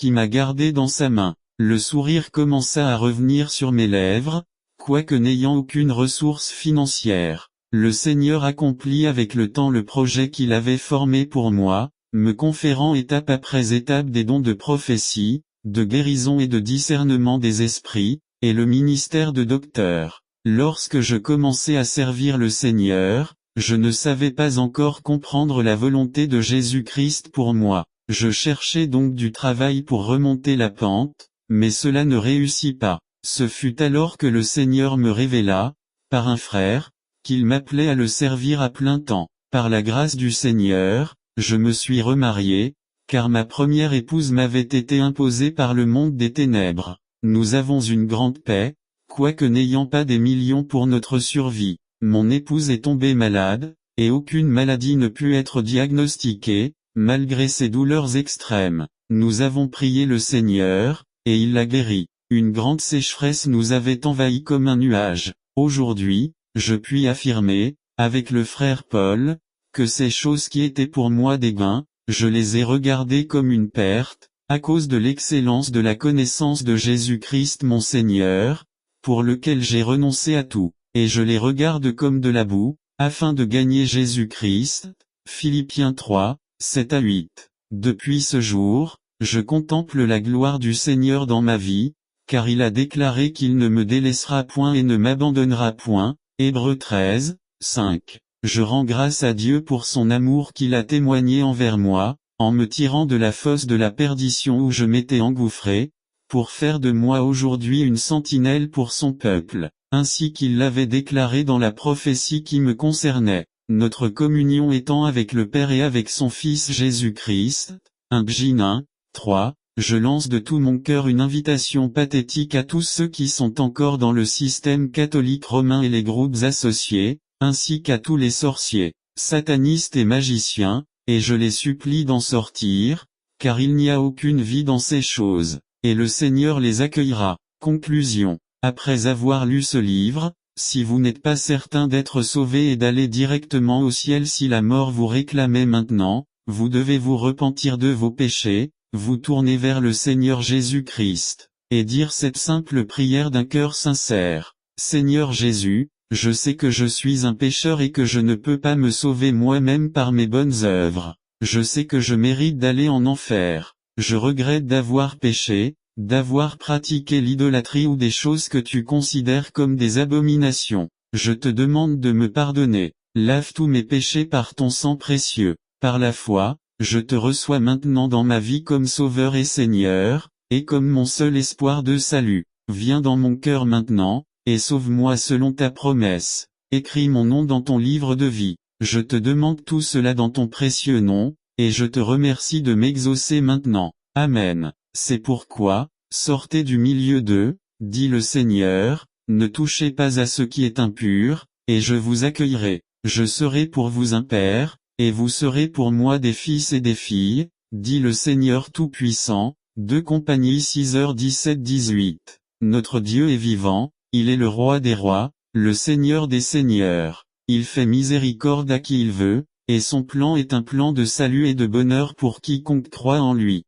qui m'a gardé dans sa main. Le sourire commença à revenir sur mes lèvres, quoique n'ayant aucune ressource financière. Le Seigneur accomplit avec le temps le projet qu'il avait formé pour moi, me conférant étape après étape des dons de prophétie, de guérison et de discernement des esprits, et le ministère de docteur. Lorsque je commençais à servir le Seigneur, je ne savais pas encore comprendre la volonté de Jésus-Christ pour moi. Je cherchais donc du travail pour remonter la pente, mais cela ne réussit pas. Ce fut alors que le Seigneur me révéla, par un frère, qu'il m'appelait à le servir à plein temps. Par la grâce du Seigneur, je me suis remarié, car ma première épouse m'avait été imposée par le monde des ténèbres. Nous avons une grande paix, quoique n'ayant pas des millions pour notre survie. Mon épouse est tombée malade, et aucune maladie ne put être diagnostiquée, malgré ses douleurs extrêmes. Nous avons prié le Seigneur, et il l'a guérie. Une grande sécheresse nous avait envahis comme un nuage. Aujourd'hui, je puis affirmer, avec le frère Paul, que ces choses qui étaient pour moi des gains, je les ai regardées comme une perte, à cause de l'excellence de la connaissance de Jésus-Christ mon Seigneur, pour lequel j'ai renoncé à tout, et je les regarde comme de la boue, afin de gagner Jésus-Christ. Philippiens 3, 7 à 8. Depuis ce jour, je contemple la gloire du Seigneur dans ma vie, car il a déclaré qu'il ne me délaissera point et ne m'abandonnera point. Hébreux 13, 5. Je rends grâce à Dieu pour son amour qu'il a témoigné envers moi, en me tirant de la fosse de la perdition où je m'étais engouffré, pour faire de moi aujourd'hui une sentinelle pour son peuple, ainsi qu'il l'avait déclaré dans la prophétie qui me concernait. Notre communion étant avec le Père et avec son Fils Jésus-Christ. 1 Gin 3. Je lance de tout mon cœur une invitation pathétique à tous ceux qui sont encore dans le système catholique romain et les groupes associés, ainsi qu'à tous les sorciers, satanistes et magiciens, et je les supplie d'en sortir, car il n'y a aucune vie dans ces choses, et le Seigneur les accueillera. Conclusion. Après avoir lu ce livre, si vous n'êtes pas certain d'être sauvé et d'aller directement au ciel si la mort vous réclamait maintenant, vous devez vous repentir de vos péchés, vous tourner vers le Seigneur Jésus-Christ, et dire cette simple prière d'un cœur sincère. Seigneur Jésus, je sais que je suis un pécheur et que je ne peux pas me sauver moi-même par mes bonnes œuvres. Je sais que je mérite d'aller en enfer. Je regrette d'avoir péché, d'avoir pratiqué l'idolâtrie ou des choses que tu considères comme des abominations. Je te demande de me pardonner. Lave tous mes péchés par ton sang précieux. Par la foi, je te reçois maintenant dans ma vie comme Sauveur et Seigneur, et comme mon seul espoir de salut. Viens dans mon cœur maintenant, et sauve-moi selon ta promesse. Écris mon nom dans ton livre de vie. Je te demande tout cela dans ton précieux nom, et je te remercie de m'exaucer maintenant. Amen. C'est pourquoi, sortez du milieu d'eux, dit le Seigneur, ne touchez pas à ce qui est impur, et je vous accueillerai. Je serai pour vous un père, et vous serez pour moi des fils et des filles, dit le Seigneur Tout-Puissant. 2 Compagnie 6h17-18. Notre Dieu est vivant, il est le roi des rois, le Seigneur des seigneurs. Il fait miséricorde à qui il veut, et son plan est un plan de salut et de bonheur pour quiconque croit en lui.